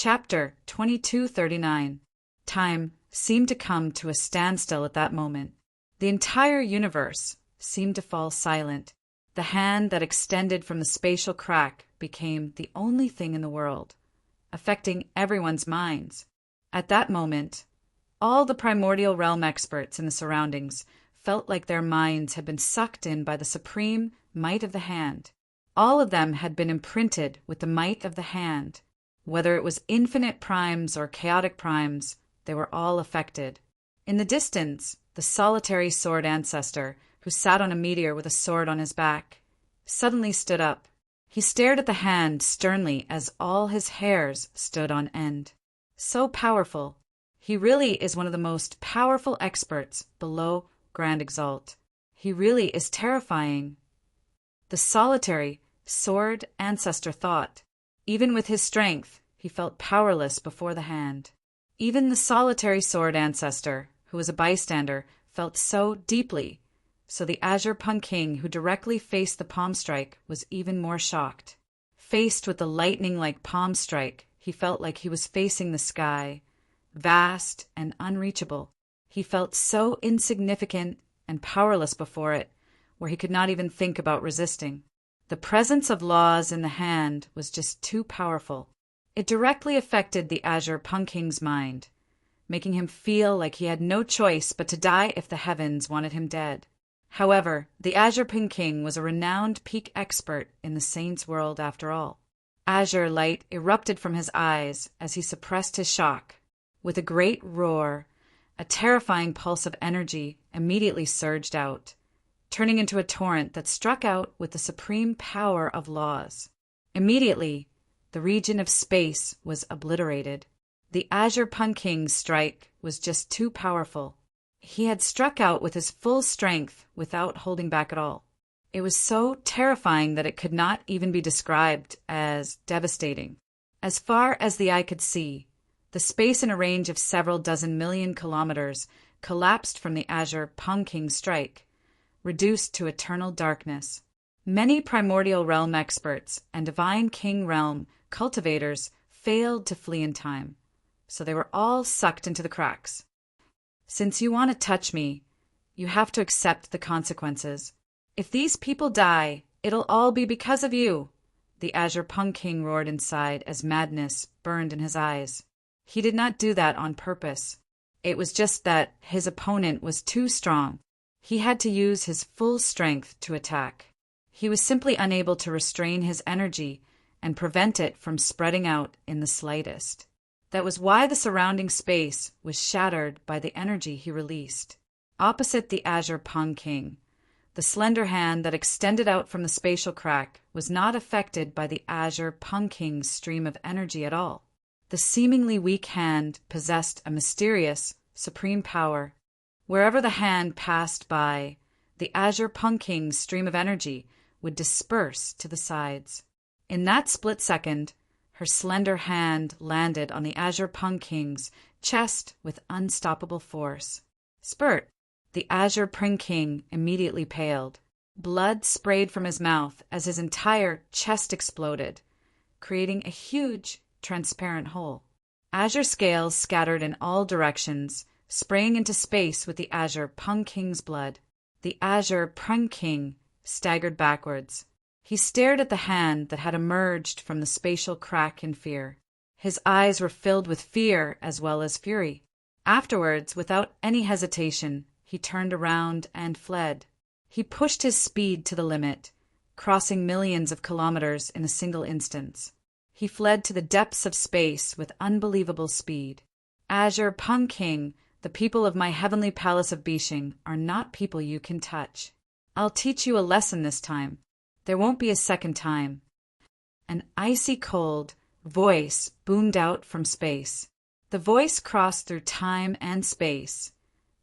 Chapter 2239. Time seemed to come to a standstill at that moment. The entire universe seemed to fall silent. The hand that extended from the spatial crack became the only thing in the world, affecting everyone's minds. At that moment, all the primordial realm experts in the surroundings felt like their minds had been sucked in by the supreme might of the hand. All of them had been imprinted with the might of the hand. Whether it was infinite primes or chaotic primes, they were all affected. In the distance, the solitary sword ancestor, who sat on a meteor with a sword on his back, suddenly stood up. He stared at the hand sternly as all his hairs stood on end. So powerful. He really is one of the most powerful experts below Grand Exalt. He really is terrifying. The solitary sword ancestor thought. Even with his strength, he felt powerless before the hand. Even the solitary sword ancestor, who was a bystander, felt so deeply. So the Azure Pung King, who directly faced the palm strike, was even more shocked. Faced with the lightning-like palm strike, he felt like he was facing the sky, vast and unreachable. He felt so insignificant and powerless before it, where he could not even think about resisting. The presence of laws in the hand was just too powerful. It directly affected the Azure Pung King's mind, making him feel like he had no choice but to die if the heavens wanted him dead. However, the Azure Pung King was a renowned peak expert in the Saints' world after all. Azure light erupted from his eyes as he suppressed his shock. With a great roar, a terrifying pulse of energy immediately surged out, turning into a torrent that struck out with the supreme power of laws. Immediately, the region of space was obliterated. The Azure Pung King's strike was just too powerful. He had struck out with his full strength without holding back at all. It was so terrifying that it could not even be described as devastating. As far as the eye could see, the space in a range of several dozen million kilometers collapsed from the Azure Pung King's strike, reduced to eternal darkness. Many primordial realm experts and divine king realm cultivators failed to flee in time, so they were all sucked into the cracks. Since you want to touch me, you have to accept the consequences. If these people die, it'll all be because of you, the Azure Pung King roared inside as madness burned in his eyes. He did not do that on purpose. It was just that his opponent was too strong. He had to use his full strength to attack. He was simply unable to restrain his energy and prevent it from spreading out in the slightest. That was why the surrounding space was shattered by the energy he released. Opposite the Azure Pung King, the slender hand that extended out from the spatial crack was not affected by the Azure Pung King's stream of energy at all. The seemingly weak hand possessed a mysterious, supreme power. Wherever the hand passed by, the Azure Pung King's stream of energy would disperse to the sides. In that split second, her slender hand landed on the Azure Pung King's chest with unstoppable force. Spurt! The Azure Pung King immediately paled. Blood sprayed from his mouth as his entire chest exploded, creating a huge, transparent hole. Azure scales scattered in all directions, spraying into space with the Azure Pung King's blood. The Azure Pung King staggered backwards. He stared at the hand that had emerged from the spatial crack in fear. His eyes were filled with fear as well as fury. Afterwards, without any hesitation, he turned around and fled. He pushed his speed to the limit, crossing millions of kilometers in a single instance. He fled to the depths of space with unbelievable speed. Azure Pung King, the people of my heavenly palace of Bishing are not people you can touch. I'll teach you a lesson this time. There won't be a second time. An icy cold voice boomed out from space. The voice crossed through time and space,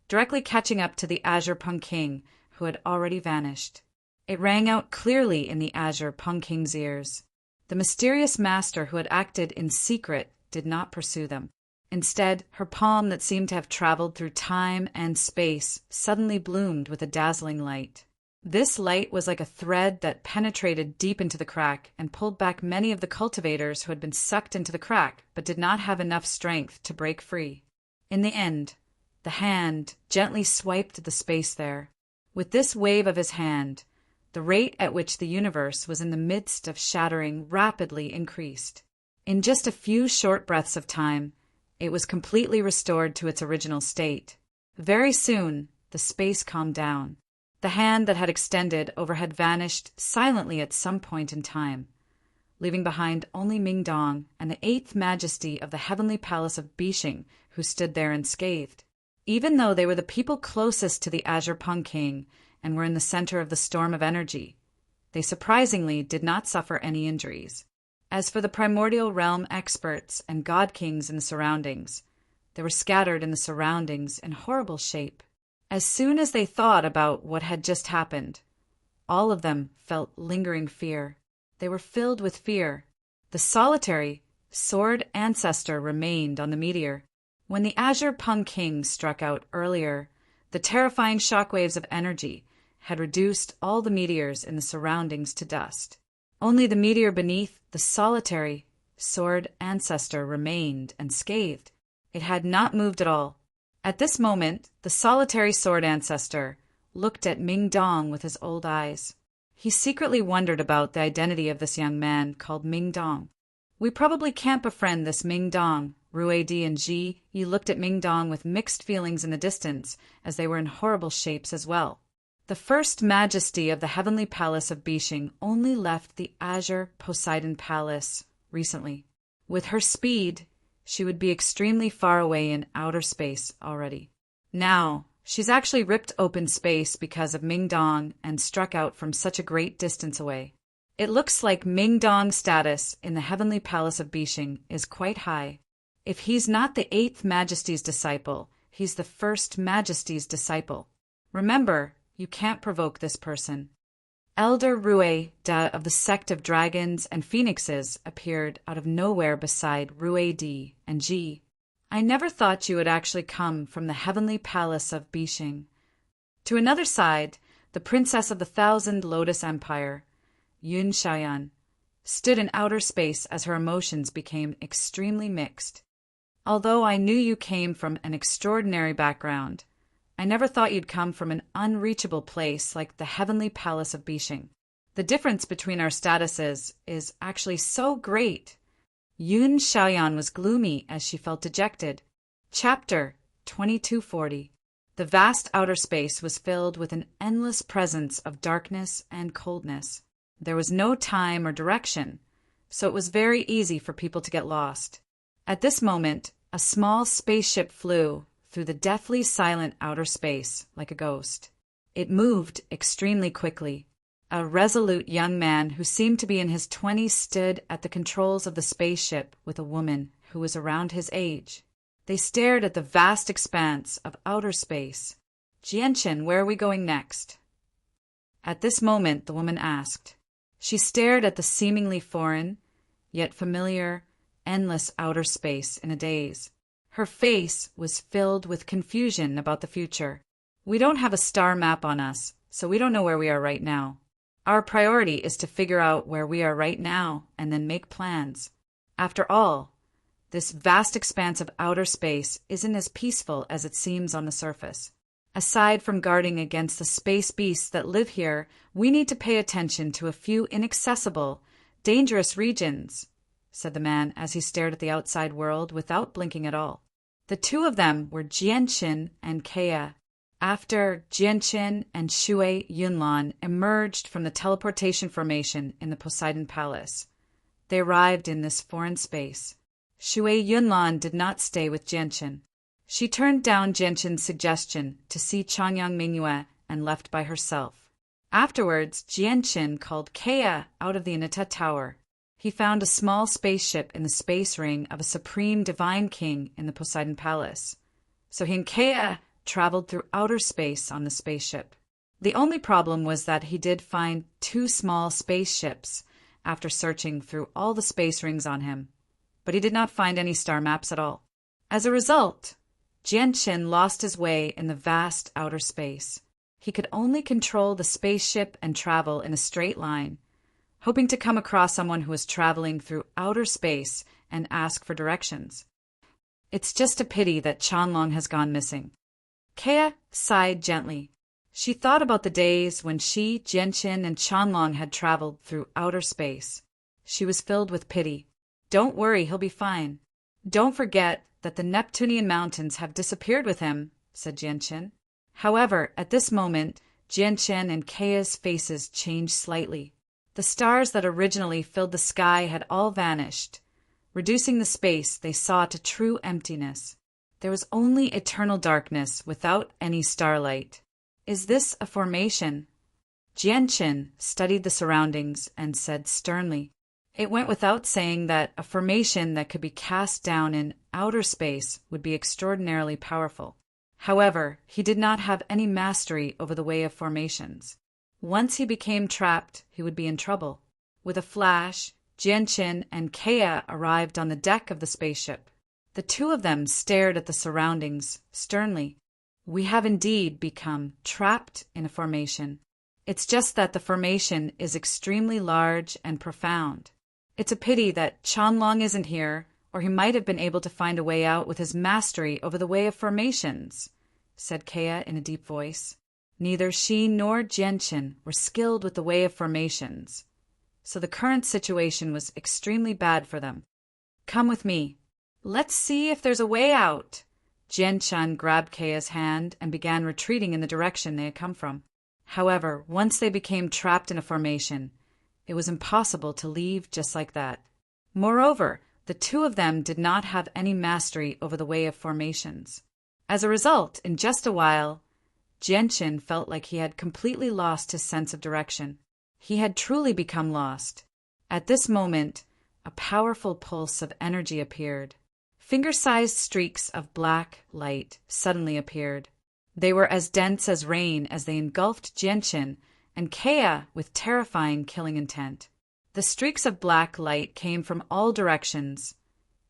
directly catching up to the Azure Pung King, who had already vanished. It rang out clearly in the Azure Pung King's ears. The mysterious master who had acted in secret did not pursue them. Instead, her palm that seemed to have traveled through time and space suddenly bloomed with a dazzling light. This light was like a thread that penetrated deep into the crack and pulled back many of the cultivators who had been sucked into the crack but did not have enough strength to break free. In the end, the hand gently swiped the space there. With this wave of his hand, the rate at which the universe was in the midst of shattering rapidly increased. In just a few short breaths of time, it was completely restored to its original state. Very soon, the space calmed down. The hand that had extended over had vanished silently at some point in time, leaving behind only Ming Dong and the eighth majesty of the heavenly palace of Bixing, who stood there unscathed. Even though they were the people closest to the Azure Peng King and were in the center of the storm of energy, they surprisingly did not suffer any injuries. As for the primordial realm experts and god kings in the surroundings, they were scattered in the surroundings in horrible shape. As soon as they thought about what had just happened, all of them felt lingering fear. They were filled with fear. The solitary sword ancestor remained on the meteor. When the Azure Peng King struck out earlier, the terrifying shockwaves of energy had reduced all the meteors in the surroundings to dust. Only the meteor beneath the solitary sword ancestor remained unscathed. It had not moved at all. At this moment, the solitary sword ancestor looked at Ming Dong with his old eyes. He secretly wondered about the identity of this young man called Ming Dong. We probably can't befriend this Ming Dong. Ruedi and Ji Yi looked at Ming Dong with mixed feelings in the distance, as they were in horrible shapes as well. The first majesty of the heavenly palace of Bixing only left the Azure Poseidon Palace recently. With her speed, she would be extremely far away in outer space already. Now, she's actually ripped open space because of Ming Dong and struck out from such a great distance away. It looks like Ming Dong's status in the heavenly palace of Bixing is quite high. If he's not the eighth majesty's disciple, he's the first majesty's disciple. Remember, you can't provoke this person. Elder Rueda of the sect of dragons and phoenixes appeared out of nowhere beside Ruedi and Ji. I never thought you would actually come from the heavenly palace of Bixing. To another side, the princess of the Thousand Lotus Empire, Yun Xiaoyan, stood in outer space as her emotions became extremely mixed. Although I knew you came from an extraordinary background, I never thought you'd come from an unreachable place like the heavenly palace of Bixing. The difference between our statuses is actually so great. Yun Xiaoyan was gloomy as she felt dejected. Chapter 2240. The vast outer space was filled with an endless presence of darkness and coldness. There was no time or direction, so it was very easy for people to get lost. At this moment, a small spaceship flew through the deathly silent outer space like a ghost. It moved extremely quickly. A resolute young man who seemed to be in his 20s stood at the controls of the spaceship with a woman who was around his age. They stared at the vast expanse of outer space. "Jianchen, where are we going next?" At this moment, the woman asked. She stared at the seemingly foreign, yet familiar, endless outer space in a daze. Her face was filled with confusion about the future. "We don't have a star map on us, so we don't know where we are right now. Our priority is to figure out where we are right now and then make plans. After all, this vast expanse of outer space isn't as peaceful as it seems on the surface. Aside from guarding against the space beasts that live here, we need to pay attention to a few inaccessible, dangerous regions," said the man as he stared at the outside world without blinking at all. The two of them were Jianqin and Kea. After Jianqin and Shui Yunlan emerged from the teleportation formation in the Poseidon Palace, they arrived in this foreign space. Shui Yunlan did not stay with Jianqin. She turned down Jianqin's suggestion to see Changyang Mingyue and left by herself. Afterwards, Jianqin called Kea out of the Inata Tower. He found a small spaceship in the space ring of a supreme divine king in the Poseidon Palace. So he and Kea traveled through outer space on the spaceship. The only problem was that he did find 2 small spaceships after searching through all the space rings on him, but he did not find any star maps at all. As a result, Jianqin lost his way in the vast outer space. He could only control the spaceship and travel in a straight line, hoping to come across someone who was traveling through outer space and ask for directions. It's just a pity that Chanlong has gone missing. Kea sighed gently. She thought about the days when she, Jianqin, and Chanlong had traveled through outer space. She was filled with pity. Don't worry, he'll be fine. Don't forget that the Neptunian mountains have disappeared with him, said Jianqin. However, at this moment, Jianqin and Kea's faces changed slightly. The stars that originally filled the sky had all vanished, reducing the space they saw to true emptiness. There was only eternal darkness without any starlight. Is this a formation? Jianqin studied the surroundings and said sternly. It went without saying that a formation that could be cast down in outer space would be extraordinarily powerful. However, he did not have any mastery over the way of formations. Once he became trapped, he would be in trouble. With a flash, Jianqin and Kea arrived on the deck of the spaceship. The two of them stared at the surroundings sternly. We have indeed become trapped in a formation. It's just that the formation is extremely large and profound. It's a pity that Chanlong isn't here, or he might have been able to find a way out with his mastery over the way of formations, said Kea in a deep voice. Neither she nor Jianqin were skilled with the way of formations, so the current situation was extremely bad for them. Come with me. Let's see if there's a way out. Jianqin grabbed Kea's hand and began retreating in the direction they had come from. However, once they became trapped in a formation, it was impossible to leave just like that. Moreover, the two of them did not have any mastery over the way of formations. As a result, in just a while, Jianqin felt like he had completely lost his sense of direction. He had truly become lost. At this moment, a powerful pulse of energy appeared. Finger-sized streaks of black light suddenly appeared. They were as dense as rain as they engulfed Jianqin and Kea with terrifying killing intent. The streaks of black light came from all directions,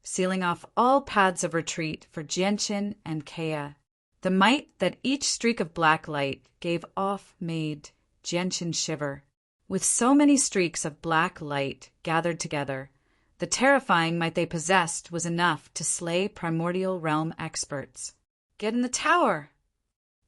sealing off all paths of retreat for Jianqin and Kea. The might that each streak of black light gave off made Jianqin shiver. With so many streaks of black light gathered together, the terrifying might they possessed was enough to slay primordial realm experts. Get in the tower!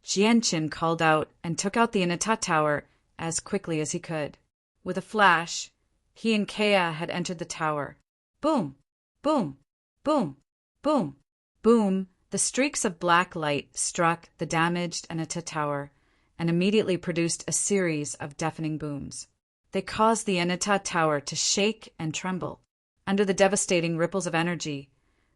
Jianqin called out and took out the Inata tower as quickly as he could. With a flash, he and Kea had entered the tower. Boom! Boom! Boom! Boom! Boom! The streaks of black light struck the damaged Inata tower and immediately produced a series of deafening booms. They caused the Inata tower to shake and tremble. Under the devastating ripples of energy,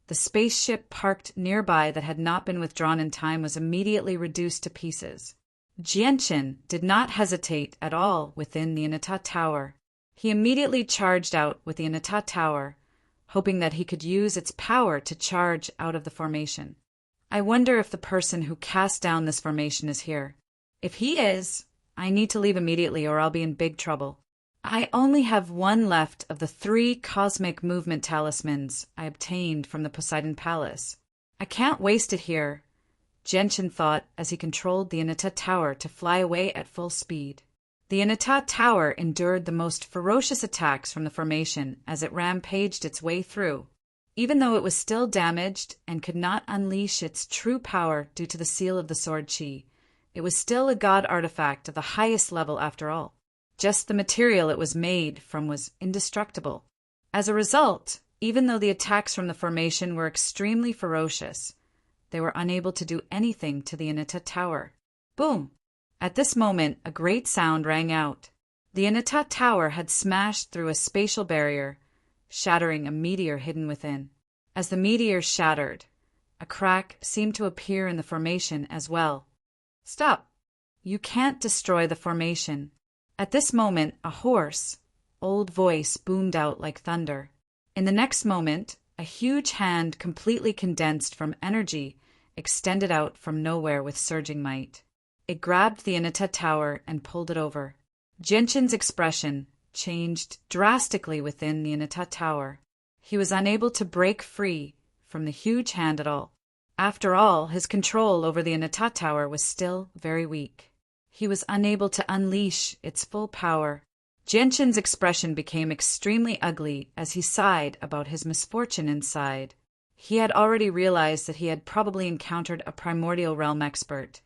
the spaceship parked nearby that had not been withdrawn in time was immediately reduced to pieces. Jianqin did not hesitate at all within the Inata tower. He immediately charged out with the Inata tower, hoping that he could use its power to charge out of the formation. I wonder if the person who cast down this formation is here. If he is, I need to leave immediately or I'll be in big trouble. I only have one left of the 3 cosmic movement talismans I obtained from the Poseidon Palace. I can't waste it here, Jianqin thought as he controlled the Inata tower to fly away at full speed. The Inata tower endured the most ferocious attacks from the formation as it rampaged its way through. Even though it was still damaged and could not unleash its true power due to the seal of the sword chi, it was still a god artifact of the highest level after all. Just the material it was made from was indestructible. As a result, even though the attacks from the formation were extremely ferocious, they were unable to do anything to the Inata tower. Boom! At this moment, a great sound rang out. The Inata tower had smashed through a spatial barrier, shattering a meteor hidden within. As the meteor shattered, a crack seemed to appear in the formation as well. Stop! You can't destroy the formation. At this moment, a hoarse, old voice boomed out like thunder. In the next moment, a huge hand completely condensed from energy extended out from nowhere with surging might. It grabbed the Inata tower and pulled it over. Jianqin's expression changed drastically within the Inata tower. He was unable to break free from the huge hand at all. After all, his control over the Inata tower was still very weak. He was unable to unleash its full power. Jianshin's expression became extremely ugly as he sighed about his misfortune inside. He had already realized that he had probably encountered a primordial realm expert,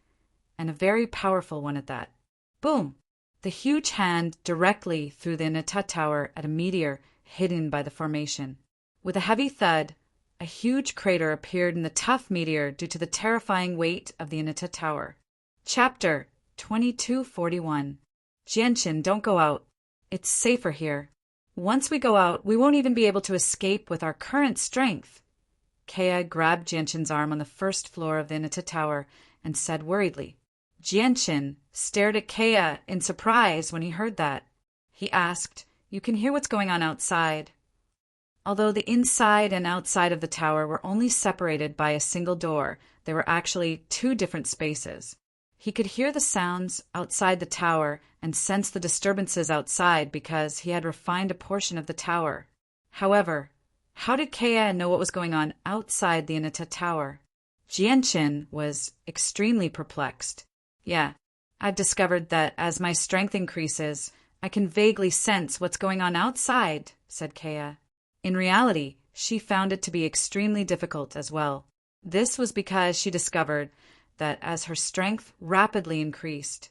and a very powerful one at that. Boom! The huge hand directly threw the Inata tower at a meteor hidden by the formation. With a heavy thud, a huge crater appeared in the tough meteor due to the terrifying weight of the Inata tower. Chapter 2241. Jianshin, don't go out. It's safer here. Once we go out, we won't even be able to escape with our current strength. Kea grabbed Jianshin's arm on the first floor of the Inata tower and said worriedly. Jianshin stared at Kea in surprise when he heard that. He asked, "You can hear what's going on outside." Although the inside and outside of the tower were only separated by a single door, there were actually two different spaces. He could hear the sounds outside the tower and sense the disturbances outside because he had refined a portion of the tower. However, how did Kea know what was going on outside the Inata tower? Jianshin was extremely perplexed. Yeah, I've discovered that as my strength increases, I can vaguely sense what's going on outside, said Kea. In reality, she found it to be extremely difficult as well. This was because she discovered that as her strength rapidly increased,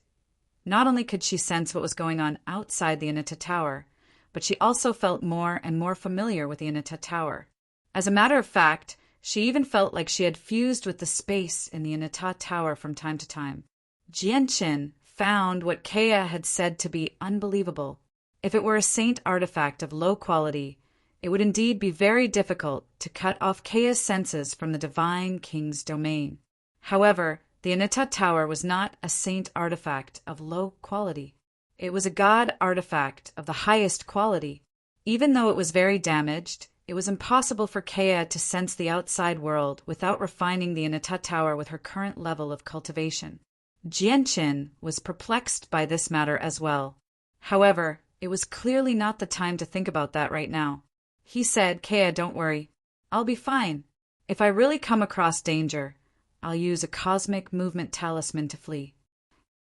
not only could she sense what was going on outside the Inata tower, but she also felt more and more familiar with the Inata tower. As a matter of fact, she even felt like she had fused with the space in the Inata tower from time to time. Jianshin found what Kea had said to be unbelievable. If it were a saint artifact of low quality, it would indeed be very difficult to cut off Kea's senses from the divine king's domain. However, the Inata tower was not a saint artifact of low quality. It was a god artifact of the highest quality. Even though it was very damaged, it was impossible for Kea to sense the outside world without refining the Inata tower with her current level of cultivation. Jianshin was perplexed by this matter as well. However, it was clearly not the time to think about that right now. He said, Kea, don't worry. I'll be fine. If I really come across danger, I'll use a cosmic movement talisman to flee.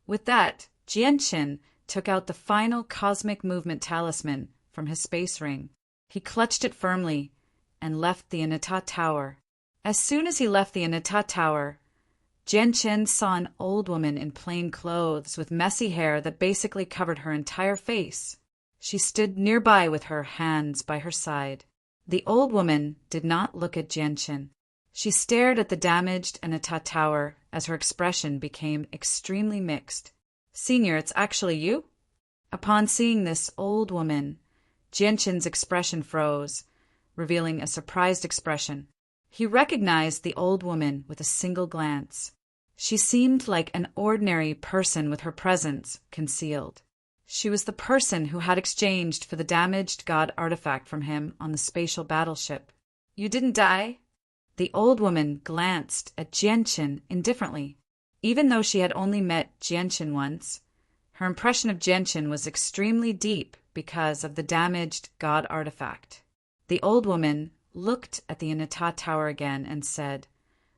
With that, Jianshin took out the final cosmic movement talisman from his space ring. He clutched it firmly and left the Inata tower. As soon as he left the Inata tower, Jianshin saw an old woman in plain clothes with messy hair that basically covered her entire face. She stood nearby with her hands by her side. The old woman did not look at Jianshin. She stared at the damaged Inata tower as her expression became extremely mixed. Senior, it's actually you? Upon seeing this old woman, Jianshin's expression froze, revealing a surprised expression. He recognized the old woman with a single glance. She seemed like an ordinary person with her presence concealed. She was the person who had exchanged for the damaged god artifact from him on the spatial battleship. You didn't die? The old woman glanced at Jianshin indifferently. Even though she had only met Jianshin once, her impression of Jianshin was extremely deep because of the damaged god artifact. The old woman looked at the Inata tower again and said,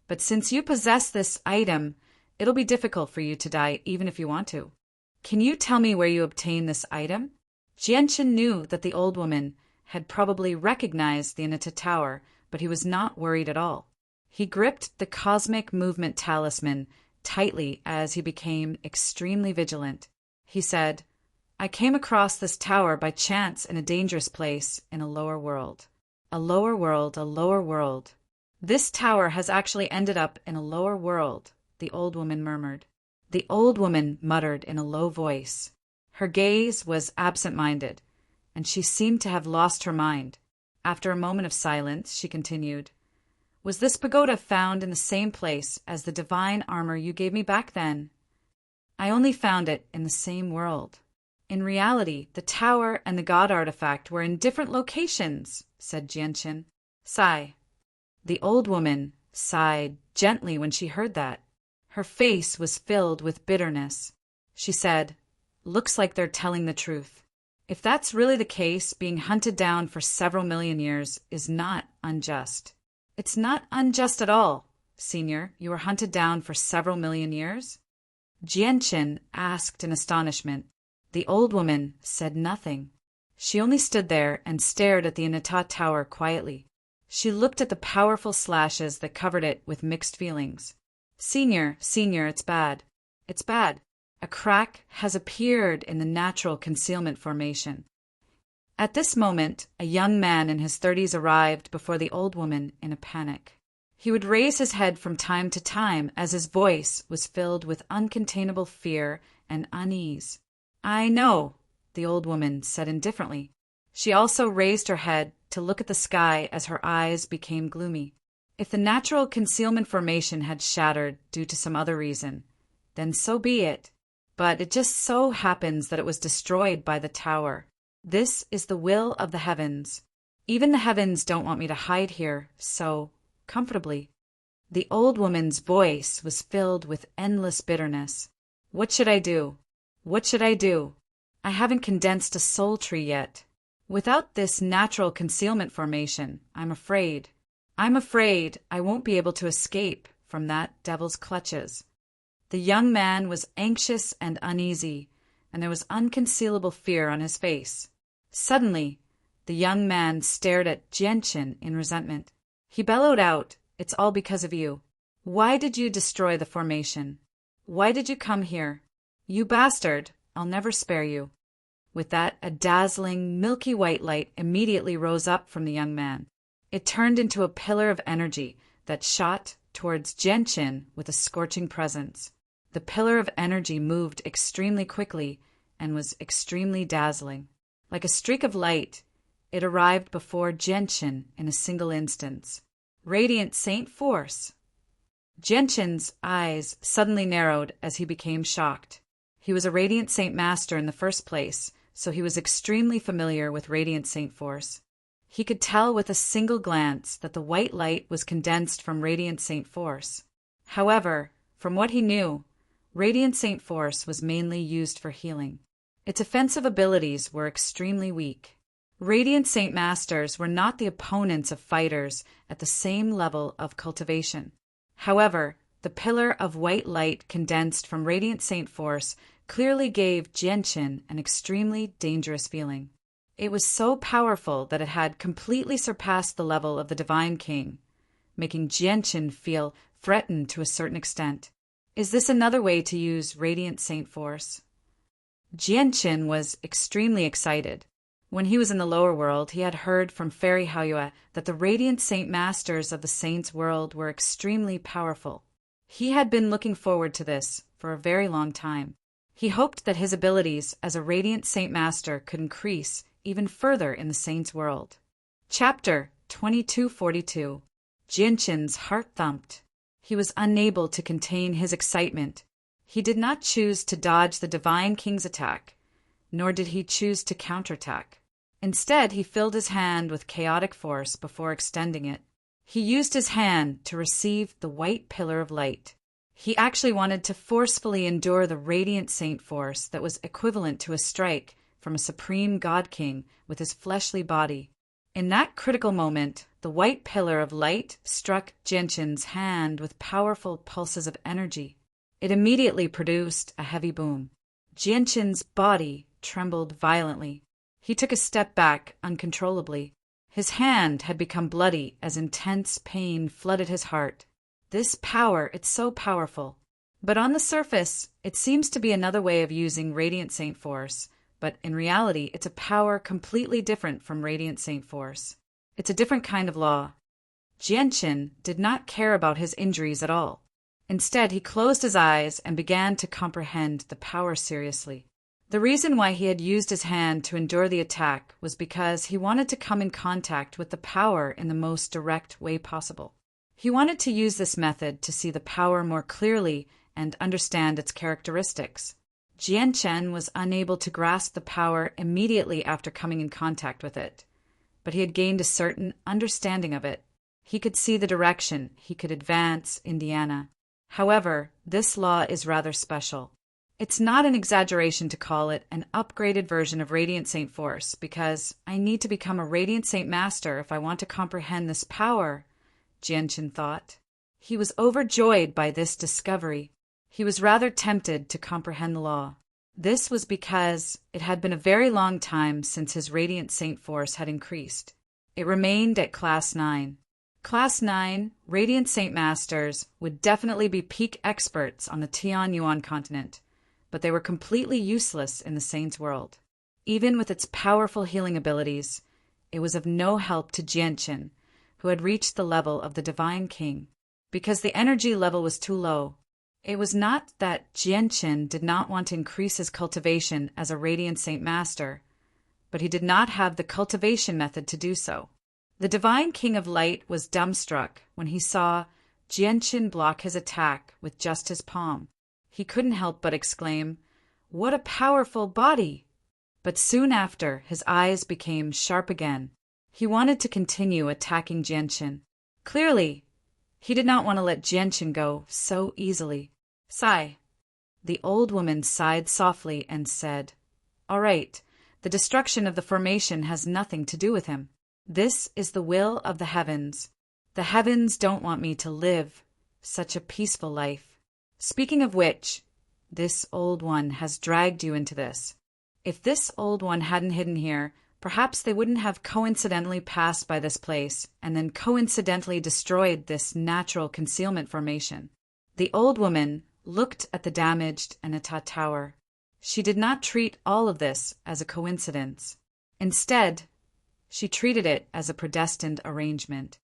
But since you possess this item, it'll be difficult for you to die even if you want to. Can you tell me where you obtained this item? Jianshin knew that the old woman had probably recognized the Inata tower, but he was not worried at all. He gripped the cosmic movement talisman tightly as he became extremely vigilant. He said, I came across this tower by chance in a dangerous place in a lower world. A lower world, a lower world. This tower has actually ended up in a lower world, the old woman murmured. The old woman muttered in a low voice. Her gaze was absent-minded, and she seemed to have lost her mind. After a moment of silence, she continued, Was this pagoda found in the same place as the divine armor you gave me back then? I only found it in the same world. In reality, the tower and the god artifact were in different locations, said Jianshin. Sigh. The old woman sighed gently when she heard that. Her face was filled with bitterness. She said, Looks like they're telling the truth. If that's really the case, being hunted down for several million years is not unjust. It's not unjust at all, Senior. You were hunted down for several million years? Jianqin asked in astonishment. The old woman said nothing. She only stood there and stared at the Inata tower quietly. She looked at the powerful slashes that covered it with mixed feelings. Senior, it's bad. It's bad. A crack has appeared in the natural concealment formation. At this moment, a young man in his 30s arrived before the old woman in a panic. He would raise his head from time to time as his voice was filled with uncontainable fear and unease. I know, the old woman said indifferently. She also raised her head to look at the sky as her eyes became gloomy. If the natural concealment formation had shattered due to some other reason, then so be it. But it just so happens that it was destroyed by the tower. This is the will of the heavens. Even the heavens don't want me to hide here so comfortably. The old woman's voice was filled with endless bitterness. What should I do? What should I do? I haven't condensed a soul tree yet. Without this natural concealment formation, I'm afraid I won't be able to escape from that devil's clutches. The young man was anxious and uneasy, and there was unconcealable fear on his face. Suddenly, the young man stared at Jianqin in resentment. He bellowed out, It's all because of you. Why did you destroy the formation? Why did you come here? You bastard, I'll never spare you. With that, a dazzling, milky white light immediately rose up from the young man. It turned into a pillar of energy that shot towards Jianqin with a scorching presence. The pillar of energy moved extremely quickly and was extremely dazzling. Like a streak of light, it arrived before Jianqin in a single instance. Radiant Saint Force! Jianqin's eyes suddenly narrowed as he became shocked. He was a Radiant Saint Master in the first place, so he was extremely familiar with Radiant Saint Force. He could tell with a single glance that the white light was condensed from Radiant Saint Force. However, from what he knew, Radiant Saint Force was mainly used for healing. Its offensive abilities were extremely weak. Radiant Saint Masters were not the opponents of fighters at the same level of cultivation. However, the pillar of white light condensed from Radiant Saint Force clearly gave Jianqin an extremely dangerous feeling. It was so powerful that it had completely surpassed the level of the Divine King, making Jianqin feel threatened to a certain extent. Is this another way to use Radiant Saint Force? Jianqin was extremely excited. When he was in the lower world, he had heard from Fairy Haoyue that the Radiant Saint Masters of the Saints' world were extremely powerful. He had been looking forward to this for a very long time. He hoped that his abilities as a Radiant Saint Master could increase even further in the Saints' world. Chapter 2242. Jianqin's heart thumped. He was unable to contain his excitement. He did not choose to dodge the Divine King's attack, nor did he choose to counterattack. Instead, he filled his hand with chaotic force before extending it. He used his hand to receive the white pillar of light. He actually wanted to forcefully endure the Radiant Saint Force that was equivalent to a strike from a supreme God King with his fleshly body. In that critical moment, the white pillar of light struck Jianqin's hand with powerful pulses of energy. It immediately produced a heavy boom. Jianqin's body trembled violently. He took a step back uncontrollably. His hand had become bloody as intense pain flooded his heart. This power, it's so powerful. But on the surface, it seems to be another way of using Radiant Saint Force, but in reality, it's a power completely different from Radiant Saint Force. It's a different kind of law. Jianqin did not care about his injuries at all. Instead, he closed his eyes and began to comprehend the power seriously. The reason why he had used his hand to endure the attack was because he wanted to come in contact with the power in the most direct way possible. He wanted to use this method to see the power more clearly and understand its characteristics. Jianqin was unable to grasp the power immediately after coming in contact with it, but he had gained a certain understanding of it. He could see the direction he could advance Indiana. However, this law is rather special. It's not an exaggeration to call it an upgraded version of Radiant Saint Force, because I need to become a Radiant Saint Master if I want to comprehend this power, Jianqin thought. He was overjoyed by this discovery. He was rather tempted to comprehend the law. This was because it had been a very long time since his Radiant Saint force had increased. It remained at Class 9. Class 9 Radiant Saint Masters would definitely be peak experts on the Tianyuan continent, but they were completely useless in the Saint's world. Even with its powerful healing abilities, it was of no help to Jianqin, who had reached the level of the Divine King, because the energy level was too low. It was not that Jianqin did not want to increase his cultivation as a Radiant Saint Master, but he did not have the cultivation method to do so. The Divine King of Light was dumbstruck when he saw Jianqin block his attack with just his palm. He couldn't help but exclaim, "What a powerful body!" But soon after, his eyes became sharp again. He wanted to continue attacking Jianqin. Clearly, he did not want to let Jianqin go so easily. Sigh. The old woman sighed softly and said, "All right, the destruction of the formation has nothing to do with him. This is the will of the heavens. The heavens don't want me to live such a peaceful life. Speaking of which, this old one has dragged you into this. If this old one hadn't hidden here, perhaps they wouldn't have coincidentally passed by this place and then coincidentally destroyed this natural concealment formation." The old woman looked at the damaged Anata Tower. She did not treat all of this as a coincidence. Instead, she treated it as a predestined arrangement.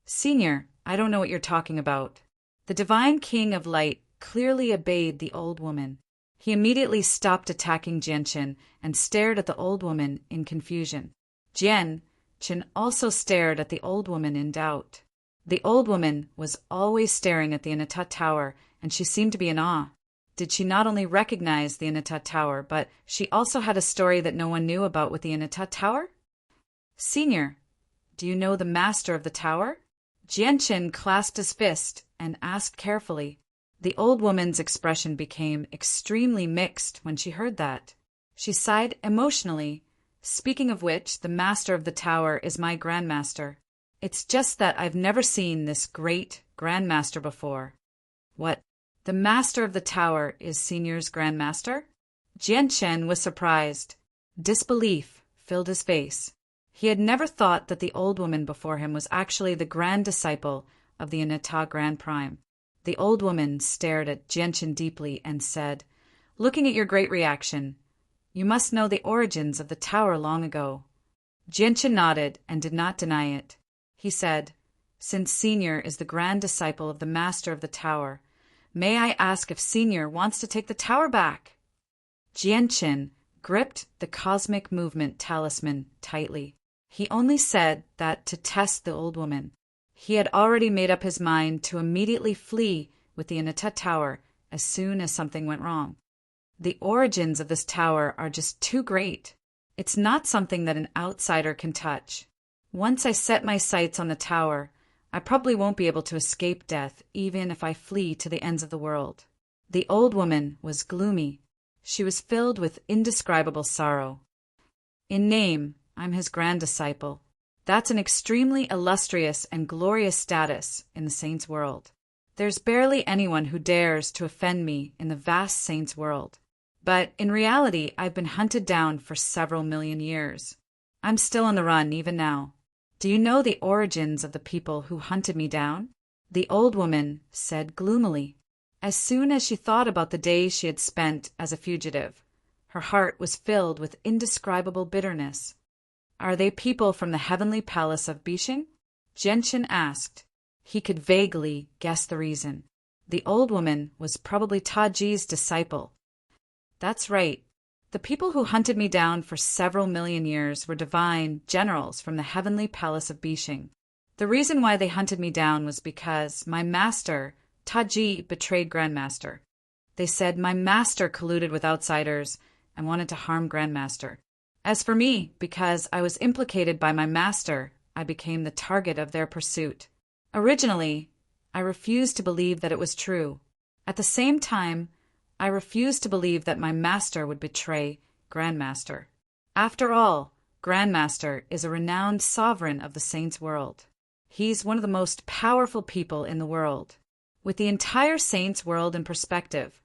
"Senior, I don't know what you're talking about." The Divine King of Light clearly obeyed the old woman. He immediately stopped attacking Jianqin and stared at the old woman in confusion. Jianqin also stared at the old woman in doubt. The old woman was always staring at the Anata Tower, and she seemed to be in awe. Did she not only recognize the Anata Tower, but she also had a story that no one knew about with the Anata Tower? "Senior, do you know the master of the tower?" Jianqin clasped his fist and asked carefully. The old woman's expression became extremely mixed when she heard that. She sighed emotionally. "Speaking of which, the master of the tower is my grandmaster. It's just that I've never seen this great grandmaster before." "What? The master of the tower is Senior's grandmaster?" Jianqin was surprised. Disbelief filled his face. He had never thought that the old woman before him was actually the grand disciple of the Anata Grand Prime. The old woman stared at Jianqin deeply and said, "Looking at your great reaction, you must know the origins of the tower long ago." Jianqin nodded and did not deny it. He said, "Since Senior is the grand disciple of the master of the tower, may I ask if Senior wants to take the tower back?" Jianqin gripped the cosmic movement talisman tightly. He only said that to test the old woman. He had already made up his mind to immediately flee with the Anata Tower as soon as something went wrong. The origins of this tower are just too great. It's not something that an outsider can touch. Once I set my sights on the tower, I probably won't be able to escape death even if I flee to the ends of the world. The old woman was gloomy. She was filled with indescribable sorrow. "In name, I'm his grand disciple. That's an extremely illustrious and glorious status in the Saints' world. There's barely anyone who dares to offend me in the vast Saints' world. But in reality, I've been hunted down for several million years. I'm still on the run even now. Do you know the origins of the people who hunted me down?" The old woman said gloomily. As soon as she thought about the days she had spent as a fugitive, her heart was filled with indescribable bitterness. "Are they people from the heavenly palace of Bishing?" Jianqin asked. He could vaguely guess the reason. The old woman was probably Taji's disciple. "That's right. The people who hunted me down for several million years were divine generals from the heavenly palace of Bishing. The reason why they hunted me down was because my master, Taji, betrayed Grandmaster. They said my master colluded with outsiders and wanted to harm Grandmaster. As for me, because I was implicated by my master, I became the target of their pursuit. Originally, I refused to believe that it was true. At the same time, I refused to believe that my master would betray Grandmaster. After all, Grandmaster is a renowned sovereign of the Saints' world. He's one of the most powerful people in the world. with the entire saint's world in perspective.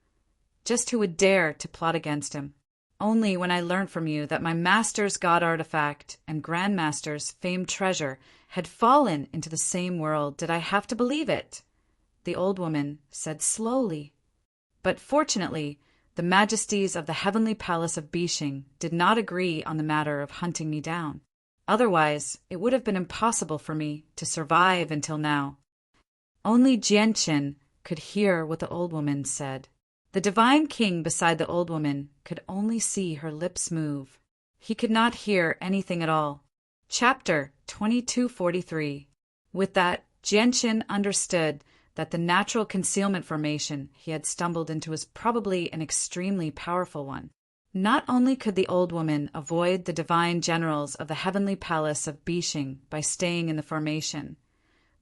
Just who would dare to plot against him? Only when I learned from you that my master's god artifact and grandmaster's famed treasure had fallen into the same world did I have to believe it, the old woman said slowly. But fortunately, the majesties of the heavenly palace of Bishing did not agree on the matter of hunting me down. Otherwise, it would have been impossible for me to survive until now. Only Jianqin could hear what the old woman said. The divine king beside the old woman could only see her lips move. He could not hear anything at all. Chapter 2243. With that, Jianqin understood that the natural concealment formation he had stumbled into was probably an extremely powerful one. Not only could the old woman avoid the divine generals of the heavenly palace of Bishing by staying in the formation,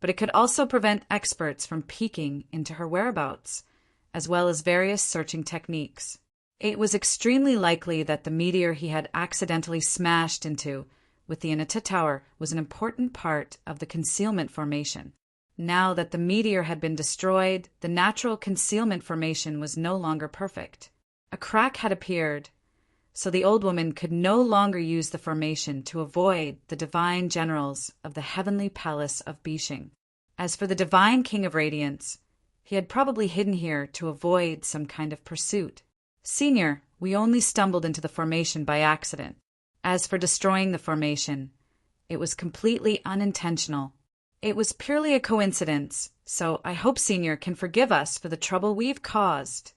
but it could also prevent experts from peeking into her whereabouts, as well as various searching techniques. It was extremely likely that the meteor he had accidentally smashed into with the Anita Tower was an important part of the concealment formation. Now that the meteor had been destroyed, the natural concealment formation was no longer perfect. A crack had appeared, so the old woman could no longer use the formation to avoid the divine generals of the heavenly palace of Bishing. As for the divine king of radiance, he had probably hidden here to avoid some kind of pursuit. Senior, we only stumbled into the formation by accident. As for destroying the formation, it was completely unintentional. It was purely a coincidence, so I hope Senior can forgive us for the trouble we've caused,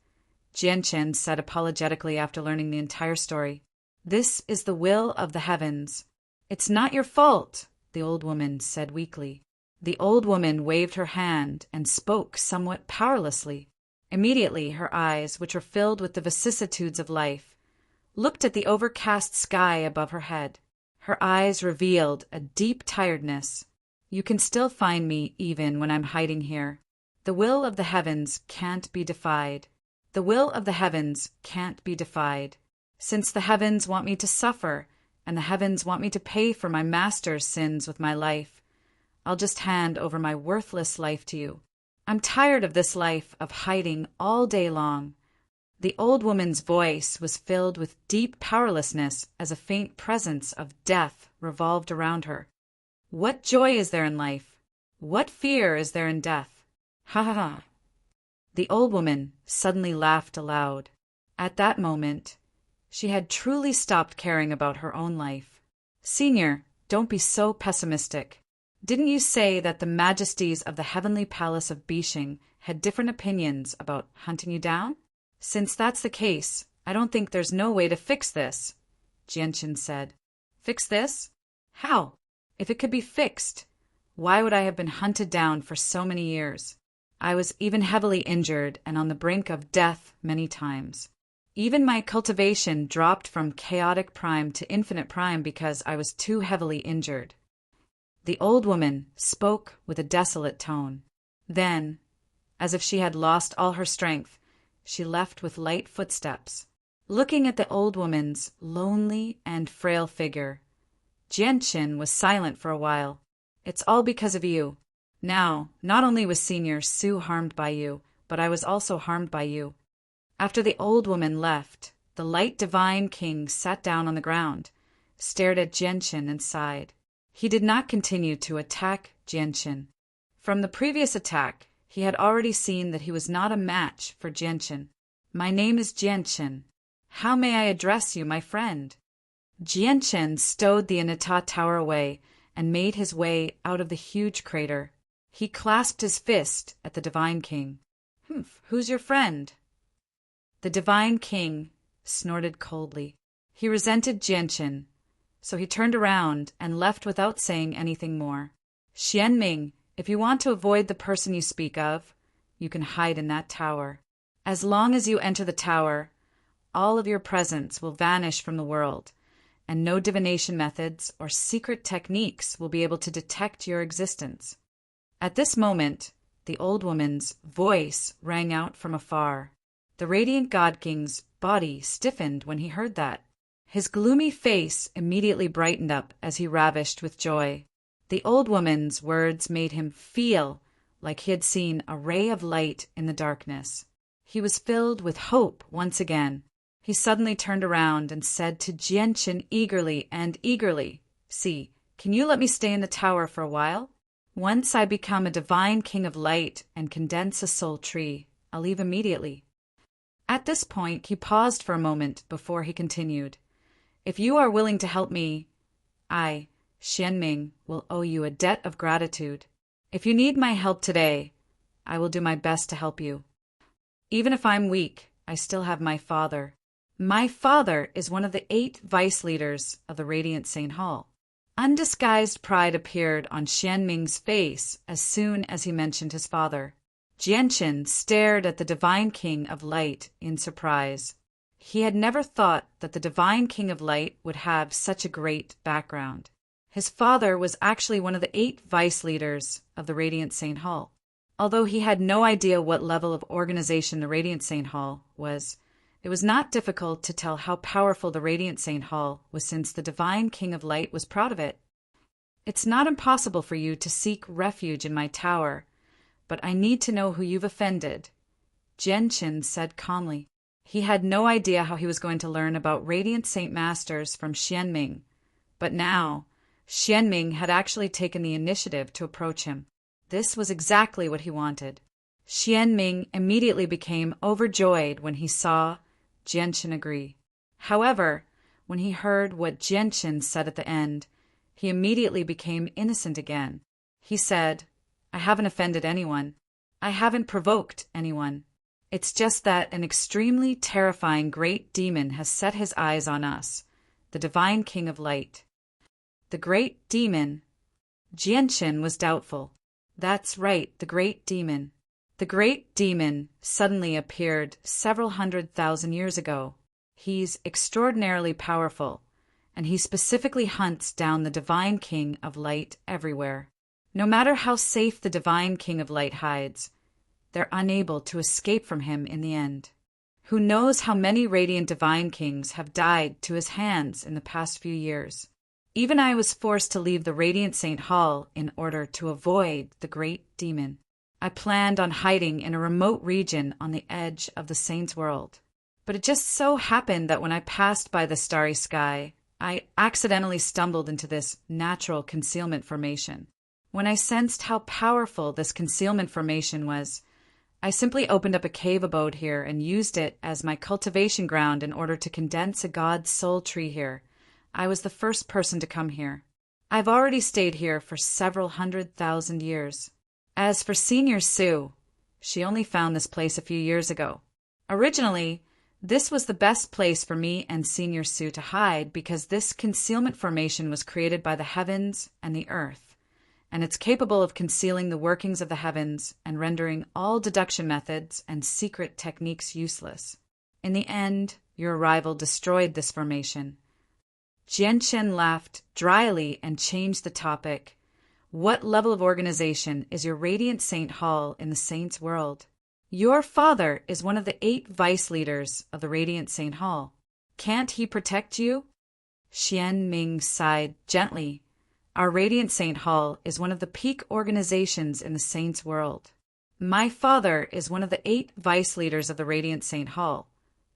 Jianqin said apologetically after learning the entire story. This is the will of the heavens. It's not your fault, the old woman said weakly. The old woman waved her hand and spoke somewhat powerlessly. Immediately her eyes, which were filled with the vicissitudes of life, looked at the overcast sky above her head. Her eyes revealed a deep tiredness. You can still find me even when I'm hiding here. The will of the heavens can't be defied. The will of the heavens can't be defied. Since the heavens want me to suffer, and the heavens want me to pay for my master's sins with my life, I'll just hand over my worthless life to you. I'm tired of this life of hiding all day long. The old woman's voice was filled with deep powerlessness as a faint presence of death revolved around her. What joy is there in life? What fear is there in death? Ha ha ha. The old woman suddenly laughed aloud. At that moment, she had truly stopped caring about her own life. Senior, don't be so pessimistic. Didn't you say that the majesties of the heavenly palace of Bishing had different opinions about hunting you down? Since that's the case, I don't think there's no way to fix this, Jianqin said. Fix this? How? If it could be fixed, why would I have been hunted down for so many years? I was even heavily injured and on the brink of death many times. Even my cultivation dropped from chaotic prime to infinite prime because I was too heavily injured. The old woman spoke with a desolate tone. Then, as if she had lost all her strength, she left with light footsteps. Looking at the old woman's lonely and frail figure, Jianqin was silent for a while. It's all because of you. Now, not only was Senior Su harmed by you, but I was also harmed by you. After the old woman left, the light divine king sat down on the ground, stared at Jianqin and sighed. He did not continue to attack Jianqin. From the previous attack, he had already seen that he was not a match for Jianqin. My name is Jianqin. How may I address you, my friend? Jianqin stowed the Anita Tower away and made his way out of the huge crater. He clasped his fist at the divine king. Who's your friend? The divine king snorted coldly. He resented Jianqin, so he turned around and left without saying anything more. Xianming, if you want to avoid the person you speak of, you can hide in that tower. As long as you enter the tower, all of your presence will vanish from the world, and no divination methods or secret techniques will be able to detect your existence. At this moment, the old woman's voice rang out from afar. The radiant god king's body stiffened when he heard that. His gloomy face immediately brightened up as he ravished with joy. The old woman's words made him feel like he had seen a ray of light in the darkness. He was filled with hope once again. He suddenly turned around and said to Jianchen eagerly, "See, can you let me stay in the tower for a while? Once I become a divine king of light and condense a soul tree, I'll leave immediately." At this point, he paused for a moment before he continued. "If you are willing to help me, I, Xianming, will owe you a debt of gratitude. If you need my help today, I will do my best to help you. Even if I'm weak, I still have my father. My father is one of the 8 vice leaders of the Radiant Saint Hall." Undisguised pride appeared on Xianming's face as soon as he mentioned his father. Jianchen stared at the Divine King of Light in surprise. He had never thought that the Divine King of Light would have such a great background. His father was actually one of the 8 vice leaders of the Radiant Saint Hall. Although he had no idea what level of organization the Radiant Saint Hall was, it was not difficult to tell how powerful the Radiant Saint Hall was since the Divine King of Light was proud of it. "It's not impossible for you to seek refuge in my tower, but I need to know who you've offended," Jianchen said calmly. He had no idea how he was going to learn about Radiant Saint Masters from Xianming, but now Xianming had actually taken the initiative to approach him. This was exactly what he wanted. Xianming immediately became overjoyed when he saw Jianchen agree. However, when he heard what Jianchen said at the end, he immediately became innocent again. He said, "I haven't offended anyone. I haven't provoked anyone. It's just that an extremely terrifying great demon has set his eyes on us, the Divine King of Light." The great demon? Jianchen was doubtful. That's right, the great demon. The great demon suddenly appeared several 100,000 years ago. He's extraordinarily powerful, and he specifically hunts down the Divine King of Light everywhere. No matter how safe the Divine King of Light hides, they're unable to escape from him in the end. Who knows how many Radiant Divine Kings have died to his hands in the past few years. Even I was forced to leave the Radiant Saint Hall in order to avoid the great demon. I planned on hiding in a remote region on the edge of the Saint's world. But it just so happened that when I passed by the starry sky, I accidentally stumbled into this natural concealment formation. When I sensed how powerful this concealment formation was, I simply opened up a cave abode here and used it as my cultivation ground in order to condense a god's soul tree here. I was the first person to come here. I've already stayed here for several 100,000 years. As for Senior Sue, she only found this place a few years ago. Originally, this was the best place for me and Senior Sue to hide because this concealment formation was created by the heavens and the earth, and it's capable of concealing the workings of the heavens and rendering all deduction methods and secret techniques useless. In the end, your arrival destroyed this formation. Jianchen laughed dryly and changed the topic. "What level of organization is your Radiant Saint Hall in the Saint's world?" "Your father is one of the 8 vice leaders of the Radiant Saint Hall. Can't he protect you?" Xianming sighed gently. "Our Radiant Saint Hall is one of the peak organizations in the Saint's world. My father is one of the 8 vice leaders of the Radiant Saint Hall,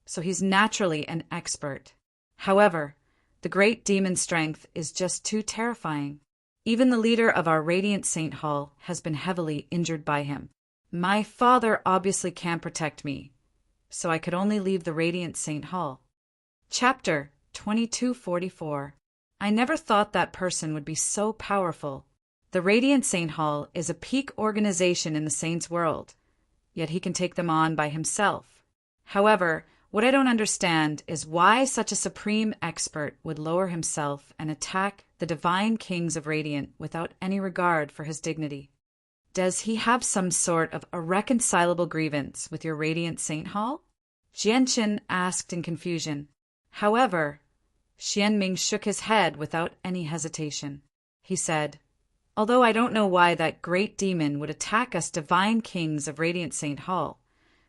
so he's naturally an expert. However, the great demon's strength is just too terrifying. Even the leader of our Radiant Saint Hall has been heavily injured by him. My father obviously can't protect me, so I could only leave the Radiant Saint Hall." Chapter 2244. I never thought that person would be so powerful. The Radiant Saint Hall is a peak organization in the Saint's world, yet he can take them on by himself. However, what I don't understand is why such a supreme expert would lower himself and attack the divine kings of Radiant without any regard for his dignity. Does he have some sort of irreconcilable grievance with your Radiant Saint Hall? Jianchen asked in confusion. However, Xianming shook his head without any hesitation. He said, "Although I don't know why that great demon would attack us divine kings of Radiant Saint Hall,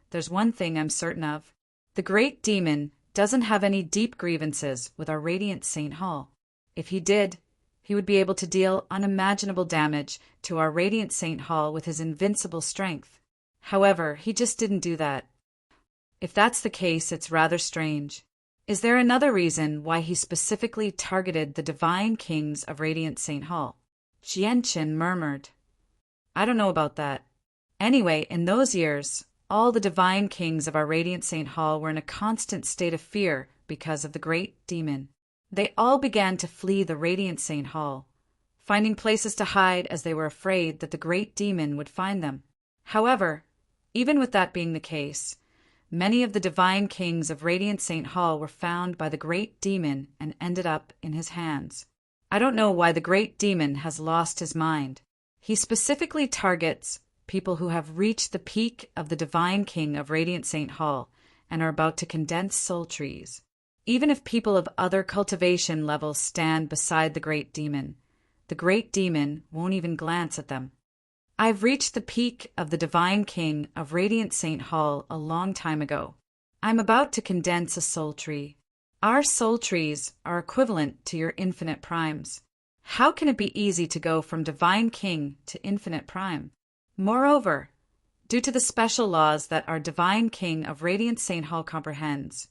there's one thing I'm certain of. The great demon doesn't have any deep grievances with our Radiant Saint Hall. If he did, he would be able to deal unimaginable damage to our Radiant Saint Hall with his invincible strength. However, he just didn't do that. If that's the case, it's rather strange. Is there another reason why he specifically targeted the divine kings of Radiant Saint Hall? Jianqin murmured. I don't know about that. Anyway, in those years, all the divine kings of our Radiant Saint Hall were in a constant state of fear because of the great demon. They all began to flee the Radiant Saint Hall, finding places to hide as they were afraid that the great demon would find them. However, even with that being the case, many of the divine kings of Radiant Saint Hall were found by the great demon and ended up in his hands. I don't know why the great demon has lost his mind. He specifically targets people who have reached the peak of the divine king of Radiant Saint Hall and are about to condense soul trees. Even if people of other cultivation levels stand beside the great demon won't even glance at them. I've reached the peak of the divine king of Radiant Saint Hall a long time ago. I'm about to condense a soul tree. Our soul trees are equivalent to your infinite primes. How can it be easy to go from divine king to infinite prime? Moreover, due to the special laws that our divine king of Radiant Saint Hall comprehends,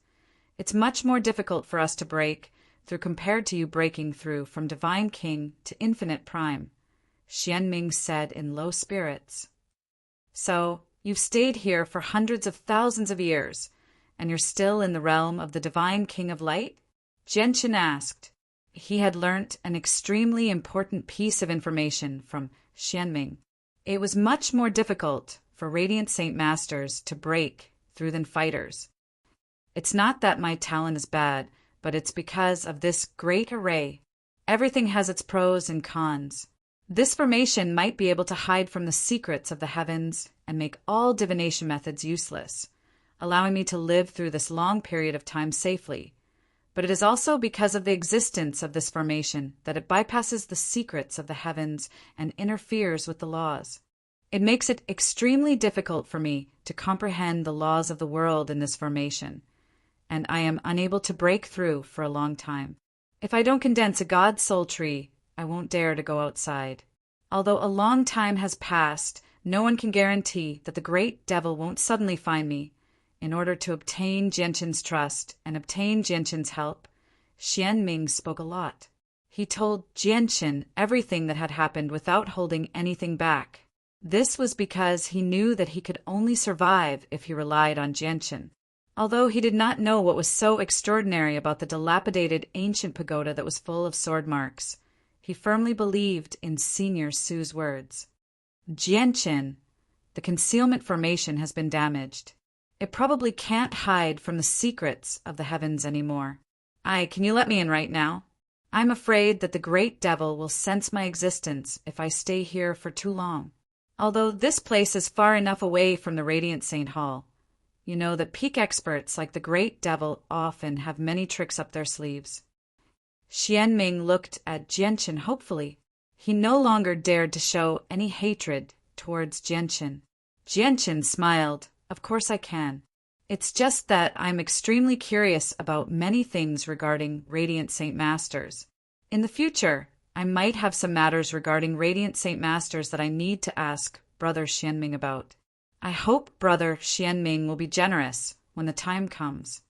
it's much more difficult for us to break through compared to you breaking through from divine king to infinite prime, Xianming said in low spirits. So, you've stayed here for hundreds of thousands of years, and you're still in the realm of the divine king of light? Jianqin asked. He had learnt an extremely important piece of information from Xianming. It was much more difficult for Radiant Saint Masters to break through than fighters. It's not that my talent is bad, but it's because of this great array. Everything has its pros and cons. This formation might be able to hide from the secrets of the heavens and make all divination methods useless, allowing me to live through this long period of time safely. But it is also because of the existence of this formation that it bypasses the secrets of the heavens and interferes with the laws. It makes it extremely difficult for me to comprehend the laws of the world in this formation, and I am unable to break through for a long time. If I don't condense a god soul tree, I won't dare to go outside. Although a long time has passed, no one can guarantee that the great devil won't suddenly find me. In order to obtain Jianqin's trust and obtain Jianqin's help, Xianming spoke a lot. He told Jianqin everything that had happened without holding anything back. This was because he knew that he could only survive if he relied on Jianqin. Although he did not know what was so extraordinary about the dilapidated ancient pagoda that was full of sword marks, he firmly believed in Senior Su's words. Jianqin, the concealment formation has been damaged. It probably can't hide from the secrets of the heavens anymore. Can you let me in right now? I'm afraid that the great devil will sense my existence if I stay here for too long. Although this place is far enough away from the Radiant Saint Hall, you know that peak experts like the great devil often have many tricks up their sleeves. Xianming looked at Jianqin hopefully. He no longer dared to show any hatred towards Jianqin. Jianqin smiled. Of course I can. It's just that I'm extremely curious about many things regarding Radiant Saint Masters. In the future, I might have some matters regarding Radiant Saint Masters that I need to ask Brother Xianming about. I hope Brother Xianming will be generous when the time comes.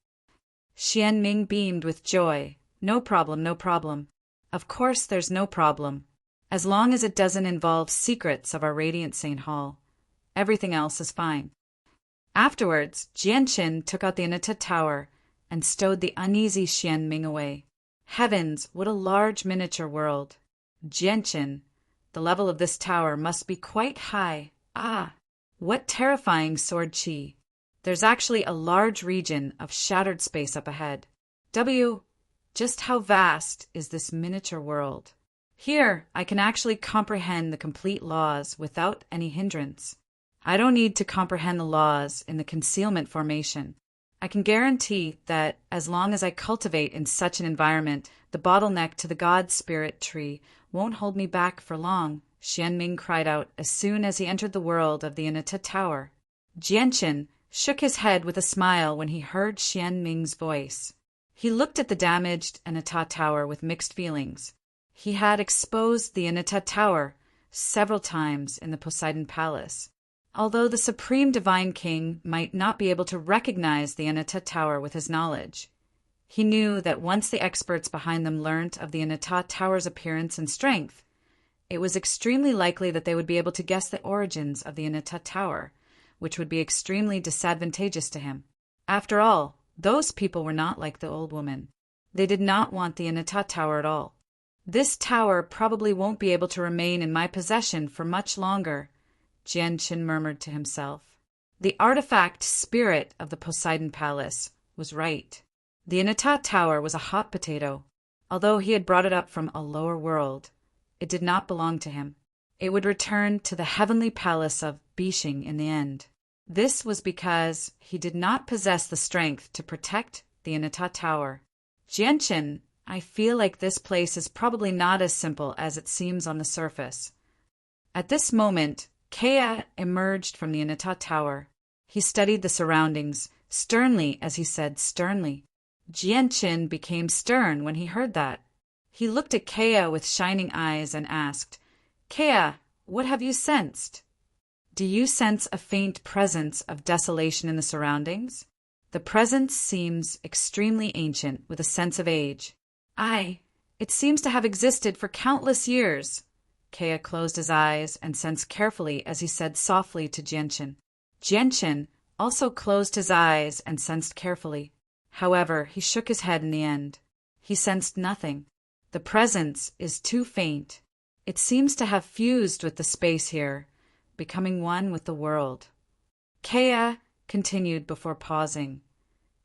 Xianming beamed with joy. No problem, no problem. Of course there's no problem. As long as it doesn't involve secrets of our Radiant Saint Hall. Everything else is fine. Afterwards, Jianqin took out the Anita Tower and stowed the uneasy Xianming away. Heavens, what a large miniature world. Jianqin, the level of this tower must be quite high. What terrifying sword chi. There's actually a large region of shattered space up ahead. Just how vast is this miniature world? Here, I can actually comprehend the complete laws without any hindrance. I don't need to comprehend the laws in the concealment formation. I can guarantee that as long as I cultivate in such an environment, the bottleneck to the God Spirit tree won't hold me back for long, Xianming cried out as soon as he entered the world of the Anita Tower. Jianqin shook his head with a smile when he heard Xianming's voice. He looked at the damaged Anita Tower with mixed feelings. He had exposed the Inita Tower several times in the Poseidon Palace. Although the Supreme Divine King might not be able to recognize the Inita Tower with his knowledge, he knew that once the experts behind them learnt of the Inita Tower's appearance and strength, it was extremely likely that they would be able to guess the origins of the Inita Tower, which would be extremely disadvantageous to him. After all, those people were not like the old woman. They did not want the Inita Tower at all. This tower probably won't be able to remain in my possession for much longer, Jianqin murmured to himself. The artifact spirit of the Poseidon Palace was right. The Inita Tower was a hot potato. Although he had brought it up from a lower world, it did not belong to him. It would return to the heavenly palace of Bishing in the end. This was because he did not possess the strength to protect the Inita Tower. Jianqin, I feel like this place is probably not as simple as it seems on the surface. At this moment, Kea emerged from the Inita Tower. He studied the surroundings, sternly as he said sternly. Jianqin became stern when he heard that. He looked at Kea with shining eyes and asked, Kea, what have you sensed? Do you sense a faint presence of desolation in the surroundings? The presence seems extremely ancient, with a sense of age. It seems to have existed for countless years. Kea closed his eyes and sensed carefully as he said softly to Jianqin. Jianqin also closed his eyes and sensed carefully. However, he shook his head in the end. He sensed nothing. The presence is too faint. It seems to have fused with the space here, becoming one with the world. Kea continued before pausing,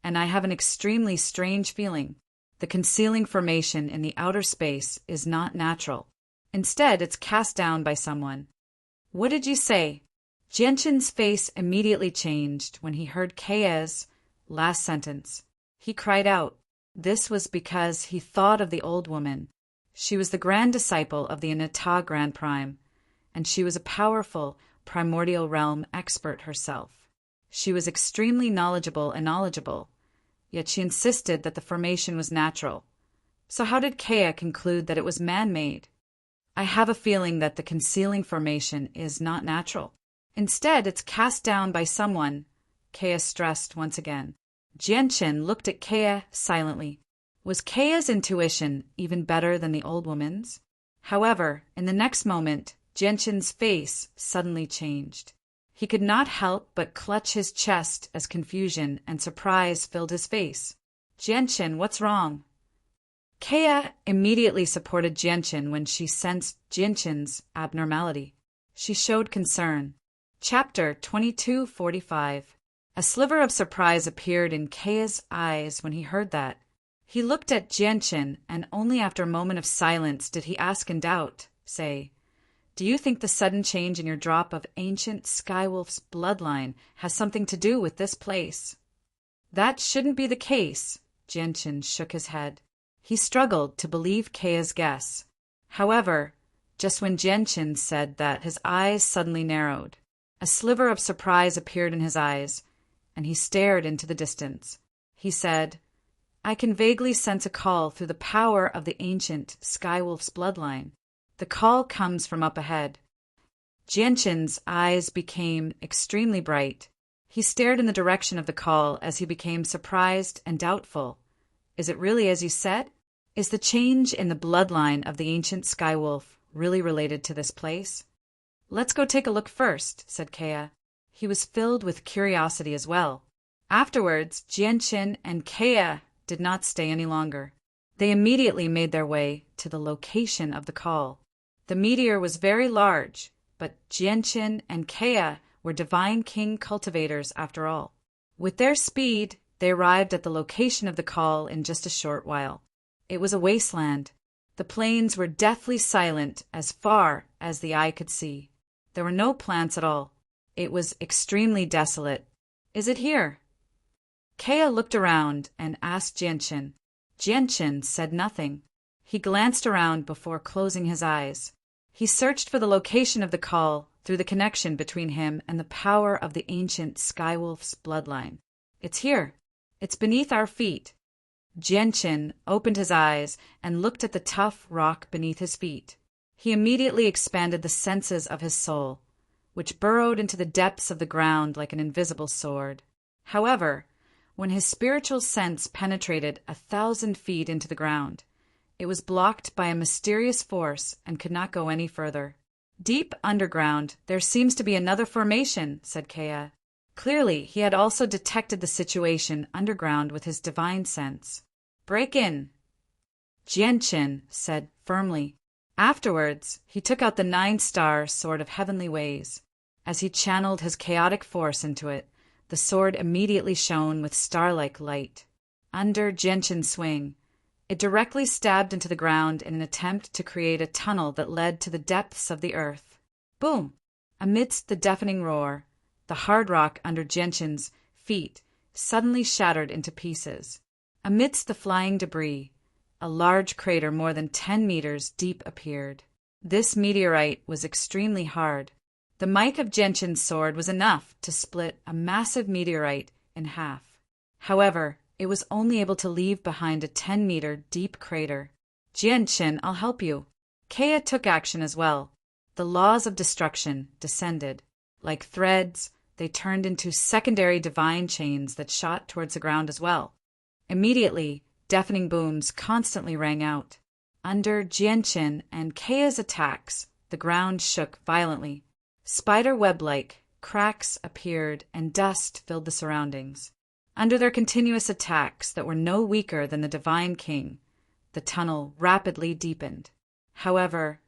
and I have an extremely strange feeling. The concealing formation in the outer space is not natural. Instead, it's cast down by someone. What did you say? Jianqin's face immediately changed when he heard Kea's last sentence. He cried out. This was because he thought of the old woman. She was the grand disciple of the Inita Grand Prime, and she was a powerful, primordial realm expert herself. She was extremely knowledgeable, yet she insisted that the formation was natural. So how did Kea conclude that it was man-made? I have a feeling that the concealing formation is not natural. Instead, it's cast down by someone, Kea stressed once again. Jianqin looked at Kea silently. Was Kea's intuition even better than the old woman's? However, in the next moment, Jianqin's face suddenly changed. He could not help but clutch his chest as confusion and surprise filled his face. Jianqin, what's wrong? Kea immediately supported Jianqin when she sensed Jianqin's abnormality. She showed concern. Chapter 2245. A sliver of surprise appeared in Kea's eyes when he heard that. He looked at Jianqin, and only after a moment of silence did he ask in doubt, say, Do you think the sudden change in your drop of ancient Skywolf's bloodline has something to do with this place? That shouldn't be the case, Jianqin shook his head. He struggled to believe Kea's guess. However, just when Jianqin said that, his eyes suddenly narrowed. A sliver of surprise appeared in his eyes, and he stared into the distance. He said, I can vaguely sense a call through the power of the ancient Skywolf's bloodline. The call comes from up ahead. Jianqin's eyes became extremely bright. He stared in the direction of the call as he became surprised and doubtful. Is it really as you said? Is the change in the bloodline of the ancient Skywolf really related to this place? Let's go take a look first, said Kea. He was filled with curiosity as well. Afterwards, Jianqin and Kea did not stay any longer. They immediately made their way to the location of the call. The meteor was very large, but Jianqin and Kea were Divine King cultivators after all. With their speed, they arrived at the location of the call in just a short while. It was a wasteland. The plains were deathly silent as far as the eye could see. There were no plants at all. It was extremely desolate. Is it here? Kea looked around and asked Jianqin. Jianqin said nothing. He glanced around before closing his eyes. He searched for the location of the call through the connection between him and the power of the ancient Skywolf's bloodline. It's here. It's beneath our feet. Jianqin opened his eyes and looked at the tough rock beneath his feet. He immediately expanded the senses of his soul, which burrowed into the depths of the ground like an invisible sword. However, when his spiritual sense penetrated 1,000 feet into the ground, it was blocked by a mysterious force and could not go any further. "Deep underground, there seems to be another formation," said Kea. Clearly, he had also detected the situation underground with his divine sense. "Break in," Jianqin said firmly. Afterwards, he took out the 9-star sword of heavenly ways. As he channeled his chaotic force into it, the sword immediately shone with star-like light. Under Jianqin's swing, it directly stabbed into the ground in an attempt to create a tunnel that led to the depths of the earth. Boom! Amidst the deafening roar, the hard rock under Jianqin's feet suddenly shattered into pieces. Amidst the flying debris, a large crater more than 10 meters deep appeared. This meteorite was extremely hard. The might of Jianqin's sword was enough to split a massive meteorite in half. However, it was only able to leave behind a 10-meter deep crater. "Jianqin, I'll help you." Kea took action as well. The laws of destruction descended. Like threads, they turned into secondary divine chains that shot towards the ground as well. Immediately, deafening booms constantly rang out. Under Jianqin and Kea's attacks, the ground shook violently. Spider web-like cracks appeared and dust filled the surroundings. Under their continuous attacks that were no weaker than the Divine King, the tunnel rapidly deepened. However,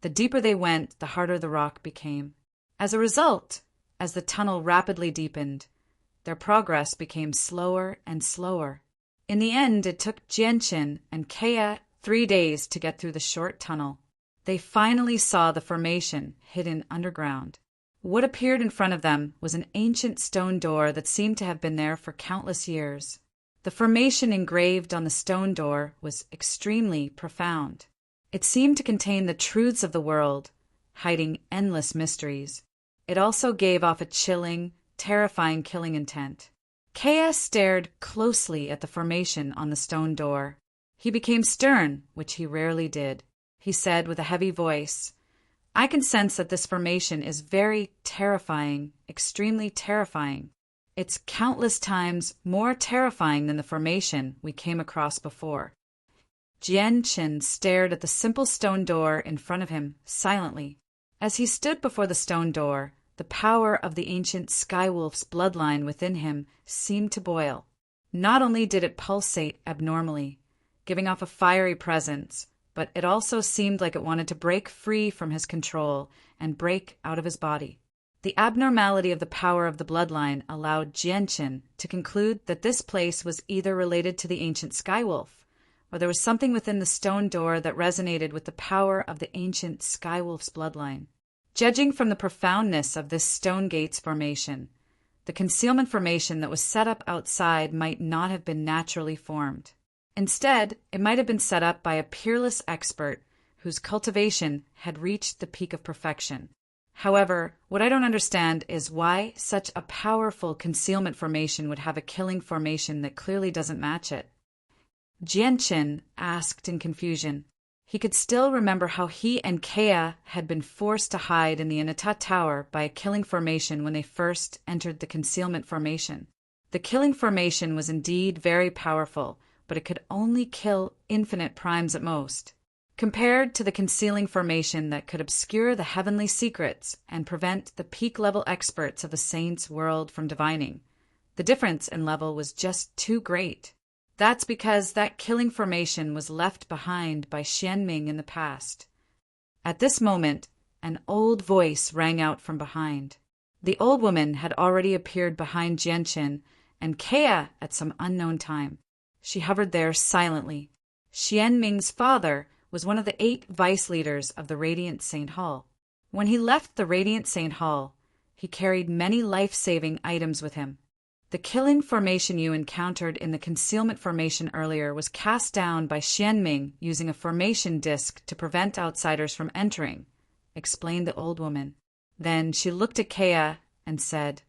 the deeper they went, the harder the rock became. As a result, as the tunnel rapidly deepened, their progress became slower and slower. In the end, it took Jianqin and Kea 3 days to get through the short tunnel. They finally saw the formation hidden underground. What appeared in front of them was an ancient stone door that seemed to have been there for countless years. The formation engraved on the stone door was extremely profound. It seemed to contain the truths of the world, hiding endless mysteries. It also gave off a chilling, terrifying killing intent. Kea stared closely at the formation on the stone door. He became stern, which he rarely did. He said with a heavy voice, "I can sense that this formation is very terrifying, extremely terrifying. It's countless times more terrifying than the formation we came across before." Jianqin stared at the simple stone door in front of him, silently. As he stood before the stone door, the power of the ancient Skywolf's bloodline within him seemed to boil. Not only did it pulsate abnormally, giving off a fiery presence, but it also seemed like it wanted to break free from his control and break out of his body. The abnormality of the power of the bloodline allowed Jianqin to conclude that this place was either related to the ancient Skywolf, or there was something within the stone door that resonated with the power of the ancient Skywolf's bloodline. Judging from the profoundness of this stone gate's formation, the concealment formation that was set up outside might not have been naturally formed. Instead, it might have been set up by a peerless expert whose cultivation had reached the peak of perfection. However, what I don't understand is why such a powerful concealment formation would have a killing formation that clearly doesn't match it. Jianqin asked in confusion. He could still remember how he and Kea had been forced to hide in the Inata Tower by a killing formation when they first entered the concealment formation. The killing formation was indeed very powerful, but it could only kill infinite primes at most. Compared to the concealing formation that could obscure the heavenly secrets and prevent the peak-level experts of the saints' world from divining, the difference in level was just too great. That's because that killing formation was left behind by Xianming in the past. At this moment, an old voice rang out from behind. The old woman had already appeared behind Jianqin and Kea at some unknown time. She hovered there silently. Xianming's father was one of the 8 vice leaders of the Radiant Saint Hall. When he left the Radiant Saint Hall, he carried many life-saving items with him. The killing formation you encountered in the concealment formation earlier was cast down by Xianming using a formation disc to prevent outsiders from entering, explained the old woman. Then she looked at Kea and said,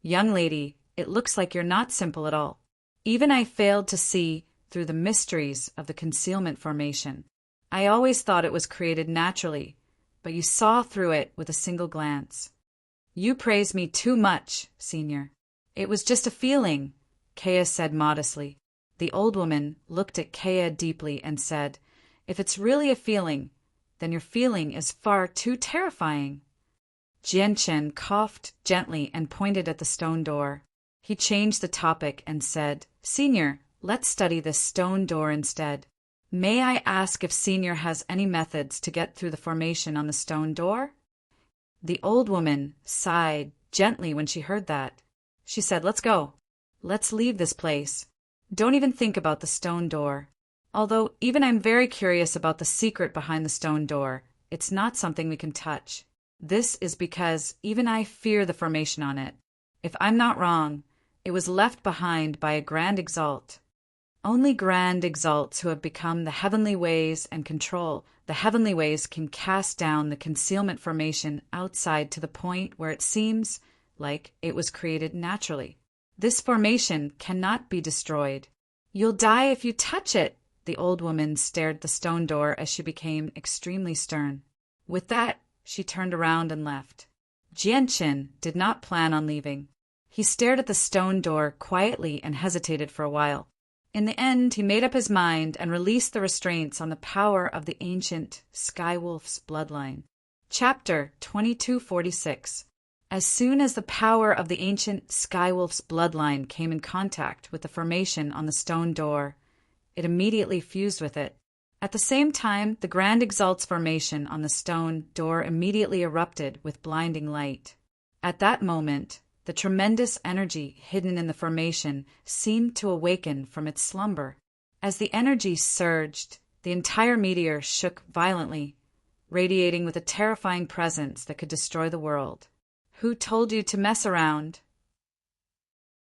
"Young lady, it looks like you're not simple at all. Even I failed to see through the mysteries of the concealment formation. I always thought it was created naturally, but you saw through it with a single glance. You praise me too much, Senior. It was just a feeling, Kea said modestly. The old woman looked at Kea deeply and said, If it's really a feeling, then your feeling is far too terrifying. Jianchen coughed gently and pointed at the stone door. He changed the topic and said, Senior, let's study this stone door instead. May I ask if Senior has any methods to get through the formation on the stone door? The old woman sighed gently when she heard that. She said, Let's go. Let's leave this place. Don't even think about the stone door. Although even I'm very curious about the secret behind the stone door, it's not something we can touch. This is because even I fear the formation on it. If I'm not wrong, it was left behind by a grand exalt. Only grand exalts who have become the heavenly ways and control the heavenly ways can cast down the concealment formation outside to the point where it seems like it was created naturally. This formation cannot be destroyed. You'll die if you touch it. The old woman stared at the stone door as she became extremely stern. With that, she turned around and left. Jianchen did not plan on leaving. He stared at the stone door quietly and hesitated for a while. In the end, he made up his mind and released the restraints on the power of the ancient Skywolf's bloodline. Chapter 2246. As soon as the power of the ancient Skywolf's bloodline came in contact with the formation on the stone door, it immediately fused with it. At the same time, the Grand Exalt's formation on the stone door immediately erupted with blinding light. At that moment, the tremendous energy hidden in the formation seemed to awaken from its slumber. As the energy surged, the entire meteor shook violently, radiating with a terrifying presence that could destroy the world. Who told you to mess around?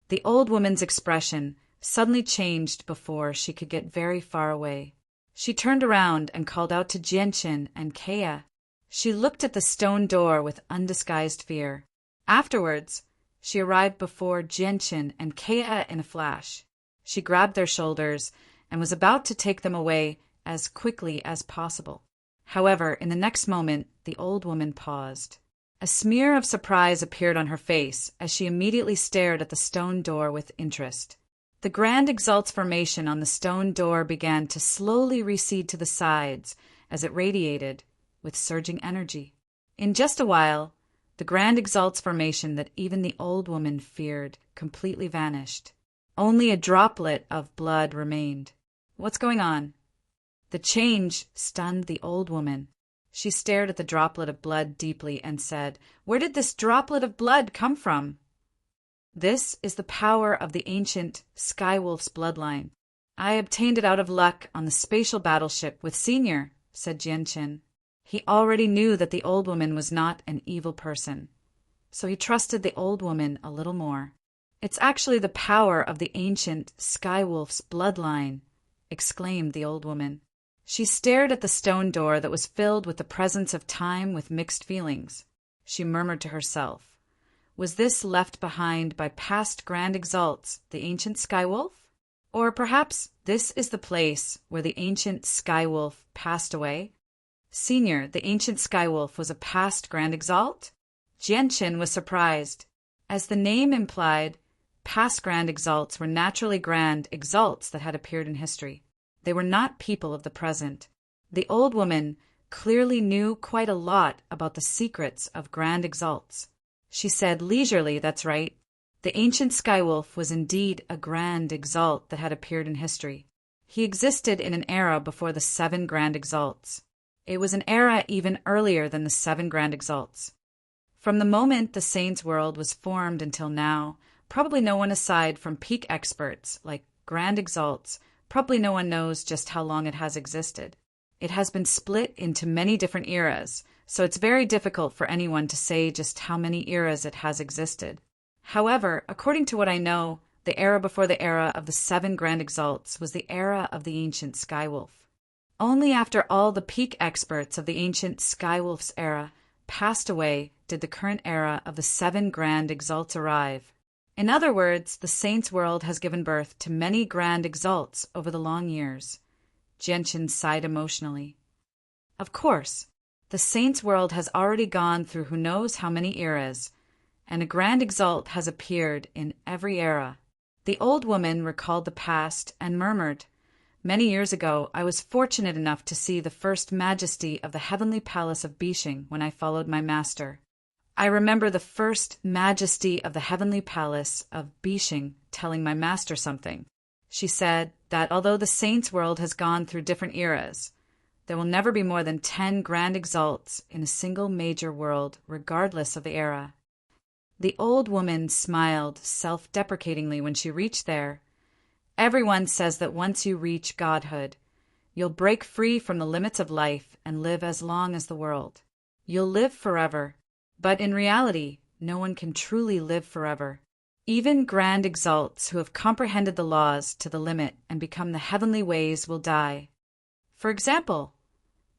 The old woman's expression suddenly changed before she could get very far away. She turned around and called out to Jianchen and Kea. She looked at the stone door with undisguised fear. Afterwards, she arrived before Jianchen and Kea in a flash. She grabbed their shoulders and was about to take them away as quickly as possible. However, in the next moment, the old woman paused. A smear of surprise appeared on her face as she immediately stared at the stone door with interest. The Grand Exalt's formation on the stone door began to slowly recede to the sides as it radiated with surging energy. In just a while, the Grand Exalt's formation that even the old woman feared completely vanished. Only a droplet of blood remained. What's going on? The change stunned the old woman. She stared at the droplet of blood deeply and said, Where did this droplet of blood come from? This is the power of the ancient Skywolf's bloodline. I obtained it out of luck on the spatial battleship with Senior, said Jianchen. He already knew that the old woman was not an evil person, so he trusted the old woman a little more. It's actually the power of the ancient Skywolf's bloodline, exclaimed the old woman. She stared at the stone door that was filled with the presence of time with mixed feelings. She murmured to herself, Was this left behind by past Grand Exalts, the ancient Skywolf? Or perhaps this is the place where the ancient Skywolf passed away? Senior, the ancient Skywolf, was a past Grand Exalt? Jianchen was surprised. As the name implied, past Grand Exalts were naturally Grand Exalts that had appeared in history. They were not people of the present. The old woman clearly knew quite a lot about the secrets of Grand Exalts. She said leisurely, That's right. The ancient Skywolf was indeed a Grand Exalt that had appeared in history. He existed in an era before the 7 Grand Exalts. It was an era even earlier than the 7 Grand Exalts. From the moment the Saints' world was formed until now, probably no one aside from peak experts like Grand Exalts, probably no one knows just how long it has existed. It has been split into many different eras, so it's very difficult for anyone to say just how many eras it has existed. However, according to what I know, the era before the era of the 7 Grand Exalts was the era of the ancient Skywolf. Only after all the peak experts of the ancient Skywolf's era passed away did the current era of the 7 Grand Exalts arrive. In other words, the saint's world has given birth to many grand exalts over the long years. Jianqin sighed emotionally. Of course, the saint's world has already gone through who knows how many eras, and a grand exalt has appeared in every era. The old woman recalled the past and murmured, "Many years ago, I was fortunate enough to see the first majesty of the heavenly palace of Bishing when I followed my master. I remember the first majesty of the heavenly palace of Bishing telling my master something. She said that although the saint's world has gone through different eras, there will never be more than 10 grand exalts in a single major world, regardless of the era." The old woman smiled self-deprecatingly when she reached there. "Everyone says that once you reach godhood, you'll break free from the limits of life and live as long as the world. You'll live forever. But in reality, no one can truly live forever. Even grand exalts who have comprehended the laws to the limit and become the heavenly ways will die. For example,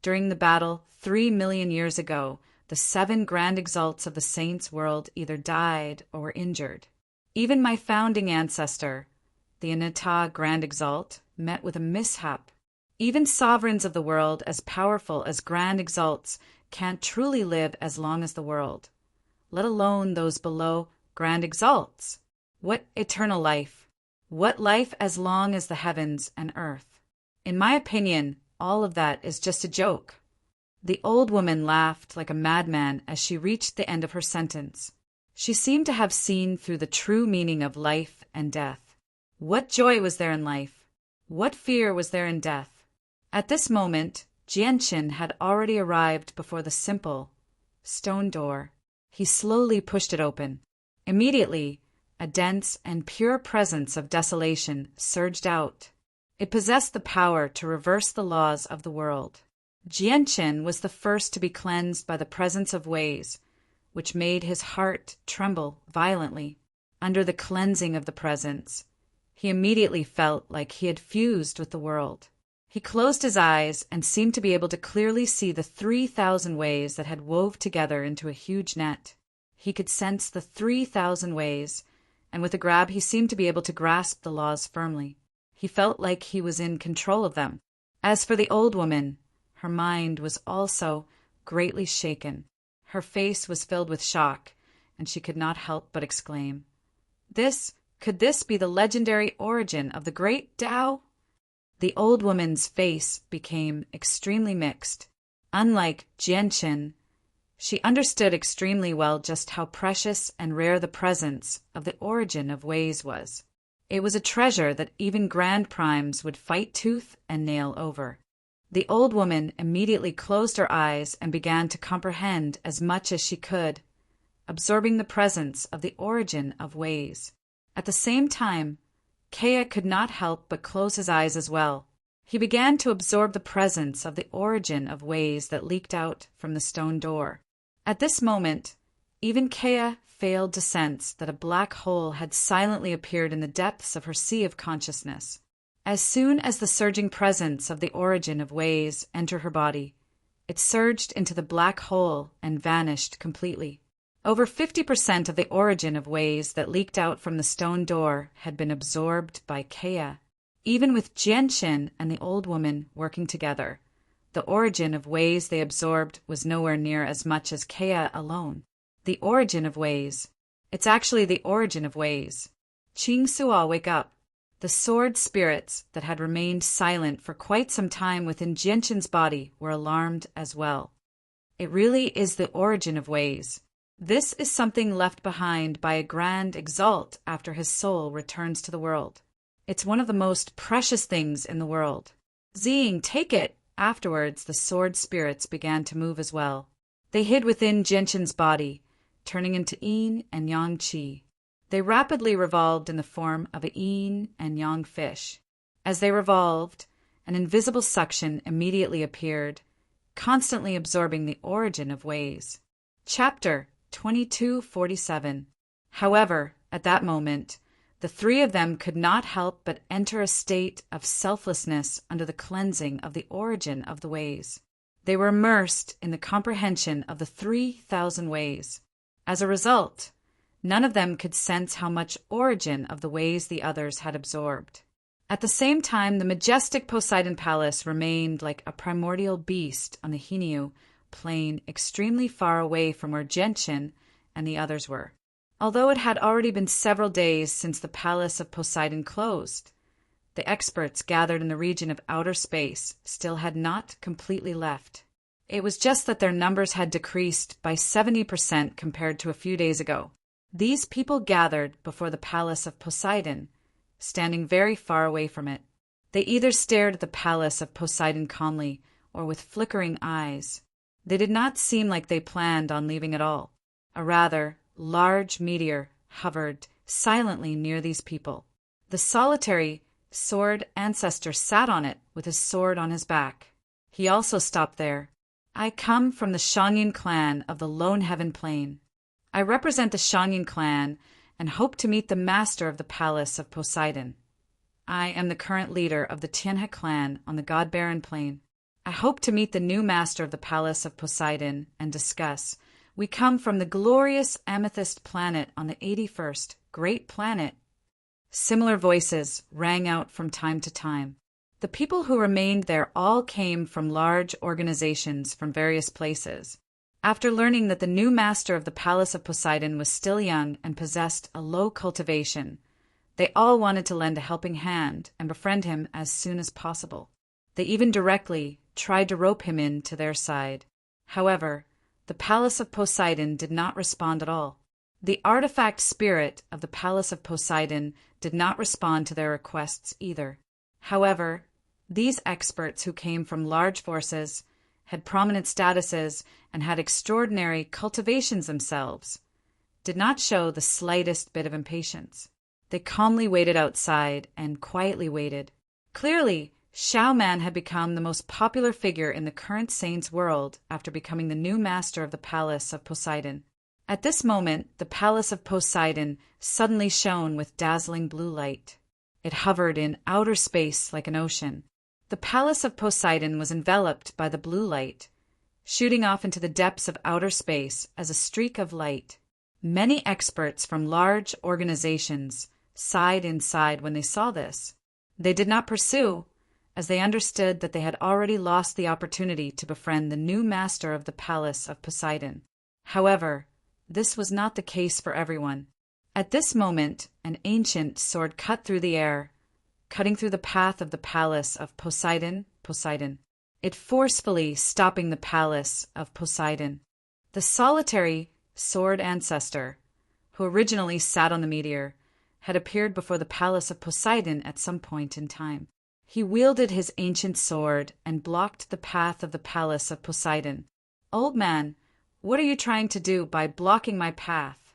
during the battle 3 million years ago, the 7 grand exalts of the saints' world either died or were injured. Even my founding ancestor, the Anata grand exalt, met with a mishap. Even sovereigns of the world as powerful as grand exalts can't truly live as long as the world, let alone those below grand exalts. What eternal life? What life as long as the heavens and earth? In my opinion, all of that is just a joke." The old woman laughed like a madman as she reached the end of her sentence. She seemed to have seen through the true meaning of life and death. What joy was there in life? What fear was there in death? At this moment, Jianqin had already arrived before the simple stone door. He slowly pushed it open. Immediately, a dense and pure presence of desolation surged out. It possessed the power to reverse the laws of the world. Jianqin was the first to be cleansed by the presence of ways, which made his heart tremble violently. Under the cleansing of the presence, he immediately felt like he had fused with the world. He closed his eyes and seemed to be able to clearly see the 3,000 ways that had wove together into a huge net. He could sense the 3,000 ways, and with a grab he seemed to be able to grasp the laws firmly. He felt like he was in control of them. As for the old woman, her mind was also greatly shaken. Her face was filled with shock, and she could not help but exclaim, Could this be the legendary origin of the great Tao? The old woman's face became extremely mixed. Unlike Jianqin, she understood extremely well just how precious and rare the presence of the origin of ways was. It was a treasure that even grand primes would fight tooth and nail over. The old woman immediately closed her eyes and began to comprehend as much as she could, absorbing the presence of the origin of ways. At the same time, Kea could not help but close his eyes as well. He began to absorb the presence of the origin of ways that leaked out from the stone door. At this moment, even Kea failed to sense that a black hole had silently appeared in the depths of her sea of consciousness. As soon as the surging presence of the origin of ways entered her body, it surged into the black hole and vanished completely. Over 50% of the origin of ways that leaked out from the stone door had been absorbed by Kea. Even with Jianqin and the old woman working together, the origin of ways they absorbed was nowhere near as much as Kea alone. The origin of ways. It's actually the origin of ways. Qing Suo, wake up. The sword spirits that had remained silent for quite some time within Jianqin's body were alarmed as well. It really is the origin of ways. This is something left behind by a grand exalt after his soul returns to the world. It's one of the most precious things in the world. Zing, take it! Afterwards, the sword spirits began to move as well. They hid within Jianqin's body, turning into yin and yang qi. They rapidly revolved in the form of a yin and yang fish. As they revolved, an invisible suction immediately appeared, constantly absorbing the origin of ways. Chapter 2247. However, at that moment, the three of them could not help but enter a state of selflessness under the cleansing of the origin of the ways. They were immersed in the comprehension of the 3,000 ways. As a result, None of them could sense how much origin of the ways the others had absorbed. At the same time, the majestic Poseidon Palace remained like a primordial beast on the Hineu plain, extremely far away from where Genshin and the others were. Although it had already been several days since the Palace of Poseidon closed, the experts gathered in the region of outer space still had not completely left. It was just that their numbers had decreased by 70% compared to a few days ago. These people gathered before the Palace of Poseidon, standing very far away from it. They either stared at the Palace of Poseidon calmly or with flickering eyes. They did not seem like they planned on leaving at all. A rather large meteor hovered silently near these people. The solitary sword ancestor sat on it with his sword on his back. He also stopped there. I come from the Shangyin clan of the Lone Heaven Plain. I represent the Shangyin clan and hope to meet the master of the Palace of Poseidon. I am the current leader of the Tianhe clan on the God-Barren Plain. I hope to meet the new master of the Palace of Poseidon and discuss. We come from the glorious Amethyst planet on the 81st Great Planet. Similar voices rang out from time to time. The people who remained there all came from large organizations from various places. After learning that the new master of the Palace of Poseidon was still young and possessed a low cultivation, they all wanted to lend a helping hand and befriend him as soon as possible. They even directly tried to rope him in to their side. However, the Palace of Poseidon did not respond at all. The artifact spirit of the Palace of Poseidon did not respond to their requests either. However, these experts who came from large forces, had prominent statuses, and had extraordinary cultivations themselves, did not show the slightest bit of impatience. They calmly waited outside and quietly waited. Clearly, Xiao Man had become the most popular figure in the current Saints world after becoming the new master of the Palace of Poseidon. At this moment, the Palace of Poseidon suddenly shone with dazzling blue light. It hovered in outer space like an ocean. The Palace of Poseidon was enveloped by the blue light, shooting off into the depths of outer space as a streak of light. Many experts from large organizations sighed inside when they saw this. They did not pursue, as they understood that they had already lost the opportunity to befriend the new master of the Palace of Poseidon. However, this was not the case for everyone. At this moment, an ancient sword cut through the air, cutting through the path of the Palace of Poseidon. It forcefully stopping the Palace of Poseidon. The solitary sword ancestor, who originally sat on the meteor, had appeared before the Palace of Poseidon at some point in time. He wielded his ancient sword and blocked the path of the Palace of Poseidon. "Old man, what are you trying to do by blocking my path?"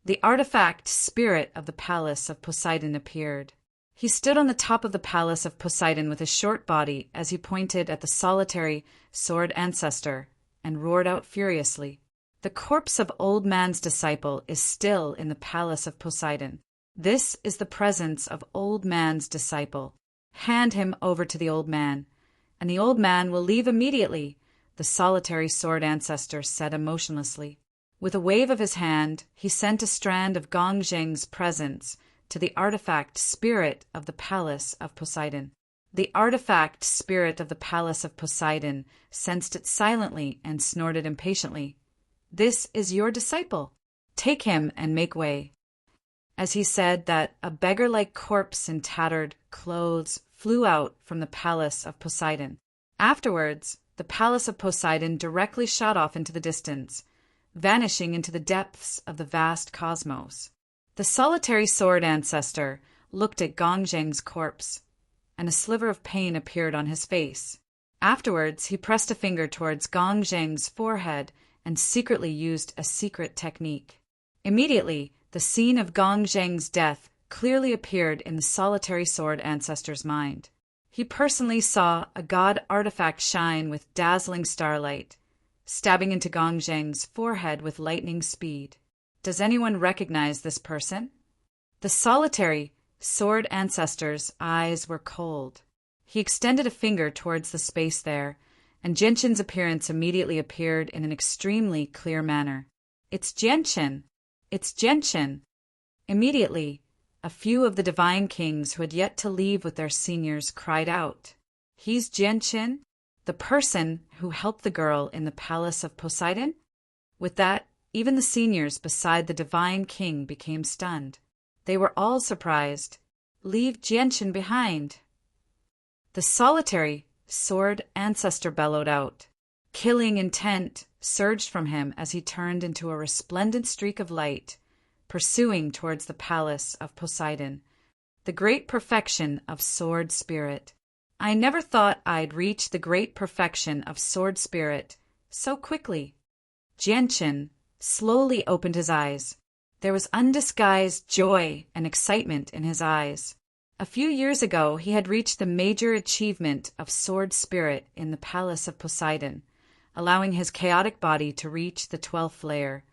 The artifact spirit of the Palace of Poseidon appeared. He stood on the top of the Palace of Poseidon with his short body as he pointed at the solitary sword ancestor and roared out furiously. "The corpse of Old Man's disciple is still in the Palace of Poseidon. This is the presence of Old Man's disciple. Hand him over to the Old Man, and the Old Man will leave immediately," the solitary sword ancestor said emotionlessly. With a wave of his hand, he sent a strand of Gongzheng's presence to the artifact spirit of the Palace of Poseidon. The artifact spirit of the Palace of Poseidon sensed it silently and snorted impatiently. "This is your disciple. Take him and make way." As he said that, a beggar-like corpse in tattered clothes flew out from the Palace of Poseidon. Afterwards, the Palace of Poseidon directly shot off into the distance, vanishing into the depths of the vast cosmos. The solitary sword ancestor looked at Gongzheng's corpse, and a sliver of pain appeared on his face. Afterwards, he pressed a finger towards Gongzheng's forehead and secretly used a secret technique. Immediately, the scene of Gongzheng's death clearly appeared in the solitary sword ancestor's mind. He personally saw a god artifact shine with dazzling starlight, stabbing into Gongzheng's forehead with lightning speed. Does anyone recognize this person? The solitary sword ancestor's eyes were cold. He extended a finger towards the space there, and Genshin's appearance immediately appeared in an extremely clear manner. "It's Genshin." It's Genshin. Immediately, a few of the divine kings who had yet to leave with their seniors cried out, "He's Genshin, the person who helped the girl in the palace of Poseidon?" With that, even the seniors beside the divine king became stunned. They were all surprised. "Leave Genshin behind." The solitary sword ancestor bellowed out. Killing intent surged from him as he turned into a resplendent streak of light, pursuing towards the palace of Poseidon, the great perfection of sword spirit. I never thought I'd reach the great perfection of sword spirit so quickly. Genshin slowly opened his eyes. There was undisguised joy and excitement in his eyes. A few years ago, he had reached the major achievement of sword spirit in the palace of Poseidon, allowing his chaotic body to reach the 12th layer,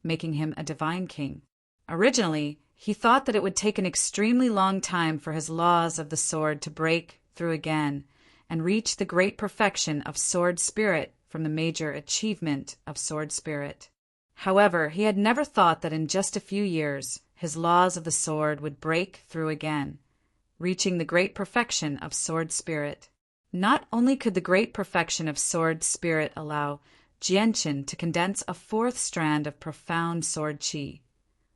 making him a divine king. Originally, he thought that it would take an extremely long time for his laws of the sword to break through again and reach the great perfection of sword spirit from the major achievement of sword spirit. However, he had never thought that in just a few years his laws of the sword would break through again, reaching the great perfection of sword spirit. Not only could the great perfection of sword spirit allow Genshin to condense a fourth strand of profound sword chi,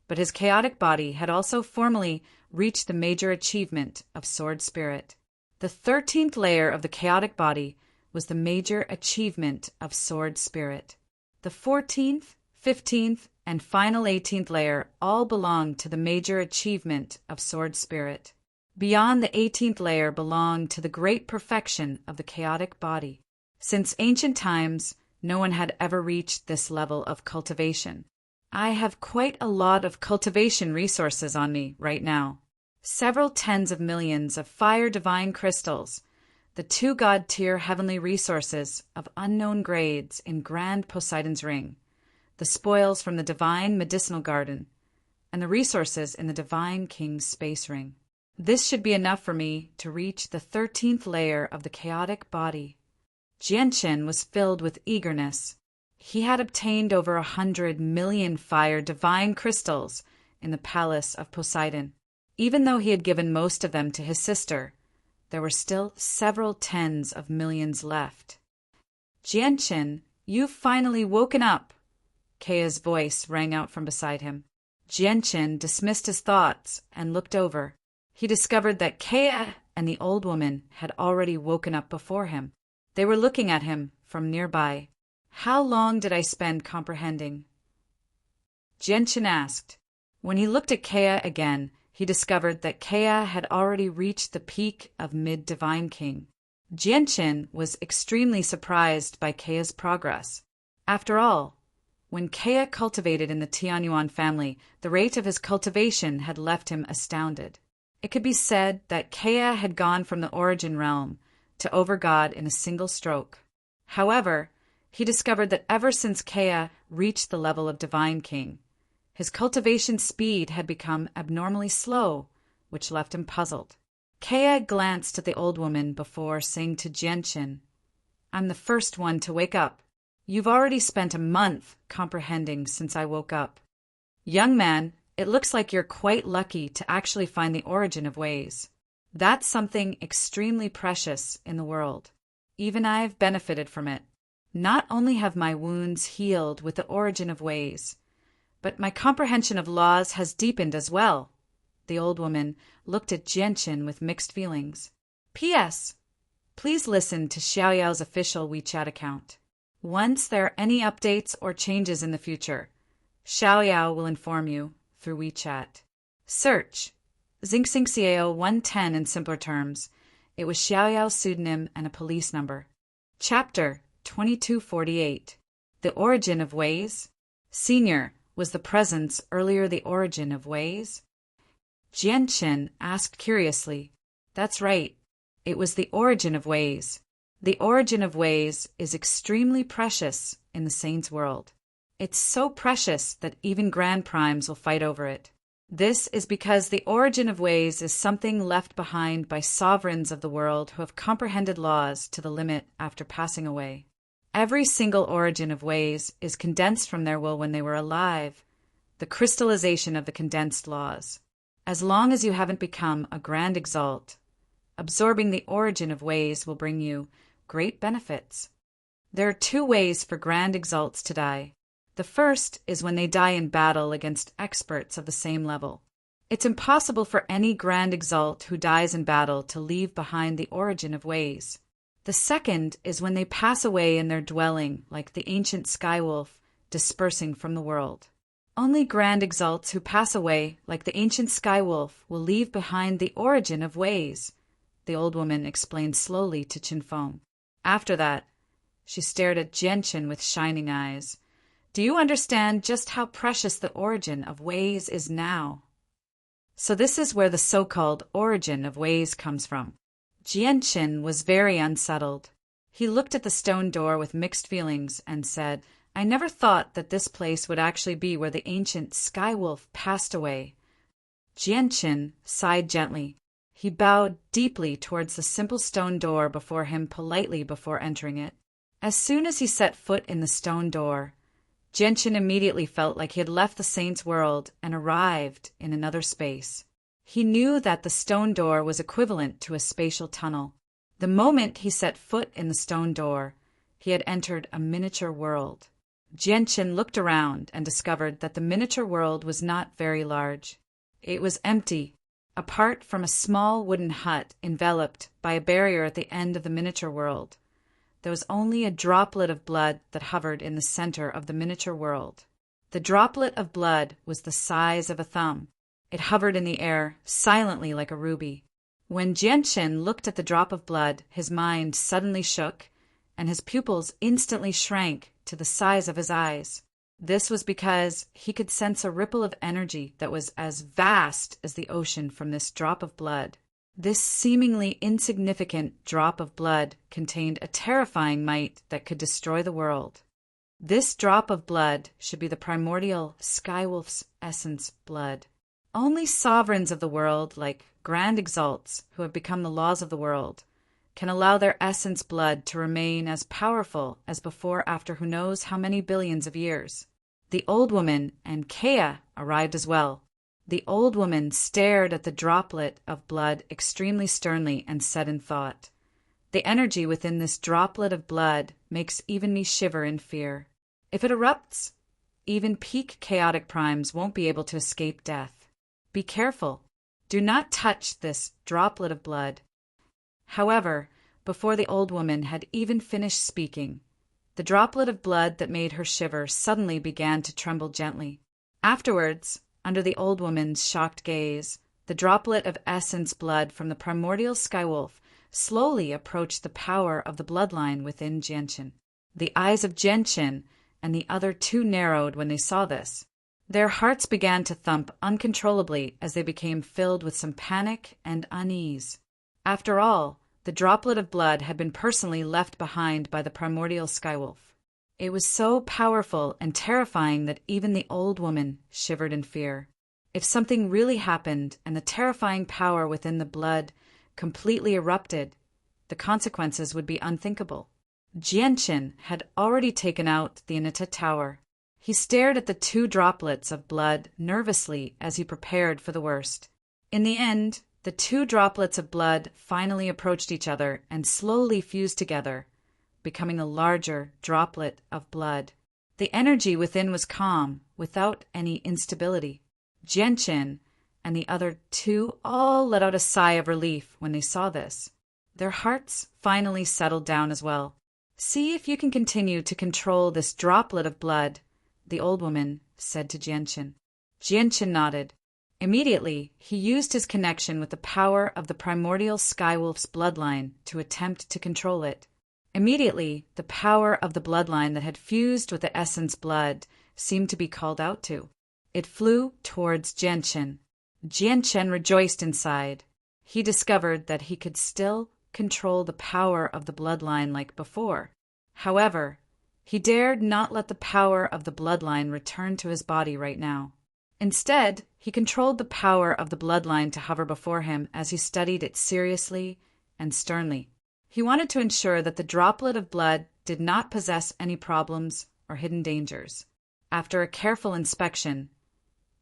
but his chaotic body had also formally reached the major achievement of sword spirit. The 13th layer of the chaotic body was the major achievement of sword spirit. The 14th, 15th, and final 18th layer all belonged to the major achievement of sword spirit. Beyond the 18th layer belonged to the great perfection of the chaotic body. Since ancient times, no one had ever reached this level of cultivation. I have quite a lot of cultivation resources on me right now. Several tens of millions of fire divine crystals, the 2 god-tier heavenly resources of unknown grades in Grand Poseidon's Ring, the spoils from the divine medicinal garden, and the resources in the divine king's space ring. This should be enough for me to reach the 13th layer of the chaotic body. Genshin was filled with eagerness. He had obtained over 100 million fire divine crystals in the palace of Poseidon. Even though he had given most of them to his sister, there were still several tens of millions left. "Genshin, you've finally woken up!" Kaeya's voice rang out from beside him. Genshin dismissed his thoughts and looked over. He discovered that Kaeya and the old woman had already woken up before him. They were looking at him from nearby. "How long did I spend comprehending?" Genshin asked. When he looked at Kaeya again, he discovered that Kaeya had already reached the peak of mid-divine king. Genshin was extremely surprised by Kaeya's progress. After all, when Kaeya cultivated in the Tianyuan family, the rate of his cultivation had left him astounded. It could be said that Kaeya had gone from the origin realm to overgod in a single stroke. However, he discovered that ever since Kaeya reached the level of divine king, his cultivation speed had become abnormally slow, which left him puzzled. Kaeya glanced at the old woman before saying to Genshin, "I'm the first one to wake up. You've already spent a month comprehending since I woke up. Young man, it looks like you're quite lucky to actually find the origin of ways. That's something extremely precious in the world. Even I've benefited from it. Not only have my wounds healed with the origin of ways, but my comprehension of laws has deepened as well." The old woman looked at Genshin with mixed feelings. "P.S. Please listen to Xiaoyao's official WeChat account. Once there are any updates or changes in the future, Xiaoyao will inform you through WeChat. Search Xingxingxiao 110 in simpler terms. It was Xiaoyao's pseudonym and a police number. Chapter 2248. The Origin of Ways. Senior, was the presence earlier the origin of ways? Genshin asked curiously. That's right. It was the origin of ways. The origin of ways is extremely precious in the Saints' world. It's so precious that even Grand Primes will fight over it. This is because the origin of ways is something left behind by sovereigns of the world who have comprehended laws to the limit after passing away. Every single origin of ways is condensed from their will when they were alive, the crystallization of the condensed laws. As long as you haven't become a grand exalt, absorbing the origin of ways will bring you great benefits. There are 2 ways for grand exalts to die. The first is when they die in battle against experts of the same level. It's impossible for any grand exalt who dies in battle to leave behind the origin of ways. The second is when they pass away in their dwelling like the ancient skywolf dispersing from the world. Only grand exalts who pass away like the ancient skywolf will leave behind the origin of ways, the old woman explained slowly to Chinfeng. After that, she stared at Jianchen with shining eyes. Do you understand just how precious the origin of ways is now? So this is where the so-called origin of ways comes from. Jianchen was very unsettled. He looked at the stone door with mixed feelings and said, I never thought that this place would actually be where the ancient skywolf passed away. Jianchen sighed gently. He bowed deeply towards the simple stone door before him politely before entering it. As soon as he set foot in the stone door, Jianchen immediately felt like he had left the saint's world and arrived in another space. He knew that the stone door was equivalent to a spatial tunnel. The moment he set foot in the stone door, he had entered a miniature world. Jianchen looked around and discovered that the miniature world was not very large. It was empty, apart from a small wooden hut enveloped by a barrier at the end of the miniature world. There was only a droplet of blood that hovered in the center of the miniature world. The droplet of blood was the size of a thumb. It hovered in the air, silently like a ruby. When Jianchen looked at the drop of blood, his mind suddenly shook, and his pupils instantly shrank to the size of his eyes. This was because he could sense a ripple of energy that was as vast as the ocean from this drop of blood. This seemingly insignificant drop of blood contained a terrifying might that could destroy the world. This drop of blood should be the primordial skywolf's essence blood. Only sovereigns of the world, like grand exalts who have become the laws of the world, can allow their essence blood to remain as powerful as before after who knows how many billions of years. The old woman and Kea arrived as well. The old woman stared at the droplet of blood extremely sternly and said in thought, The energy within this droplet of blood makes even me shiver in fear. If it erupts, even peak chaotic primes won't be able to escape death. Be careful. Do not touch this droplet of blood. However, before the old woman had even finished speaking, the droplet of blood that made her shiver suddenly began to tremble gently. Afterwards, under the old woman's shocked gaze, the droplet of essence blood from the primordial skywolf slowly approached the power of the bloodline within Jianchen. The eyes of Jianchen and the other 2 narrowed when they saw this. Their hearts began to thump uncontrollably as they became filled with some panic and unease. After all, the droplet of blood had been personally left behind by the primordial skywolf. It was so powerful and terrifying that even the old woman shivered in fear. If something really happened and the terrifying power within the blood completely erupted, the consequences would be unthinkable. Jianchen had already taken out the Anita Tower. He stared at the 2 droplets of blood nervously as he prepared for the worst. In the end, the 2 droplets of blood finally approached each other and slowly fused together, becoming a larger droplet of blood. The energy within was calm, without any instability. Jianchen and the other 2 all let out a sigh of relief when they saw this. Their hearts finally settled down as well. See if you can continue to control this droplet of blood, the old woman said to Jianchen. Jianchen nodded. Immediately, he used his connection with the power of the primordial skywolf's bloodline to attempt to control it. Immediately, the power of the bloodline that had fused with the essence blood seemed to be called out to. It flew towards Jianchen. Jianchen rejoiced inside. He discovered that he could still control the power of the bloodline like before. However, he dared not let the power of the bloodline return to his body right now. Instead, he controlled the power of the bloodline to hover before him as he studied it seriously and sternly. He wanted to ensure that the droplet of blood did not possess any problems or hidden dangers. After a careful inspection,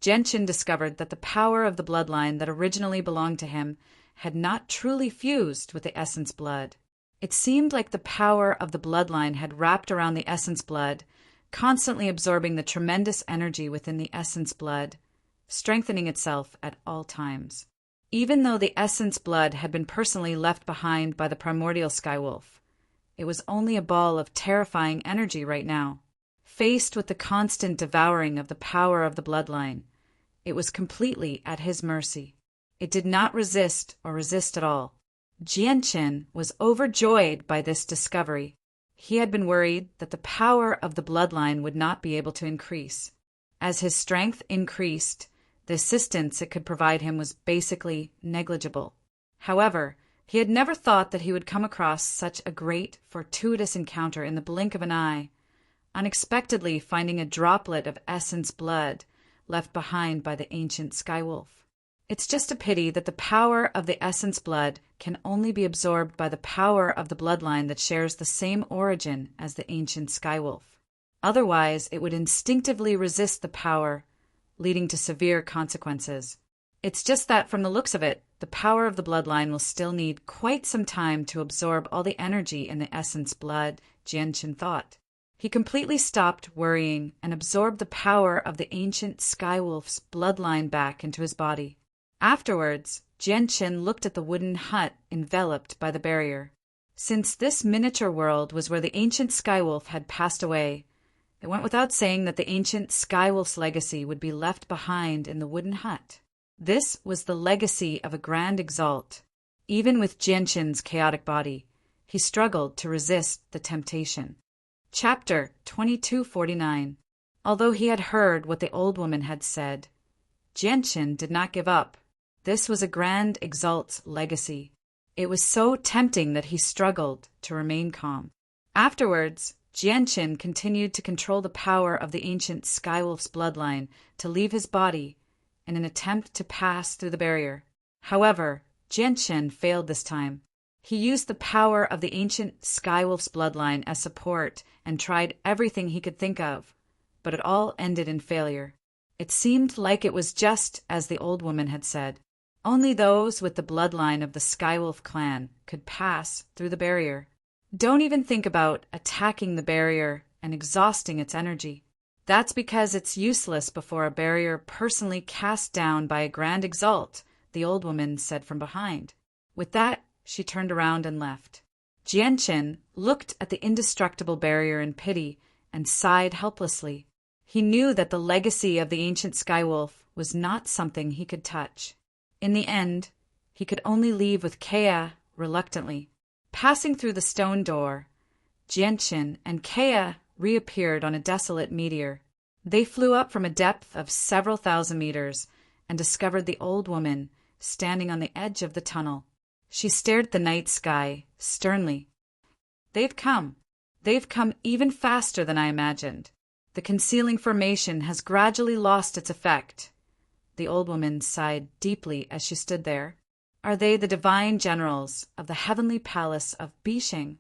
Genshin discovered that the power of the bloodline that originally belonged to him had not truly fused with the essence blood. It seemed like the power of the bloodline had wrapped around the essence blood, constantly absorbing the tremendous energy within the essence blood, strengthening itself at all times. Even though the essence blood had been personally left behind by the primordial Skywolf, it was only a ball of terrifying energy right now. Faced with the constant devouring of the power of the bloodline, it was completely at his mercy. It did not resist or resist at all. Genshin was overjoyed by this discovery. He had been worried that the power of the bloodline would not be able to increase. As his strength increased, the assistance it could provide him was basically negligible. However, he had never thought that he would come across such a great, fortuitous encounter in the blink of an eye, unexpectedly finding a droplet of essence blood left behind by the ancient Skywolf. It's just a pity that the power of the essence blood can only be absorbed by the power of the bloodline that shares the same origin as the ancient Skywolf. Otherwise, it would instinctively resist the power, leading to severe consequences. It's just that, from the looks of it, the power of the bloodline will still need quite some time to absorb all the energy in the essence blood, Genshin thought. He completely stopped worrying and absorbed the power of the ancient Skywolf's bloodline back into his body. Afterwards, Genshin looked at the wooden hut enveloped by the barrier. Since this miniature world was where the ancient Skywolf had passed away, it went without saying that the ancient Skywolf's legacy would be left behind in the wooden hut. This was the legacy of a grand exalt. Even with Genshin's chaotic body, he struggled to resist the temptation. Chapter 2249. Although he had heard what the old woman had said, Genshin did not give up. This was a grand exalt's legacy. It was so tempting that he struggled to remain calm. Afterwards, Genshin continued to control the power of the ancient Skywolf's bloodline to leave his body in an attempt to pass through the barrier. However, Genshin failed this time. He used the power of the ancient Skywolf's bloodline as support and tried everything he could think of, but it all ended in failure. It seemed like it was just as the old woman had said. Only those with the bloodline of the Skywolf clan could pass through the barrier. Don't even think about attacking the barrier and exhausting its energy. That's because it's useless before a barrier personally cast down by a grand exalt, the old woman said from behind. With that, she turned around and left. Genshin looked at the indestructible barrier in pity and sighed helplessly. He knew that the legacy of the ancient Skywolf was not something he could touch. In the end, he could only leave with Kea reluctantly. Passing through the stone door, Genshin and Kea reappeared on a desolate meteor. They flew up from a depth of several thousand meters and discovered the old woman standing on the edge of the tunnel. She stared at the night sky sternly. They've come even faster than I imagined. The concealing formation has gradually lost its effect. The old woman sighed deeply as she stood there. Are they the divine generals of the heavenly palace of Bishing?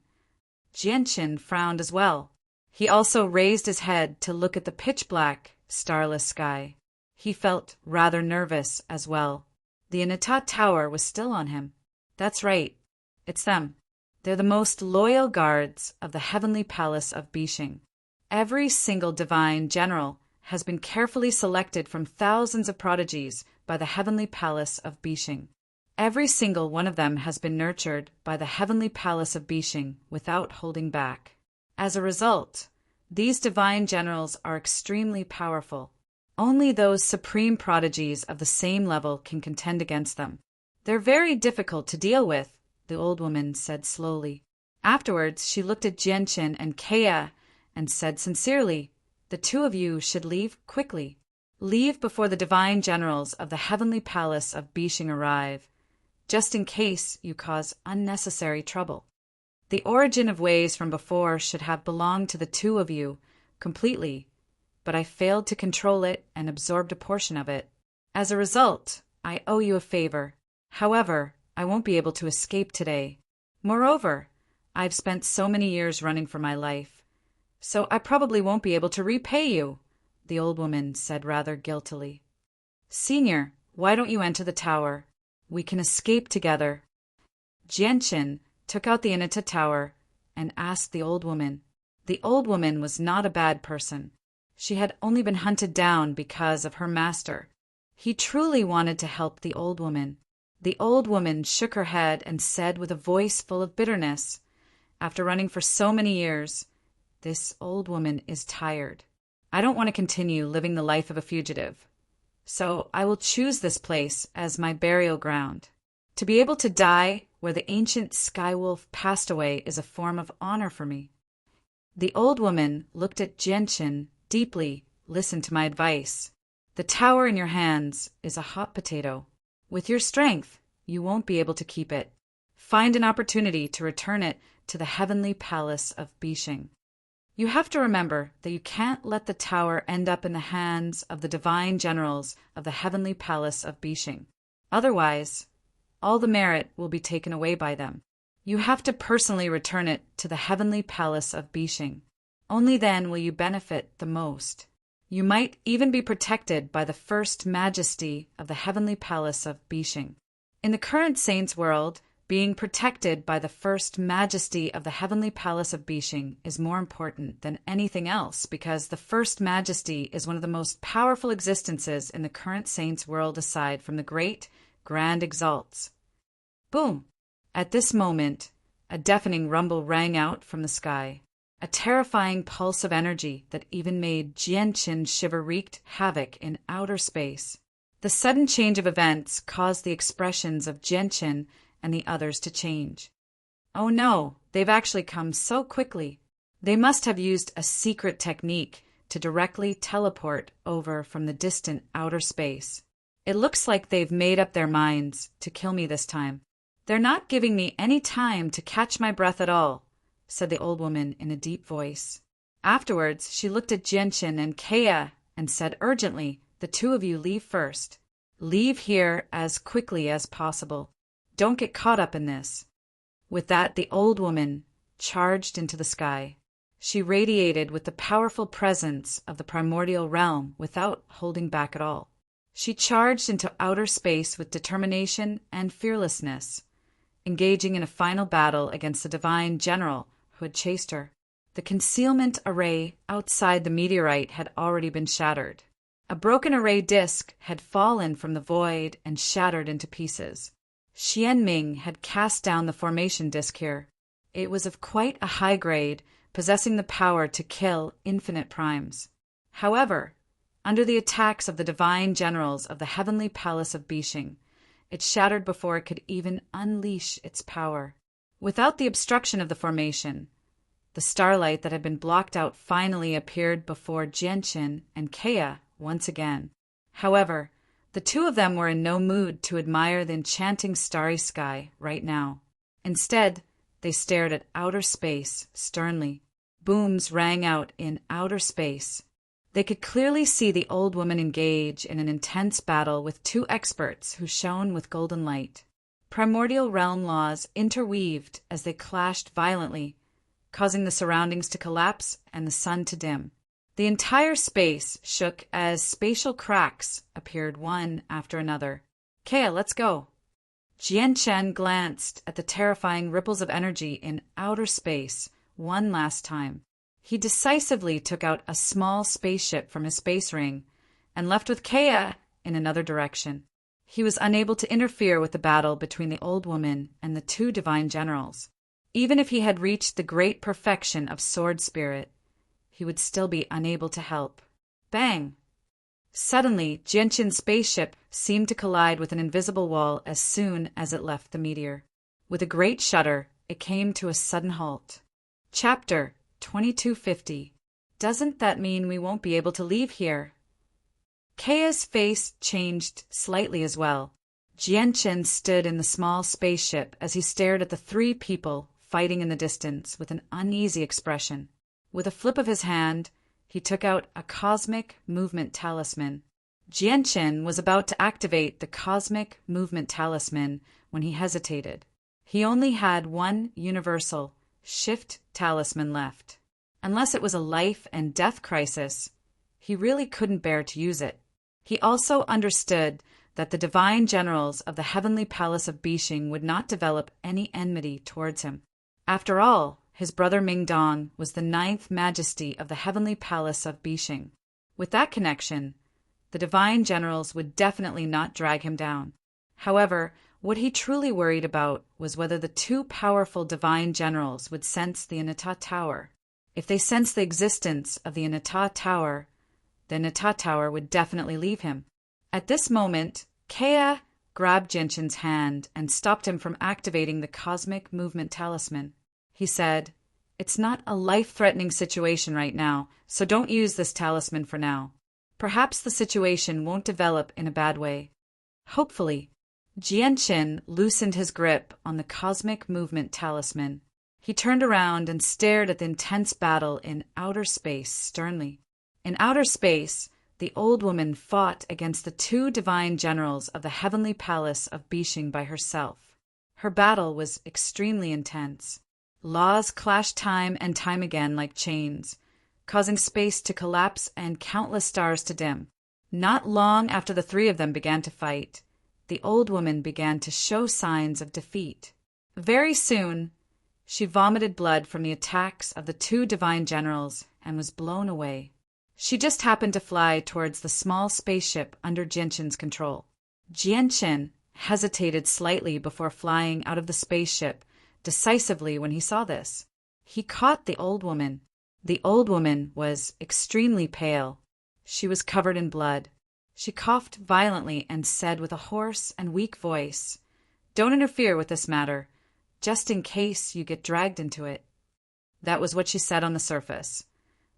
Genshin frowned as well. He also raised his head to look at the pitch-black, starless sky. He felt rather nervous as well. The Anatat Tower was still on him. That's right. It's them. They're the most loyal guards of the heavenly palace of Bishing. Every single divine general has been carefully selected from thousands of prodigies by the heavenly palace of Bishing. Every single one of them has been nurtured by the heavenly palace of Bishing without holding back. As a result, these divine generals are extremely powerful. Only those supreme prodigies of the same level can contend against them. They're very difficult to deal with, the old woman said slowly. Afterwards, she looked at Genshin and Kea and said sincerely, the two of you should leave quickly. Leave before the divine generals of the heavenly palace of Bishing arrive, just in case you cause unnecessary trouble. The origin of ways from before should have belonged to the two of you completely, but I failed to control it and absorbed a portion of it. As a result, I owe you a favor. However, I won't be able to escape today. Moreover, I've spent so many years running for my life, so I probably won't be able to repay you, the old woman said rather guiltily. "Senior, why don't you enter the tower? We can escape together." Jianqin took out the Inita tower and asked the old woman. The old woman was not a bad person. She had only been hunted down because of her master. He truly wanted to help the old woman. The old woman shook her head and said with a voice full of bitterness, "After running for so many years, this old woman is tired. I don't want to continue living the life of a fugitive. So I will choose this place as my burial ground. To be able to die where the ancient Skywolf passed away is a form of honor for me." The old woman looked at Jianqin deeply. "Listen to my advice. The tower in your hands is a hot potato. With your strength, you won't be able to keep it. Find an opportunity to return it to the heavenly palace of Bishing. You have to remember that you can't let the tower end up in the hands of the divine generals of the heavenly palace of Bishing. Otherwise, all the merit will be taken away by them. You have to personally return it to the heavenly palace of Bishing. Only then will you benefit the most. You might even be protected by the first majesty of the heavenly palace of Bishing. In the current saints' world, being protected by the first majesty of the heavenly palace of Bishing is more important than anything else because the first majesty is one of the most powerful existences in the current saints' world aside from the great, grand exalts. Boom! At this moment, a deafening rumble rang out from the sky. A terrifying pulse of energy that even made Jianqin shiver wreaked havoc in outer space. The sudden change of events caused the expressions of Jianqin and the others to change. Oh no, they've actually come so quickly. They must have used a secret technique to directly teleport over from the distant outer space. It looks like they've made up their minds to kill me this time. They're not giving me any time to catch my breath at all, said the old woman in a deep voice. Afterwards, she looked at Jianqin and Kea and said urgently, "The two of you leave first. Leave here as quickly as possible. Don't get caught up in this." With that, the old woman charged into the sky. She radiated with the powerful presence of the primordial realm without holding back at all. She charged into outer space with determination and fearlessness, engaging in a final battle against the divine general who had chased her. The concealment array outside the meteorite had already been shattered. A broken array disk had fallen from the void and shattered into pieces. Xianming had cast down the formation disk here. It was of quite a high grade, possessing the power to kill infinite primes. However, under the attacks of the divine generals of the heavenly palace of Bishing, it shattered before it could even unleash its power. Without the obstruction of the formation, the starlight that had been blocked out finally appeared before Jianqin and Kea once again. However, the two of them were in no mood to admire the enchanting starry sky right now. Instead, they stared at outer space sternly. Booms rang out in outer space. They could clearly see the old woman engage in an intense battle with two experts who shone with golden light. Primordial realm laws interweaved as they clashed violently, causing the surroundings to collapse and the sun to dim. The entire space shook as spatial cracks appeared one after another. "Kea, let's go." Jianqin glanced at the terrifying ripples of energy in outer space one last time. He decisively took out a small spaceship from his space ring and left with Kea in another direction. He was unable to interfere with the battle between the old woman and the two divine generals. Even if he had reached the great perfection of sword spirit, he would still be unable to help. Bang! Suddenly, Jianqin's spaceship seemed to collide with an invisible wall as soon as it left the meteor. With a great shudder, it came to a sudden halt. Chapter 2250. Doesn't that mean we won't be able to leave here? Kea's face changed slightly as well. Jianqin stood in the small spaceship as he stared at the three people fighting in the distance with an uneasy expression. With a flip of his hand, he took out a cosmic movement talisman. Jianqin was about to activate the cosmic movement talisman when he hesitated. He only had one universal shift talisman left. Unless it was a life and death crisis, he really couldn't bear to use it. He also understood that the divine generals of the heavenly palace of Bishing would not develop any enmity towards him. After all, his brother Mingdong was the ninth majesty of the heavenly palace of Bishing. With that connection, the divine generals would definitely not drag him down. However, what he truly worried about was whether the two powerful divine generals would sense the Anata Tower. If they sensed the existence of the Anata Tower, the Anata Tower would definitely leave him. At this moment, Kea grabbed Jianshin's hand and stopped him from activating the cosmic movement talisman. He said, "It's not a life-threatening situation right now, so don't use this talisman for now. Perhaps the situation won't develop in a bad way." Hopefully. Jianshin loosened his grip on the cosmic movement talisman. He turned around and stared at the intense battle in outer space sternly. In outer space, the old woman fought against the two divine generals of the heavenly palace of Bishing by herself. Her battle was extremely intense. Laws clashed time and time again like chains, causing space to collapse and countless stars to dim. Not long after the three of them began to fight, the old woman began to show signs of defeat. Very soon, she vomited blood from the attacks of the two divine generals and was blown away. She just happened to fly towards the small spaceship under Jianshin's control. Jianshin hesitated slightly before flying out of the spaceship decisively when he saw this. He caught the old woman. The old woman was extremely pale. She was covered in blood. She coughed violently and said with a hoarse and weak voice, "Don't interfere with this matter, just in case you get dragged into it." That was what she said on the surface.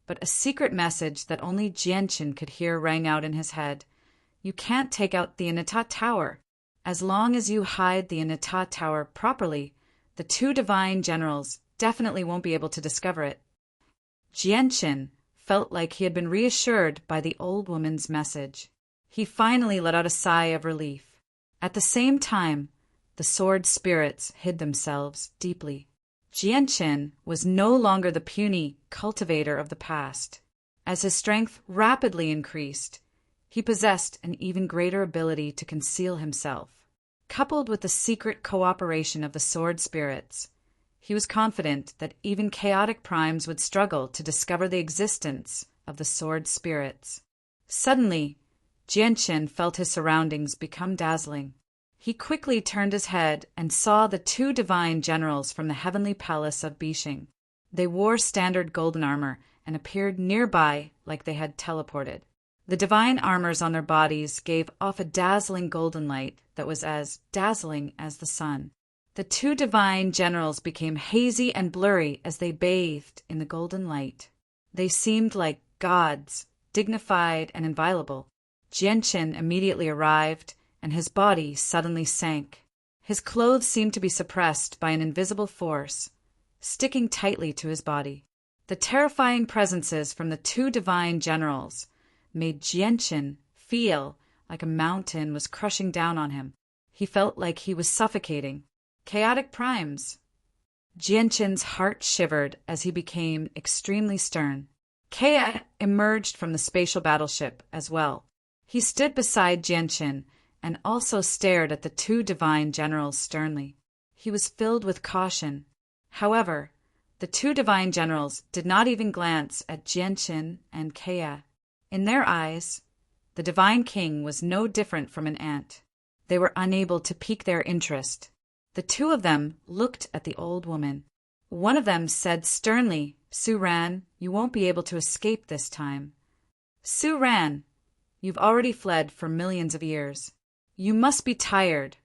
But a secret message that only Jianshin could hear rang out in his head. You can't take out the Anata Tower. As long as you hide the Anata Tower properly, the two divine generals definitely won't be able to discover it. Jianshin felt like he had been reassured by the old woman's message. He finally let out a sigh of relief. At the same time, the sword spirits hid themselves deeply. Jianshin was no longer the puny cultivator of the past. As his strength rapidly increased, he possessed an even greater ability to conceal himself. Coupled with the secret cooperation of the sword spirits, he was confident that even chaotic primes would struggle to discover the existence of the sword spirits. Suddenly, Jianshin felt his surroundings become dazzling. He quickly turned his head and saw the two divine generals from the heavenly palace of Bishing. They wore standard golden armor and appeared nearby like they had teleported. The divine armors on their bodies gave off a dazzling golden light that was as dazzling as the sun. The two divine generals became hazy and blurry as they bathed in the golden light. They seemed like gods, dignified and inviolable. Jianshin immediately arrived, and his body suddenly sank. His clothes seemed to be suppressed by an invisible force, sticking tightly to his body. The terrifying presences from the two divine generals made Jianshin feel like a mountain was crushing down on him. He felt like he was suffocating. Chaotic primes. Jianshin's heart shivered as he became extremely stern. Kea emerged from the spatial battleship as well. He stood beside Jianshin and also stared at the two divine generals sternly. He was filled with caution. However, the two divine generals did not even glance at Jianshin and Kea. In their eyes, the divine king was no different from an ant. They were unable to pique their interest. The two of them looked at the old woman. One of them said sternly, "Su Ran, you won't be able to escape this time. Su Ran, you've already fled for millions of years. You must be tired,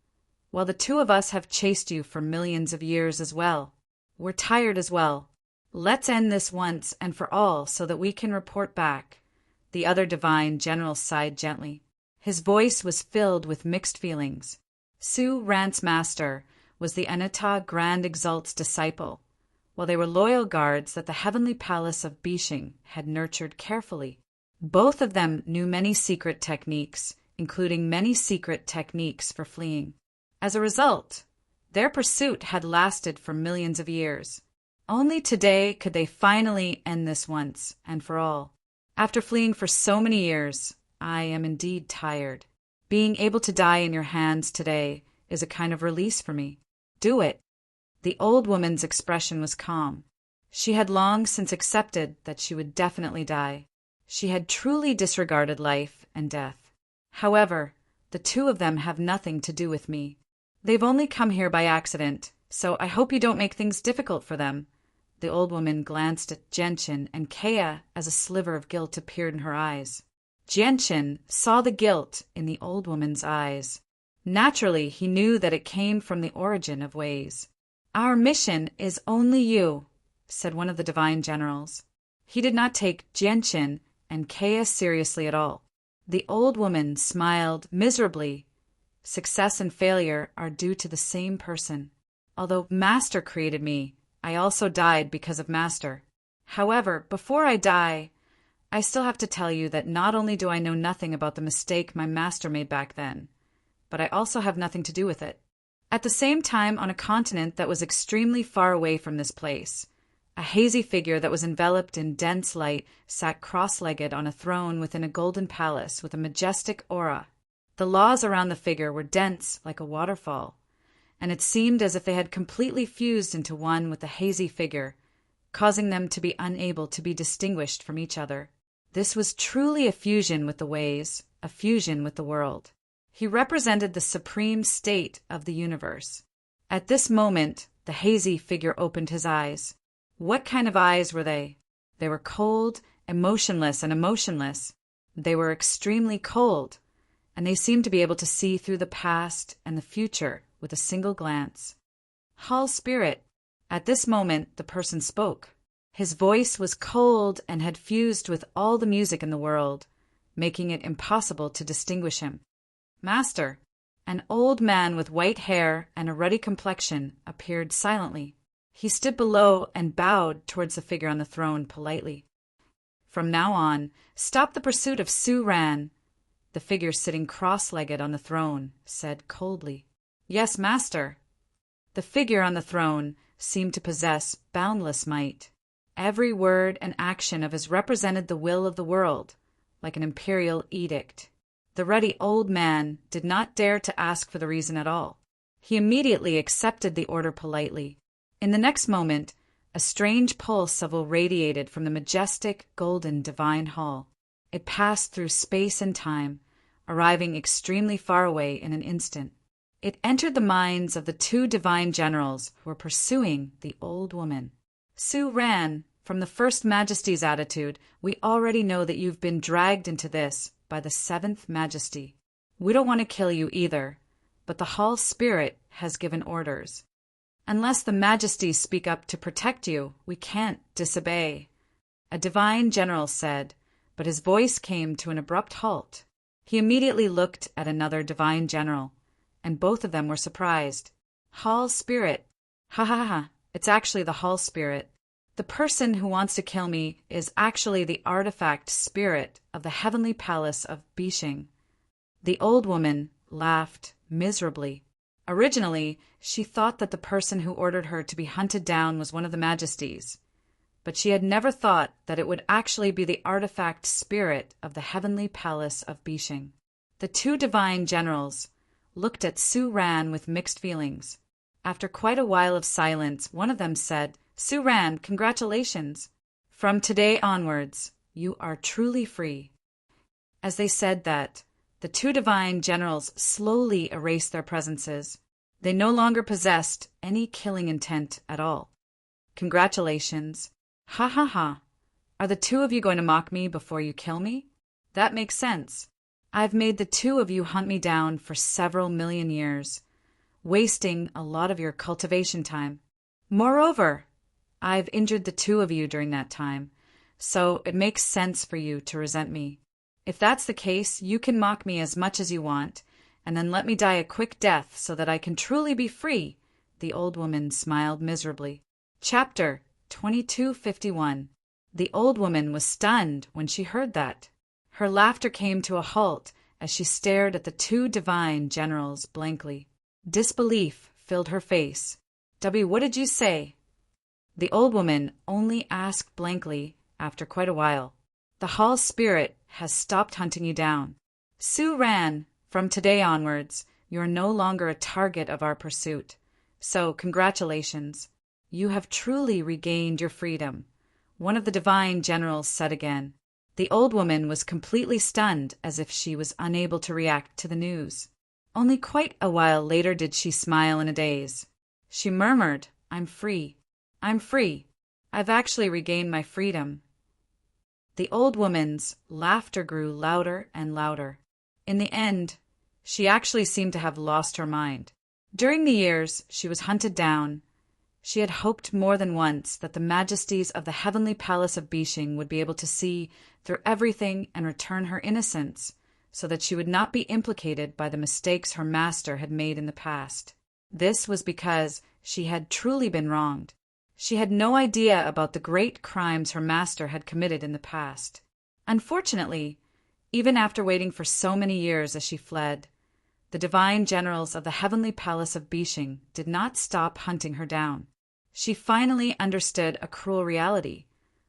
while the two of us have chased you for millions of years as well. We're tired as well. Let's end this once and for all so that we can report back." The other divine general sighed gently. His voice was filled with mixed feelings. Su Ran's master was the Anata Grand Exalt's disciple, while they were loyal guards that the heavenly palace of Bishing had nurtured carefully. Both of them knew many secret techniques, including many secret techniques for fleeing. As a result, their pursuit had lasted for millions of years. Only today could they finally end this once and for all. After fleeing for so many years, I am indeed tired. Being able to die in your hands today is a kind of release for me. Do it." The old woman's expression was calm. She had long since accepted that she would definitely die. She had truly disregarded life and death. "However, the two of them have nothing to do with me. They've only come here by accident, so I hope you don't make things difficult for them." The old woman glanced at Gentian, and Kea, as a sliver of guilt appeared in her eyes. Gentian saw the guilt in the old woman's eyes. Naturally, he knew that it came from the origin of ways. "Our mission is only you," said one of the divine generals. He did not take Gentian and Kea seriously at all. The old woman smiled miserably. "Success and failure are due to the same person. Although Master created me, I also died because of Master. However, before I die, I still have to tell you that not only do I know nothing about the mistake my Master made back then, but I also have nothing to do with it." At the same time, on a continent that was extremely far away from this place, a hazy figure that was enveloped in dense light sat cross-legged on a throne within a golden palace with a majestic aura. The laws around the figure were dense like a waterfall, and it seemed as if they had completely fused into one with the hazy figure, causing them to be unable to be distinguished from each other. This was truly a fusion with the ways, a fusion with the world. He represented the supreme state of the universe. At this moment, the hazy figure opened his eyes. What kind of eyes were they? They were cold, emotionless, and emotionless. They were extremely cold, and they seemed to be able to see through the past and the future with a single glance. "Hall Spirit." At this moment, the person spoke. His voice was cold and had fused with all the music in the world, making it impossible to distinguish him. "Master." An old man with white hair and a ruddy complexion appeared silently. He stood below and bowed towards the figure on the throne politely. "From now on, stop the pursuit of Su Ran." The figure sitting cross-legged on the throne said coldly. "Yes, Master." The figure on the throne seemed to possess boundless might. Every word and action of his represented the will of the world, like an imperial edict. The ruddy old man did not dare to ask for the reason at all. He immediately accepted the order politely. In the next moment, a strange pulse of will radiated from the majestic, golden divine hall. It passed through space and time, arriving extremely far away in an instant. It entered the minds of the two divine generals who were pursuing the old woman. "Su Ran, from the First Majesty's attitude, we already know that you've been dragged into this by the Seventh Majesty. We don't want to kill you either, but the Hall Spirit has given orders. Unless the Majesties speak up to protect you, we can't disobey," a divine general said, but his voice came to an abrupt halt. He immediately looked at another divine general, and both of them were surprised. "Hall Spirit. Ha ha ha, it's actually the Hall Spirit. The person who wants to kill me is actually the artifact spirit of the heavenly palace of Bishing." The old woman laughed miserably. Originally, she thought that the person who ordered her to be hunted down was one of the Majesties, but she had never thought that it would actually be the artifact spirit of the heavenly palace of Bishing. The two divine generals looked at Su Ran with mixed feelings. After quite a while of silence, one of them said, "Su Ran, congratulations. From today onwards, you are truly free." As they said that, the two divine generals slowly erased their presences. They no longer possessed any killing intent at all. "Congratulations. Ha ha ha. Are the two of you going to mock me before you kill me? That makes sense. I've made the two of you hunt me down for several million years, wasting a lot of your cultivation time. Moreover, I've injured the two of you during that time, so it makes sense for you to resent me. If that's the case, you can mock me as much as you want, and then let me die a quick death so that I can truly be free." The old woman smiled miserably. Chapter 2251. The old woman was stunned when she heard that. Her laughter came to a halt as she stared at the two divine generals blankly. Disbelief filled her face. What did you say?" The old woman only asked blankly after quite a while. The hall spirit has stopped hunting you down. Su ran. From today onwards, you are no longer a target of our pursuit. So, congratulations. You have truly regained your freedom, one of the divine generals said again. The old woman was completely stunned, as if she was unable to react to the news. Only quite a while later did she smile in a daze. She murmured, I'm free. I'm free. I've actually regained my freedom. The old woman's laughter grew louder and louder. In the end, she actually seemed to have lost her mind. During the years she was hunted down, she had hoped more than once that the majesties of the heavenly palace of Bishing would be able to see through everything and return her innocence, so that she would not be implicated by the mistakes her master had made in the past. This was because she had truly been wronged. She had no idea about the great crimes her master had committed in the past. Unfortunately, even after waiting for so many years as she fled, the divine generals of the heavenly palace of Bishing did not stop hunting her down. She finally understood a cruel reality,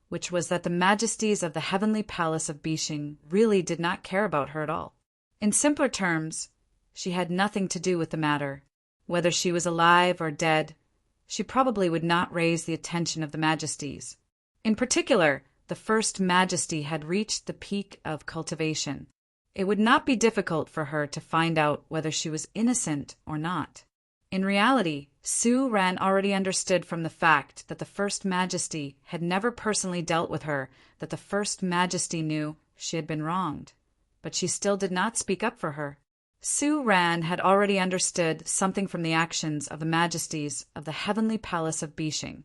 which was that the majesties of the heavenly palace of Bishing really did not care about her at all. In simpler terms, she had nothing to do with the matter. Whether she was alive or dead, she probably would not raise the attention of the majesties. In particular, the first majesty had reached the peak of cultivation. It would not be difficult for her to find out whether she was innocent or not. In reality, Su Ran already understood from the fact that the First Majesty had never personally dealt with her that the First Majesty knew she had been wronged, but she still did not speak up for her. Su Ran had already understood something from the actions of the majesties of the heavenly palace of Bishing,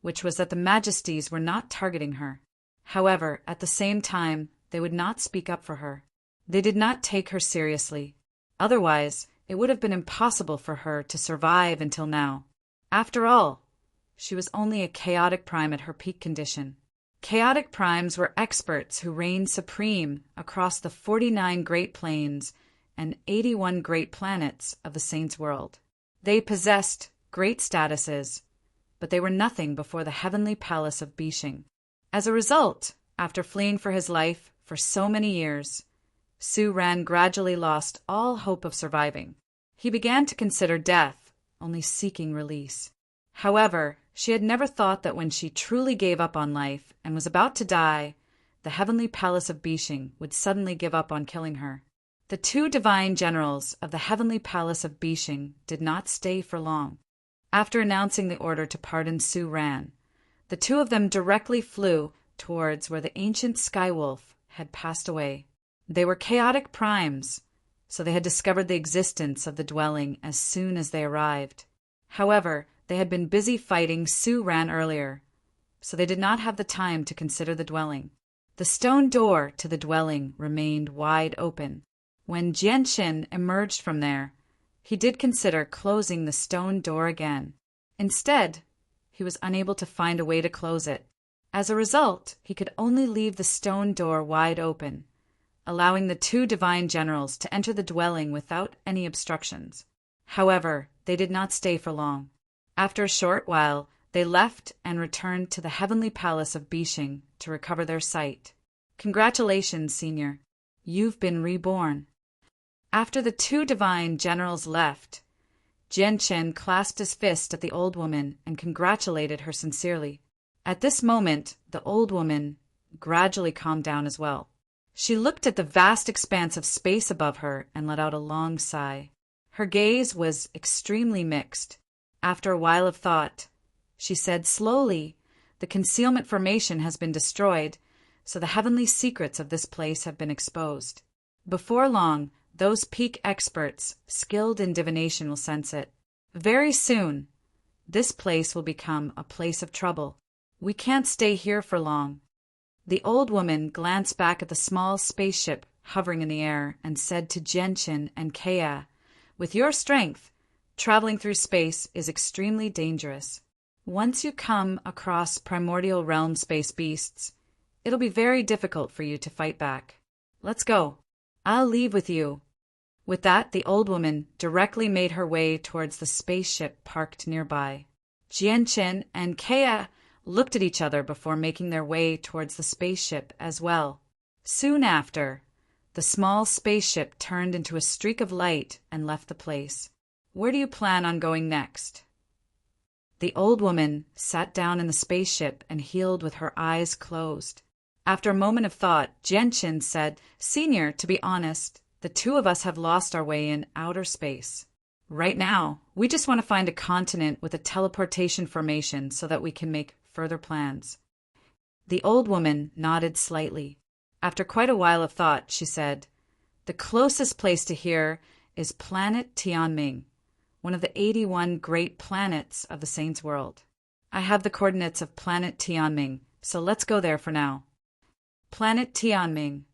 which was that the majesties were not targeting her. However, at the same time, they would not speak up for her. They did not take her seriously. Otherwise, it would have been impossible for her to survive until now. After all, she was only a chaotic prime at her peak condition. Chaotic primes were experts who reigned supreme across the 49 great planes and 81 great planets of the Saints' world. They possessed great statuses, but they were nothing before the heavenly palace of Bishing. As a result, after fleeing for his life for so many years, Su Ran gradually lost all hope of surviving. He began to consider death, only seeking release. However, she had never thought that when she truly gave up on life and was about to die, the heavenly palace of Bishing would suddenly give up on killing her. The two divine generals of the heavenly palace of Bishing did not stay for long. After announcing the order to pardon Su Ran, the two of them directly flew towards where the ancient Skywolf had passed away. They were chaotic primes, so they had discovered the existence of the dwelling as soon as they arrived. However, they had been busy fighting Su Ran earlier, so they did not have the time to consider the dwelling. The stone door to the dwelling remained wide open. When Jianshin emerged from there, he did consider closing the stone door again. Instead, he was unable to find a way to close it. As a result, he could only leave the stone door wide open, allowing the two divine generals to enter the dwelling without any obstructions. However, they did not stay for long. After a short while, they left and returned to the heavenly palace of Bishing to recover their sight. Congratulations, Senior. You've been reborn. After the two divine generals left, Jianchen clasped his fist at the old woman and congratulated her sincerely. At this moment, the old woman gradually calmed down as well. She looked at the vast expanse of space above her and let out a long sigh. Her gaze was extremely mixed. After a while of thought, she said slowly, "The concealment formation has been destroyed, so the heavenly secrets of this place have been exposed. Before long, those peak experts skilled in divination will sense it. Very soon, this place will become a place of trouble. We can't stay here for long." The old woman glanced back at the small spaceship hovering in the air and said to Jianshin and Kea, "With your strength, traveling through space is extremely dangerous. Once you come across primordial realm space beasts, it'll be very difficult for you to fight back. Let's go. I'll leave with you." With that, the old woman directly made her way towards the spaceship parked nearby. Jianshin and Kea looked at each other before making their way towards the spaceship as well. Soon after, the small spaceship turned into a streak of light and left the place. Where do you plan on going next? The old woman sat down in the spaceship and healed with her eyes closed. After a moment of thought, Genshin said, "Senior, to be honest, the two of us have lost our way in outer space. Right now, we just want to find a continent with a teleportation formation so that we can make further plans." The old woman nodded slightly. After quite a while of thought, she said, "The closest place to here is planet Tianming, one of the 81 great planets of the Saint's world. I have the coordinates of planet Tianming, so let's go there for now." Planet Tianming.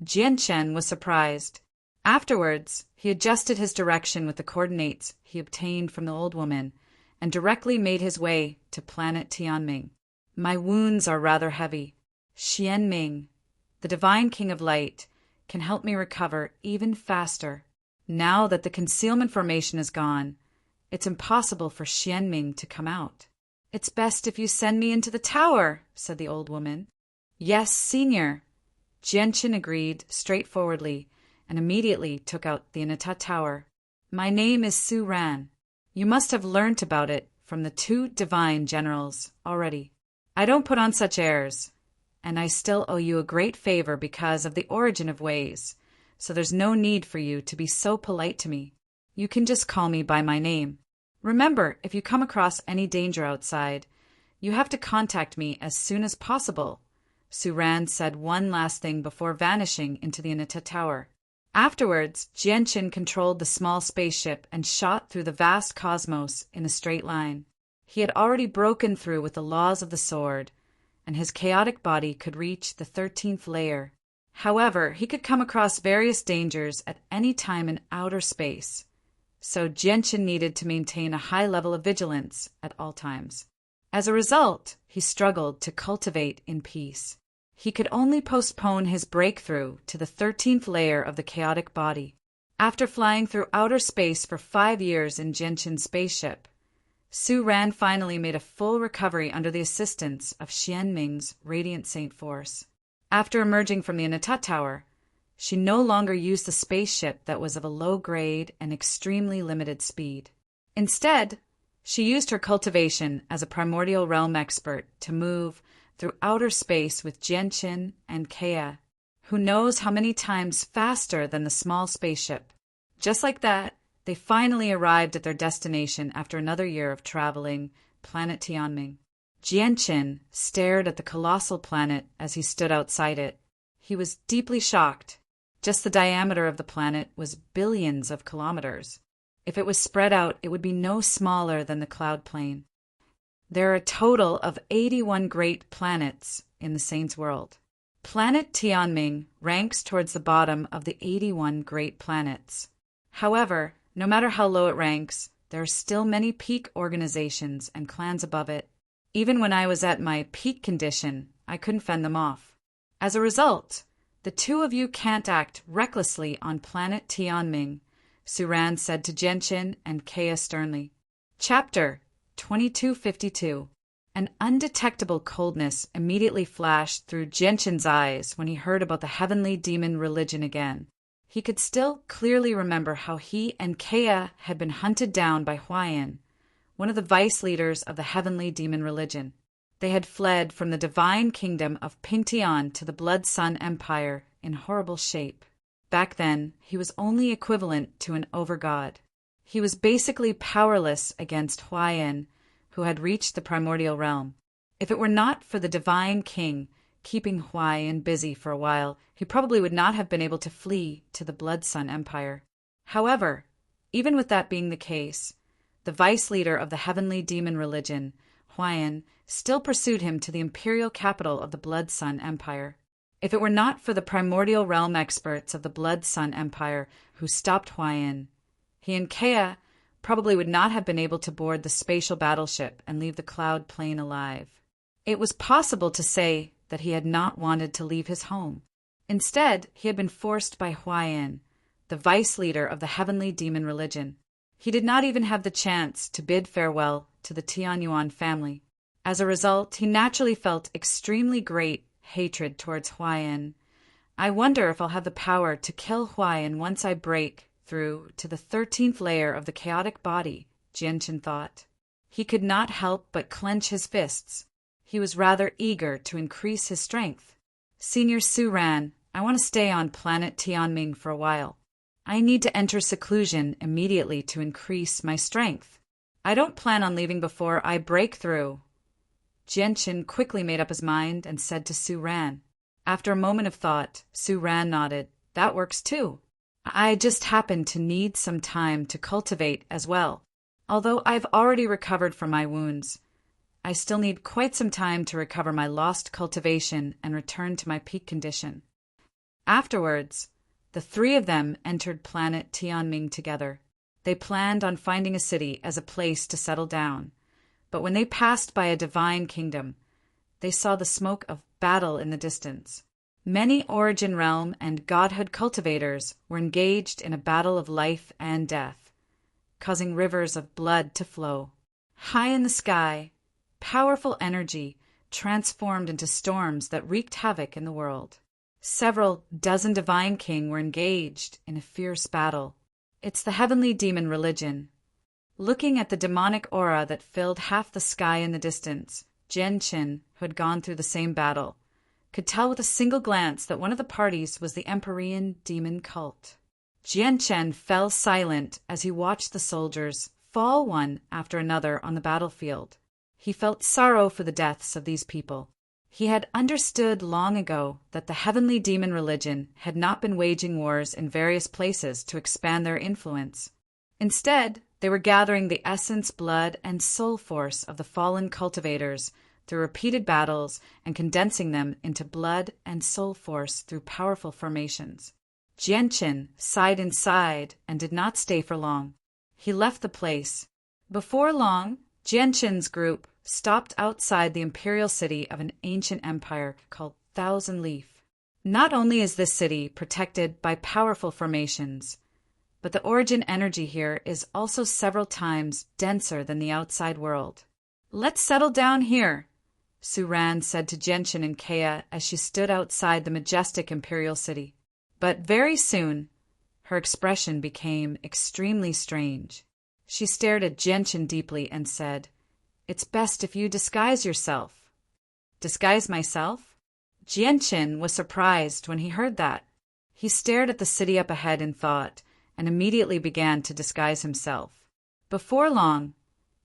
Jianchen was surprised. Afterwards, he adjusted his direction with the coordinates he obtained from the old woman and directly made his way to planet Tianming. "My wounds are rather heavy. Xianming, the divine king of light, can help me recover even faster. Now that the concealment formation is gone, it's impossible for Xianming to come out." "It's best if you send me into the tower," said the old woman. "Yes, senior." Jianchen agreed straightforwardly and immediately took out the Inata Tower. "My name is Su Ran. You must have learnt about it from the two divine generals already. I don't put on such airs, and I still owe you a great favor because of the origin of ways, so there's no need for you to be so polite to me. You can just call me by my name. Remember, if you come across any danger outside, you have to contact me as soon as possible." Suran said one last thing before vanishing into the Inata Tower. Afterwards, Jianchen controlled the small spaceship and shot through the vast cosmos in a straight line. He had already broken through with the laws of the sword, and his chaotic body could reach the 13th layer. However, he could come across various dangers at any time in outer space, so Jianchen needed to maintain a high level of vigilance at all times. As a result, he struggled to cultivate in peace. He could only postpone his breakthrough to the 13th layer of the chaotic body. After flying through outer space for 5 years in Jianchen's spaceship, Su Ran finally made a full recovery under the assistance of Xianming's Radiant Saint Force. After emerging from the Inata Tower, she no longer used the spaceship that was of a low grade and extremely limited speed. Instead, she used her cultivation as a primordial realm expert to move through outer space with Jianchen and Kea, who knows how many times faster than the small spaceship. Just like that, they finally arrived at their destination after another year of traveling, planet Tianming. Jianchen stared at the colossal planet as he stood outside it. He was deeply shocked. Just the diameter of the planet was billions of kilometers. If it was spread out, it would be no smaller than the cloud plane. There are a total of 81 great planets in the Saint's world. Planet Tianming ranks towards the bottom of the 81 great planets. However, no matter how low it ranks, there are still many peak organizations and clans above it. Even when I was at my peak condition, I couldn't fend them off. As a result, the two of you can't act recklessly on planet Tianming, Suran said to Jianchen and Kea sternly. Chapter 2252. An undetectable coldness immediately flashed through Jianchen's eyes when he heard about the heavenly demon religion again. He could still clearly remember how he and Kea had been hunted down by Huayan, one of the vice leaders of the heavenly demon religion. They had fled from the divine kingdom of Pingtian to the Blood Sun Empire in horrible shape. Back then, he was only equivalent to an overgod. He was basically powerless against Huayan, who had reached the primordial realm. If it were not for the divine king keeping Huayan busy for a while, he probably would not have been able to flee to the Blood Sun Empire. However, even with that being the case, the vice leader of the heavenly demon religion, Huayan, still pursued him to the imperial capital of the Blood Sun Empire. If it were not for the primordial realm experts of the Blood Sun Empire who stopped Huayan, he and Kea probably would not have been able to board the spatial battleship and leave the cloud plane alive. It was possible to say that he had not wanted to leave his home. Instead, he had been forced by Huayan, the vice leader of the heavenly demon religion. He did not even have the chance to bid farewell to the Tianyuan family. As a result, he naturally felt extremely great hatred towards Huayan, I wonder if I'll have the power to kill Huayan once I break through to the 13th layer of the chaotic body, Jianchen thought. He could not help but clench his fists. He was rather eager to increase his strength. Senior Su Ran, I want to stay on planet Tianming for a while. I need to enter seclusion immediately to increase my strength. I don't plan on leaving before I break through. Jianchen quickly made up his mind and said to Su Ran. After a moment of thought, Su Ran nodded. That works too. I just happen to need some time to cultivate as well. Although I've already recovered from my wounds, I still need quite some time to recover my lost cultivation and return to my peak condition. Afterwards, the three of them entered planet Tianming together. They planned on finding a city as a place to settle down, but when they passed by a divine kingdom, they saw the smoke of battle in the distance. Many Origin Realm and Godhood cultivators were engaged in a battle of life and death, causing rivers of blood to flow. High in the sky, powerful energy transformed into storms that wreaked havoc in the world. Several dozen Divine King were engaged in a fierce battle. It's the heavenly demon religion. Looking at the demonic aura that filled half the sky in the distance, Jianchen, who had gone through the same battle, could tell with a single glance that one of the parties was the Empyrean demon cult. Jianchen fell silent as he watched the soldiers fall one after another on the battlefield. He felt sorrow for the deaths of these people. He had understood long ago that the heavenly demon religion had not been waging wars in various places to expand their influence. Instead, they were gathering the essence, blood, and soul force of the fallen cultivators through repeated battles and condensing them into blood and soul force through powerful formations. Jianchen sighed inside and did not stay for long. He left the place. Before long, Jianchen's group stopped outside the imperial city of an ancient empire called Thousand Leaf. Not only is this city protected by powerful formations, but the origin energy here is also several times denser than the outside world. Let's settle down here, Su Ran said to Jianchen and Kea as she stood outside the majestic imperial city. But very soon, her expression became extremely strange. She stared at Jianchen deeply and said, "It's best if you disguise yourself." Disguise myself? Jianchen was surprised when he heard that. He stared at the city up ahead in thought and immediately began to disguise himself. Before long,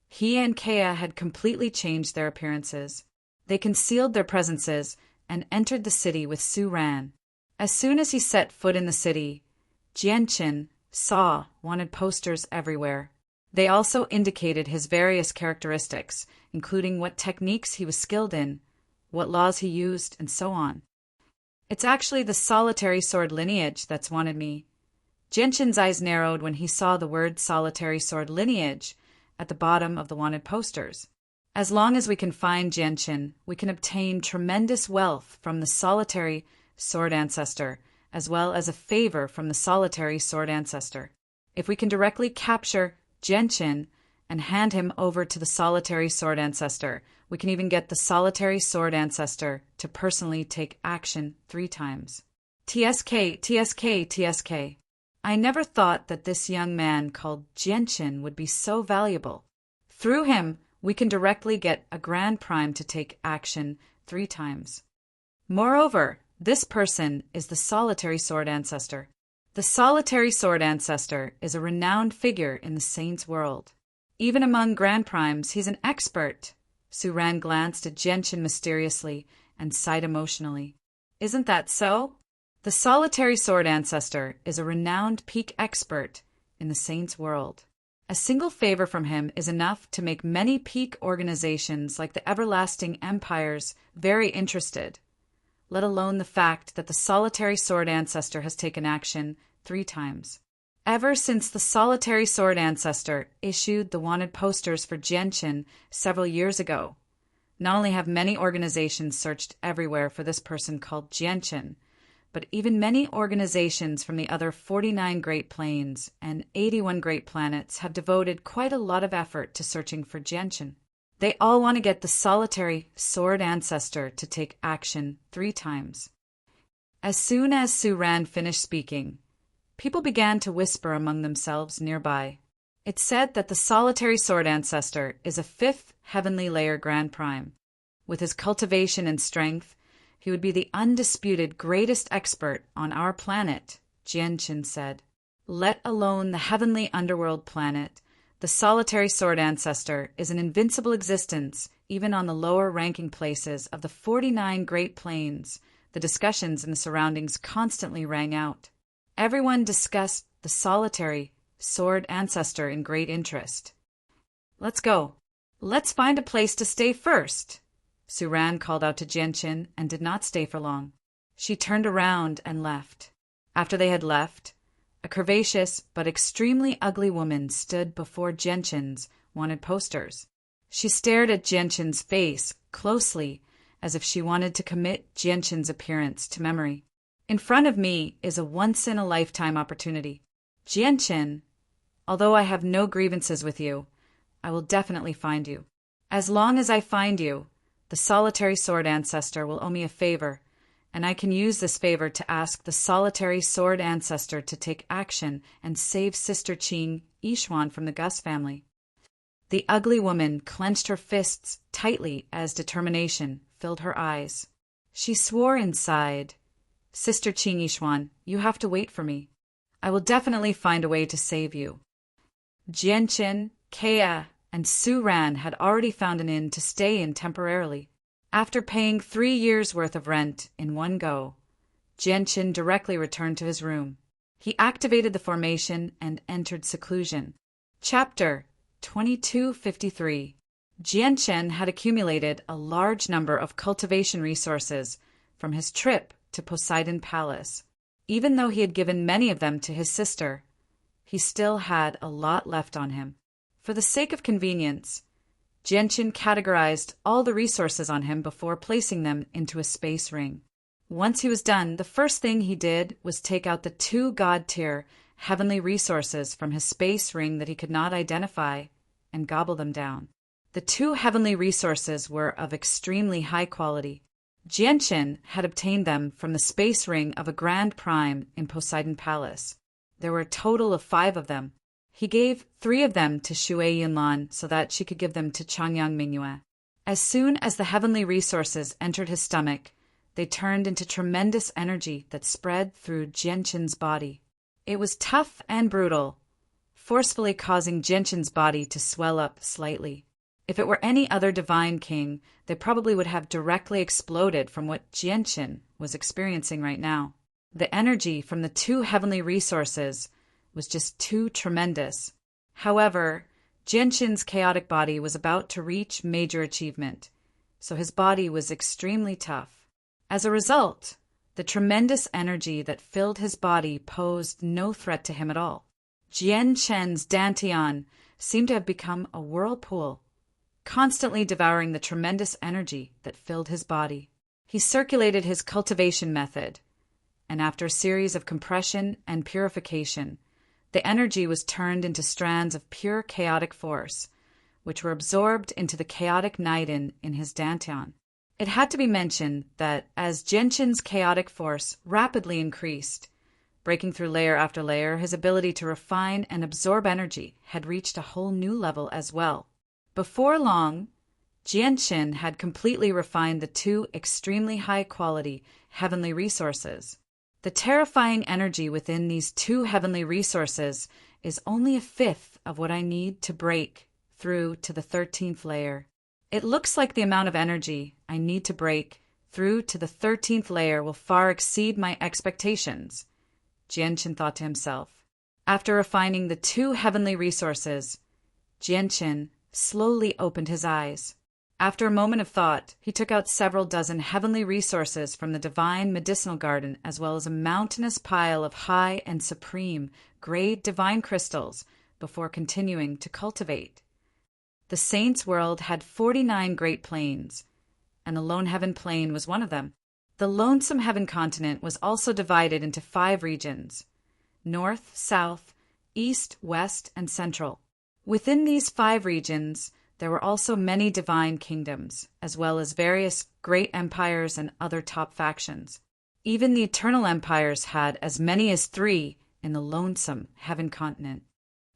he and Kea had completely changed their appearances. They concealed their presences and entered the city with Su Ran. As soon as he set foot in the city, Jianchen saw wanted posters everywhere. They also indicated his various characteristics, including what techniques he was skilled in, what laws he used, and so on. It's actually the solitary sword lineage that's wanted me. Jianchen's eyes narrowed when he saw the word solitary sword lineage at the bottom of the wanted posters. As long as we can find Jianchen, we can obtain tremendous wealth from the solitary sword ancestor, as well as a favor from the solitary sword ancestor. If we can directly capture Jianchen and hand him over to the solitary sword ancestor, we can even get the solitary sword ancestor to personally take action 3 times. TSK, TSK, TSK. I never thought that this young man called Jianchen would be so valuable. Through him, we can directly get a grand prime to take action 3 times. Moreover, this person is the solitary sword ancestor. The solitary sword ancestor is a renowned figure in the saints' world. Even among grand primes, he's an expert. Su Ran glanced at Jianchen mysteriously and sighed emotionally. Isn't that so? The solitary sword ancestor is a renowned peak expert in the saints' world. A single favor from him is enough to make many peak organizations like the Everlasting Empires very interested, let alone the fact that the solitary sword ancestor has taken action 3 times. Ever since the solitary sword ancestor issued the wanted posters for Jianchen several years ago, not only have many organizations searched everywhere for this person called Jianchen, but even many organizations from the other 49 Great Plains and 81 Great Planets have devoted quite a lot of effort to searching for Jianchen. They all want to get the solitary sword ancestor to take action 3 times. As soon as Su-ran finished speaking, people began to whisper among themselves nearby. It's said that the solitary sword ancestor is a fifth heavenly layer Grand Prime. With his cultivation and strength, he would be the undisputed greatest expert on our planet, Jianqin said. Let alone the heavenly underworld planet, the solitary sword ancestor is an invincible existence even on the lower ranking places of the 49 Great Plains. The discussions in the surroundings constantly rang out. Everyone discussed the solitary sword ancestor in great interest. Let's go. Let's find a place to stay first. Su-ran called out to Jianqin and did not stay for long. She turned around and left. After they had left, a curvaceous but extremely ugly woman stood before Jianqin's wanted posters. She stared at Jianqin's face closely, as if she wanted to commit Jianqin's appearance to memory. In front of me is a once-in-a-lifetime opportunity. Jianqin, although I have no grievances with you, I will definitely find you. As long as I find you, the solitary sword ancestor will owe me a favor, and I can use this favor to ask the solitary sword ancestor to take action and save Sister Qing Yishuan from the Gus family. The ugly woman clenched her fists tightly as determination filled her eyes. She swore inside, Sister Qing Yishuan, you have to wait for me. I will definitely find a way to save you. Jianqin, Kea, and Su-ran had already found an inn to stay in temporarily. After paying 3 years' worth of rent in one go, Jianqin directly returned to his room. He activated the formation and entered seclusion. Chapter 2253. Jianqin had accumulated a large number of cultivation resources from his trip to Poseidon Palace. Even though he had given many of them to his sister, he still had a lot left on him. For the sake of convenience, Jianqin categorized all the resources on him before placing them into a space ring. Once he was done, the first thing he did was take out the 2 god-tier heavenly resources from his space ring that he could not identify and gobble them down. The 2 heavenly resources were of extremely high quality. Jianqin had obtained them from the space ring of a Grand Prime in Poseidon Palace. There were a total of 5 of them. He gave 3 of them to Shui Yinlan so that she could give them to Changyang Mingyue. As soon as the heavenly resources entered his stomach, they turned into tremendous energy that spread through Jianqin's body. It was tough and brutal, forcefully causing Jianqin's body to swell up slightly. If it were any other divine king, they probably would have directly exploded from what Jianqin was experiencing right now. The energy from the 2 heavenly resources was just too tremendous. However, Jianqin's chaotic body was about to reach major achievement, so his body was extremely tough. As a result, the tremendous energy that filled his body posed no threat to him at all. Jianqin's dantian seemed to have become a whirlpool, constantly devouring the tremendous energy that filled his body. He circulated his cultivation method, and after a series of compression and purification, the energy was turned into strands of pure chaotic force, which were absorbed into the chaotic nidin in his dantian. It had to be mentioned that as Jianqin's chaotic force rapidly increased, breaking through layer after layer, his ability to refine and absorb energy had reached a whole new level as well. Before long, Jianqin had completely refined the 2 extremely high-quality heavenly resources. The terrifying energy within these 2 heavenly resources is only a fifth of what I need to break through to the 13th layer. It looks like the amount of energy I need to break through to the 13th layer will far exceed my expectations, Jianqin thought to himself. After refining the 2 heavenly resources, Jianqin slowly opened his eyes. After a moment of thought, he took out several dozen heavenly resources from the divine medicinal garden, as well as a mountainous pile of high and supreme grade divine crystals, before continuing to cultivate. The Saints' world had 49 great plains, and the Lone Heaven Plain was one of them. The Lonesome Heaven continent was also divided into 5 regions: North, South, East, West, and Central. Within these 5 regions, there were also many divine kingdoms, as well as various great empires and other top factions. Even the eternal empires had as many as 3 in the lonesome heaven continent.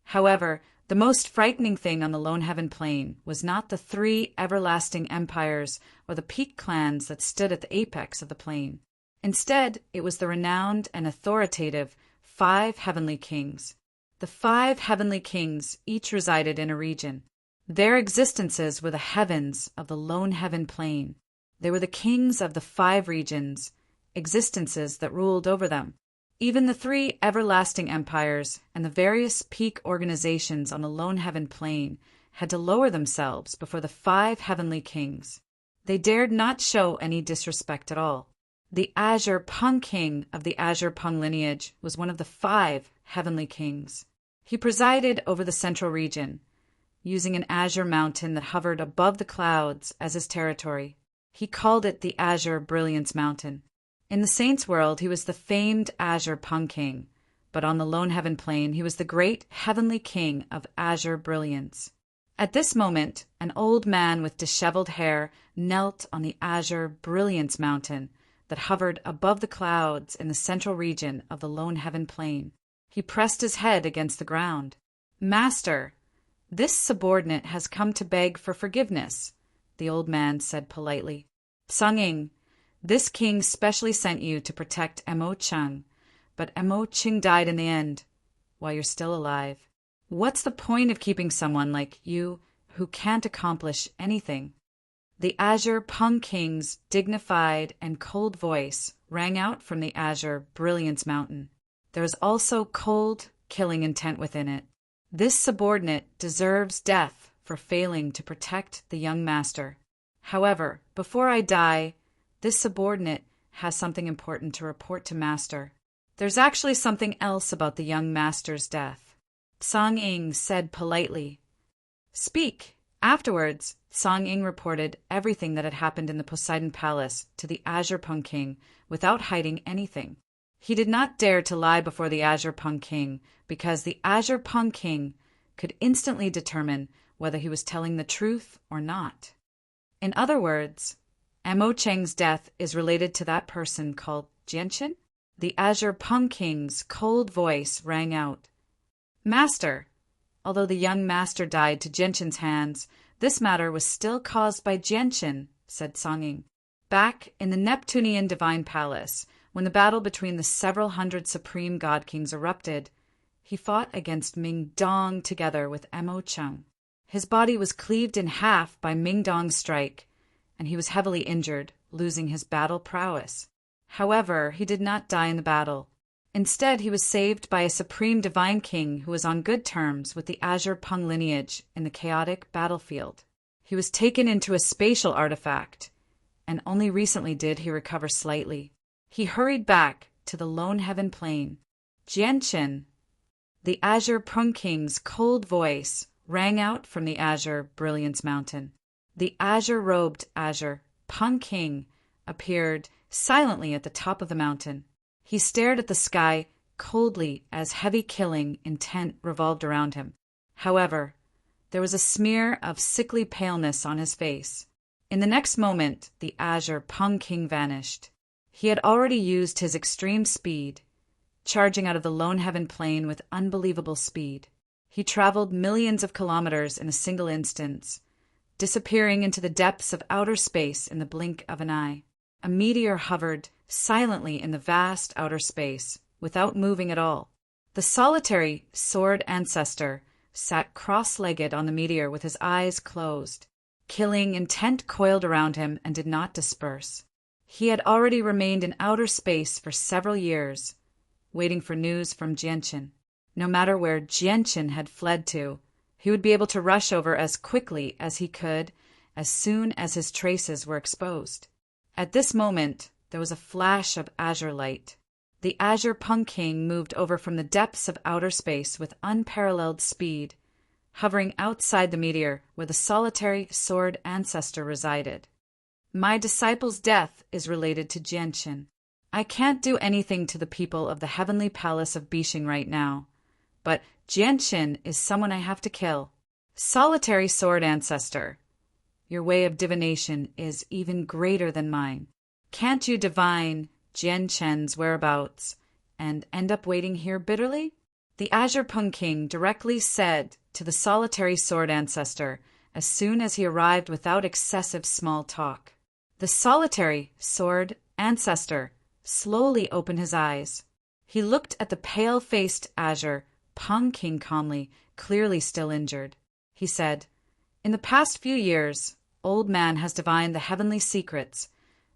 However, the most frightening thing on the lone heaven plain was not the 3 everlasting empires or the peak clans that stood at the apex of the plain. Instead, it was the renowned and authoritative 5 heavenly kings. The 5 heavenly kings each resided in a region. Their existences were the heavens of the lone heaven plain. They were the kings of the 5 regions, existences that ruled over them. Even the 3 everlasting empires and the various peak organizations on the lone heaven plain had to lower themselves before the 5 heavenly kings. They dared not show any disrespect at all. The Azure Pung King of the Azure Pung lineage was one of the 5 heavenly kings. He presided over the central region, using an azure mountain that hovered above the clouds as his territory. He called it the Azure Brilliance Mountain. In the saints' world, he was the famed Azure Pung King, but on the lone heaven plain, he was the great heavenly king of Azure Brilliance. At this moment, an old man with disheveled hair knelt on the Azure Brilliance Mountain that hovered above the clouds in the central region of the lone heaven plain. He pressed his head against the ground. "Master, this subordinate has come to beg for forgiveness," the old man said politely. "Tsang, this king specially sent you to protect Mo Chung, but Mo Chung died in the end, while you're still alive. What's the point of keeping someone like you who can't accomplish anything?" The Azure Pung King's dignified and cold voice rang out from the Azure Brilliance Mountain. There was also cold, killing intent within it. This subordinate deserves death for failing to protect the young master. However, before I die, this subordinate has something important to report to master. There's actually something else about the young master's death. Tsang Ing said politely. "Speak." Afterwards, Tsang Ing reported everything that had happened in the Poseidon Palace to the Azure Pung King without hiding anything. He did not dare to lie before the Azure Pung King because the Azure Pung King could instantly determine whether he was telling the truth or not. In other words, Mo Cheng's death is related to that person called Jianchen? The Azure Pung King's cold voice rang out. "Master, although the young master died to Jianchen's hands, this matter was still caused by Jianchen," said Tsang Ing. "Back in the Neptunian Divine Palace, when the battle between the several hundred supreme god kings erupted, he fought against Ming Dong together with Mo Chung. His body was cleaved in half by Ming Dong's strike, and he was heavily injured, losing his battle prowess. However, he did not die in the battle. Instead, he was saved by a supreme divine king who was on good terms with the Azure Pung lineage in the chaotic battlefield. He was taken into a spatial artifact, and only recently did he recover slightly. He hurried back to the lone heaven plain. Jianchen!" The Azure Pung King's cold voice rang out from the Azure Brilliance Mountain. The azure-robed Azure Pung King appeared silently at the top of the mountain. He stared at the sky coldly as heavy killing intent revolved around him. However, there was a smear of sickly paleness on his face. In the next moment, the Azure Pung King vanished. He had already used his extreme speed, charging out of the lone heaven plain with unbelievable speed. He traveled millions of kilometers in a single instant, disappearing into the depths of outer space in the blink of an eye. A meteor hovered silently in the vast outer space, without moving at all. The solitary sword ancestor sat cross-legged on the meteor with his eyes closed. Killing intent coiled around him and did not disperse. He had already remained in outer space for several years, waiting for news from Jianchen. No matter where Jianchen had fled to, he would be able to rush over as quickly as he could as soon as his traces were exposed. At this moment, there was a flash of azure light. The Azure Pung King moved over from the depths of outer space with unparalleled speed, hovering outside the meteor where the solitary sword ancestor resided. "My disciple's death is related to Jianchen. I can't do anything to the people of the heavenly palace of Bishing right now, but Jianchen is someone I have to kill. Solitary sword ancestor, your way of divination is even greater than mine. Can't you divine Jianchen's whereabouts and end up waiting here bitterly? The Azure Pung King directly said to the solitary sword ancestor as soon as he arrived without excessive small talk. The solitary sword ancestor slowly opened his eyes. He looked at the pale-faced Azure Pung King calmly, clearly still injured. He said, "In the past few years, Old Man has divined the heavenly secrets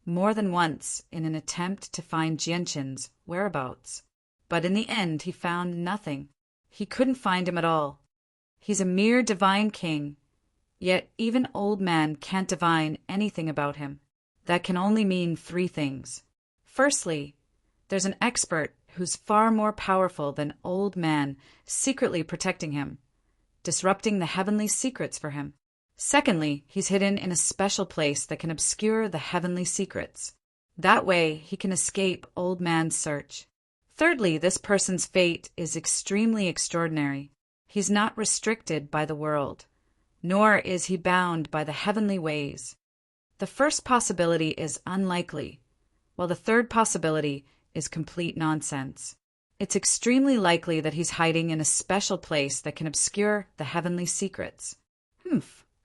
more than once in an attempt to find Jianchen's whereabouts. But in the end he found nothing. He couldn't find him at all. He's a mere divine king, yet even Old Man can't divine anything about him. That can only mean three things. Firstly, there's an expert who's far more powerful than Old Man secretly protecting him, disrupting the heavenly secrets for him. Secondly, he's hidden in a special place that can obscure the heavenly secrets. That way he can escape Old Man's search. Thirdly, this person's fate is extremely extraordinary. He's not restricted by the world, nor is he bound by the heavenly ways. The first possibility is unlikely, while the third possibility is complete nonsense. It's extremely likely that he's hiding in a special place that can obscure the heavenly secrets.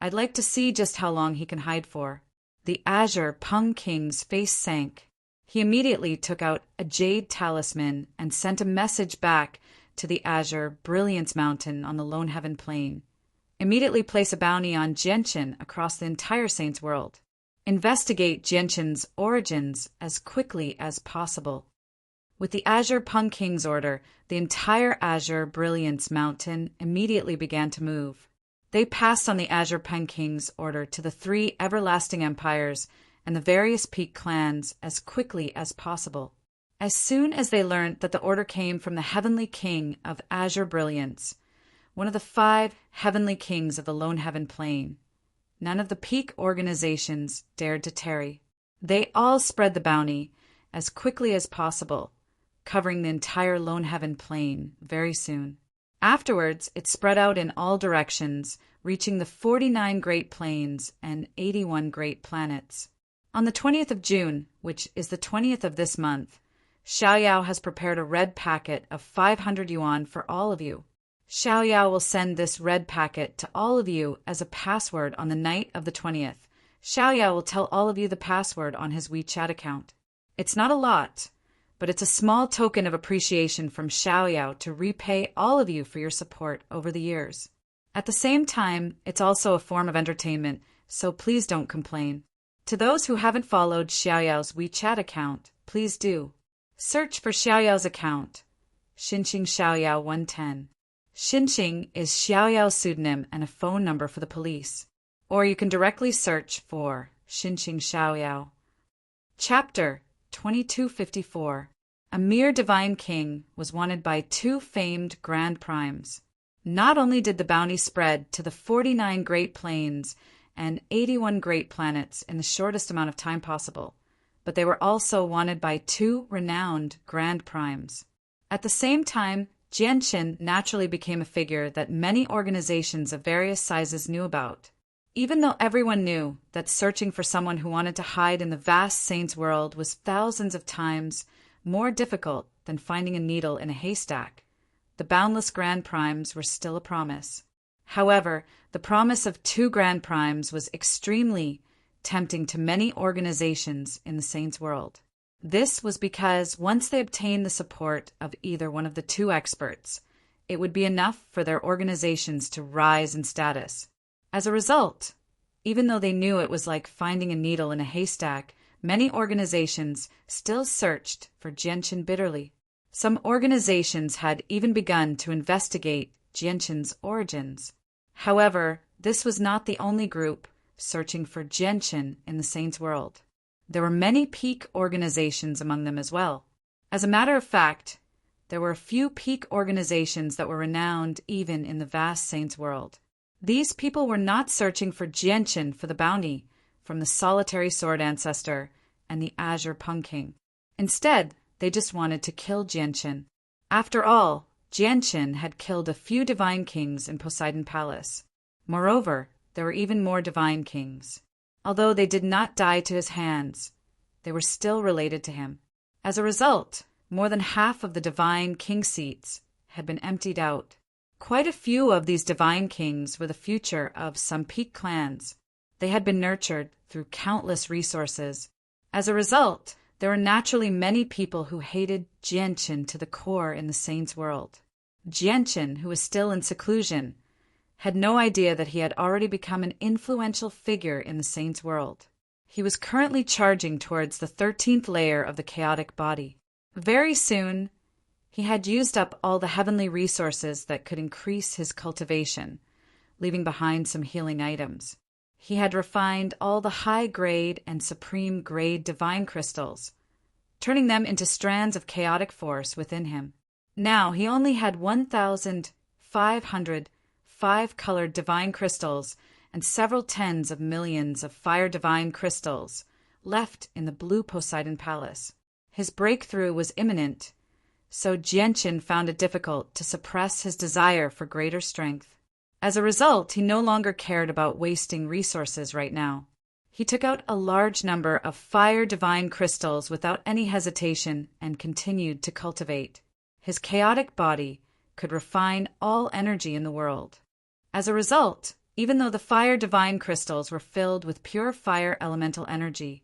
I'd like to see just how long he can hide for." The Azure Pung King's face sank. He immediately took out a jade talisman and sent a message back to the Azure Brilliance Mountain on the Lone Heaven Plain. Immediately place a bounty on Jianchen across the entire Saints world. Investigate Jianchen's origins as quickly as possible. With the Azure Pung King's order, the entire Azure Brilliance Mountain immediately began to move. They passed on the Azure Pung King's order to the three everlasting empires and the various peak clans as quickly as possible. As soon as they learned that the order came from the Heavenly King of Azure Brilliance, one of the 5 Heavenly Kings of the Lone Heaven Plain, none of the peak organizations dared to tarry. They all spread the bounty as quickly as possible, covering the entire Lone Heaven Plain very soon. Afterwards, it spread out in all directions, reaching the 49 Great Plains and 81 Great Planets. On the 20th of June, which is the 20th of this month, Xiaoyao has prepared a red packet of 500 yuan for all of you. Xiaoyao will send this red packet to all of you as a password on the night of the 20th. Xiaoyao will tell all of you the password on his WeChat account. It's not a lot, but it's a small token of appreciation from Xiaoyao to repay all of you for your support over the years. At the same time, it's also a form of entertainment, so please don't complain. To those who haven't followed Xiaoyao's WeChat account, please do. Search for Xiaoyao's account, Xinxing Xiaoyao 110. Xinxing is Xiaoyao's pseudonym and a phone number for the police. Or you can directly search for Xinxing Xiaoyao. Chapter 2254. A mere divine king was wanted by 2 famed grand primes. Not only did the bounty spread to the 49 Great Plains and 81 Great Planets in the shortest amount of time possible, but they were also wanted by 2 renowned grand primes. At the same time, Jianchen naturally became a figure that many organizations of various sizes knew about. Even though everyone knew that searching for someone who wanted to hide in the vast Saints world was thousands of times more difficult than finding a needle in a haystack, the boundless Grand Primes were still a promise. However, the promise of 2 Grand Primes was extremely tempting to many organizations in the Saints world. This was because once they obtained the support of either one of the 2 experts, it would be enough for their organizations to rise in status. As a result, even though they knew it was like finding a needle in a haystack, many organizations still searched for Jianchen bitterly. Some organizations had even begun to investigate Jianchen's origins. However, this was not the only group searching for Jianchen in the Saints world. There were many peak organizations among them as well. As a matter of fact, there were a few peak organizations that were renowned even in the vast Saints world. These people were not searching for Jianchen for the bounty from the solitary sword ancestor and the Azure Pung King. Instead, they just wanted to kill Jianchen. After all, Jianchen had killed a few divine kings in Poseidon Palace. Moreover, there were even more divine kings. Although they did not die to his hands, they were still related to him. As a result, more than half of the divine king seats had been emptied out. Quite a few of these divine kings were the future of some peak clans. They had been nurtured through countless resources. As a result, there were naturally many people who hated Jianqin to the core in the Saint's world. Jianqin, who was still in seclusion, had no idea that he had already become an influential figure in the Saint's world. He was currently charging towards the 13th layer of the chaotic body. Very soon, he had used up all the heavenly resources that could increase his cultivation, leaving behind some healing items. He had refined all the high-grade and supreme-grade divine crystals, turning them into strands of chaotic force within him. Now he only had 1,500 five-colored divine crystals and several tens of millions of fire divine crystals left in the blue Poseidon Palace. His breakthrough was imminent, so Jianqin found it difficult to suppress his desire for greater strength. As a result, he no longer cared about wasting resources right now. He took out a large number of fire divine crystals without any hesitation and continued to cultivate. His chaotic body could refine all energy in the world. As a result, even though the fire divine crystals were filled with pure fire elemental energy,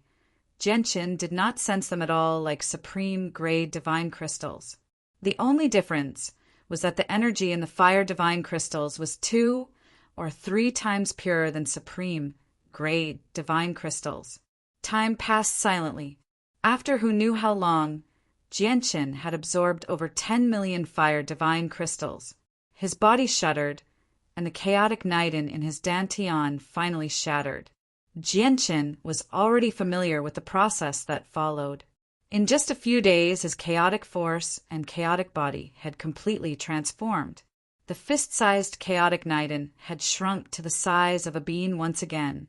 Jianqin did not sense them at all like supreme-grade divine crystals. The only difference was that the energy in the fire divine crystals was 2 or 3 times purer than supreme-grade divine crystals. Time passed silently. After who knew how long, Jianqin had absorbed over 10 million fire divine crystals. His body shuddered, and the chaotic Niden in his dantian finally shattered. Jianqin was already familiar with the process that followed. In just a few days, his chaotic force and chaotic body had completely transformed. The fist-sized chaotic Niden had shrunk to the size of a bean once again,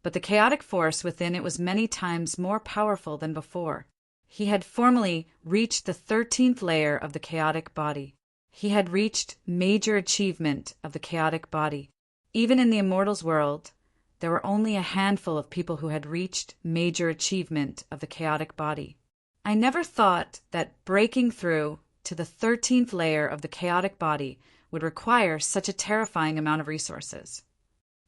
but the chaotic force within it was many times more powerful than before. He had formally reached the 13th layer of the chaotic body. He had reached major achievement of the chaotic body. Even in the immortals' world, there were only a handful of people who had reached major achievement of the chaotic body. I never thought that breaking through to the 13th layer of the chaotic body would require such a terrifying amount of resources.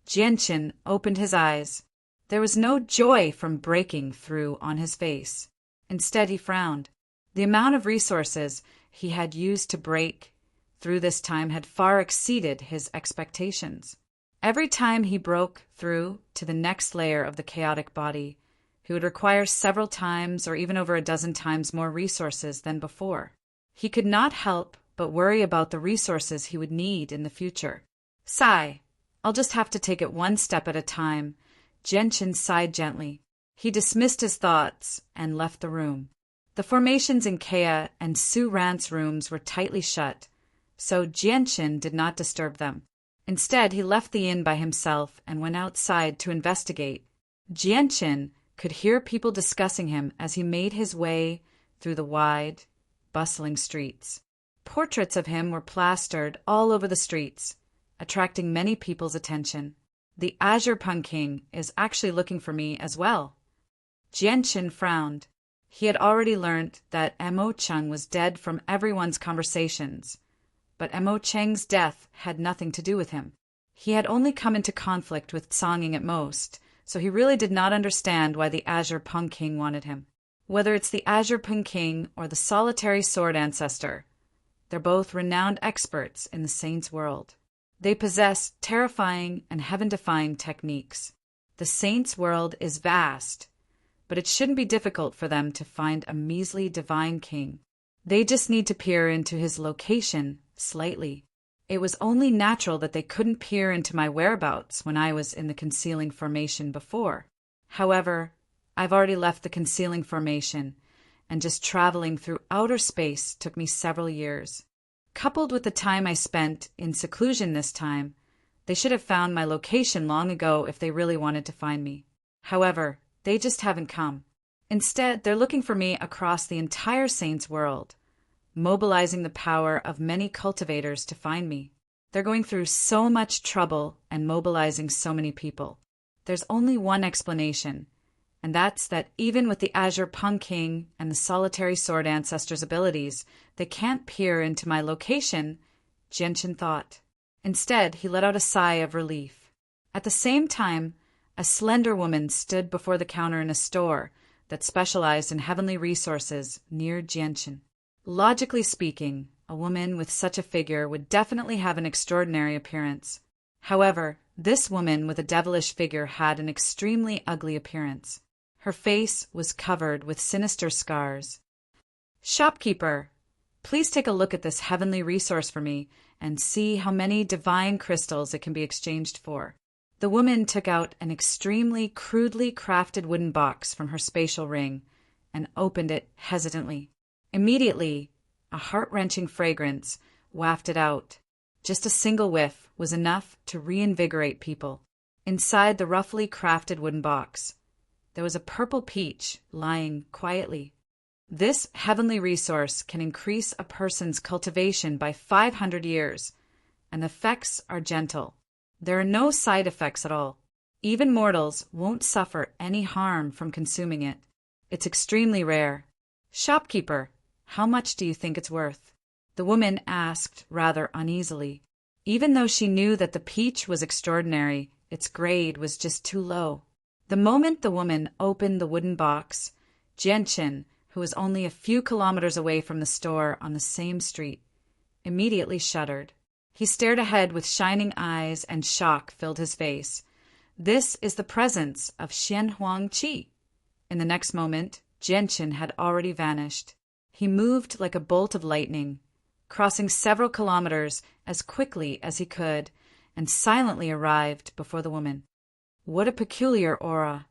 Jianqin opened his eyes. There was no joy from breaking through on his face. Instead, he frowned. The amount of resources he had used to break through this time had far exceeded his expectations. Every time he broke through to the next layer of the chaotic body, he would require several times or even over a dozen times more resources than before. He could not help but worry about the resources he would need in the future. Sigh. I'll just have to take it one step at a time. Jianqin sighed gently. He dismissed his thoughts and left the room. The formations in Kea and Su Rant's rooms were tightly shut, so Jianqin did not disturb them. Instead, he left the inn by himself and went outside to investigate. Jianqin could hear people discussing him as he made his way through the wide, bustling streets. Portraits of him were plastered all over the streets, attracting many people's attention. The Azure Pung King is actually looking for me as well. Jianqin frowned. He had already learned that Mo Cheng was dead from everyone's conversations, but Mo Cheng's death had nothing to do with him. He had only come into conflict with Songing at most, so he really did not understand why the Azure Pung King wanted him. Whether it's the Azure Pung King or the solitary sword ancestor, they're both renowned experts in the Saint's world. They possess terrifying and heaven-defying techniques. The Saint's world is vast, but it shouldn't be difficult for them to find a measly divine king. They just need to peer into his location slightly. It was only natural that they couldn't peer into my whereabouts when I was in the concealing formation before. However, I've already left the concealing formation, and just traveling through outer space took me several years. Coupled with the time I spent in seclusion this time, they should have found my location long ago if they really wanted to find me. However, they just haven't come. Instead, they're looking for me across the entire Saint's world, mobilizing the power of many cultivators to find me. They're going through so much trouble and mobilizing so many people. There's only one explanation, and that's that even with the Azure Pung King and the Solitary Sword Ancestor's abilities, they can't peer into my location, Jianchen thought. Instead, he let out a sigh of relief. At the same time, a slender woman stood before the counter in a store that specialized in heavenly resources near Jianchen. Logically speaking, a woman with such a figure would definitely have an extraordinary appearance. However, this woman with a devilish figure had an extremely ugly appearance. Her face was covered with sinister scars. "Shopkeeper, please take a look at this heavenly resource for me and see how many divine crystals it can be exchanged for." The woman took out an extremely crudely crafted wooden box from her spatial ring and opened it hesitantly. Immediately, a heart-wrenching fragrance wafted out. Just a single whiff was enough to reinvigorate people. Inside the roughly crafted wooden box, there was a purple peach lying quietly. This heavenly resource can increase a person's cultivation by 500 years, and the effects are gentle. There are no side effects at all. Even mortals won't suffer any harm from consuming it. It's extremely rare. "Shopkeeper, how much do you think it's worth?" the woman asked rather uneasily. Even though she knew that the peach was extraordinary, its grade was just too low. The moment the woman opened the wooden box, Jianchen, who was only a few kilometers away from the store on the same street, immediately shuddered. He stared ahead with shining eyes, and shock filled his face. This is the presence of Xianhuang Qi. In the next moment, Jianchen had already vanished. He moved like a bolt of lightning, crossing several kilometers as quickly as he could, and silently arrived before the woman. What a peculiar aura!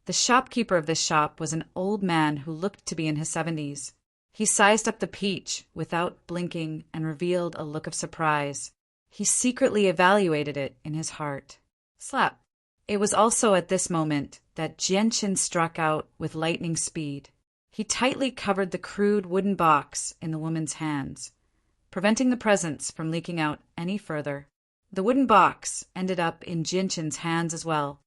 The shopkeeper of this shop was an old man who looked to be in his 70s. He sized up the peach without blinking and revealed a look of surprise. He secretly evaluated it in his heart. Slap! It was also at this moment that Jianchen struck out with lightning speed. He tightly covered the crude wooden box in the woman's hands, preventing the presence from leaking out any further. The wooden box ended up in Jianchen's hands as well.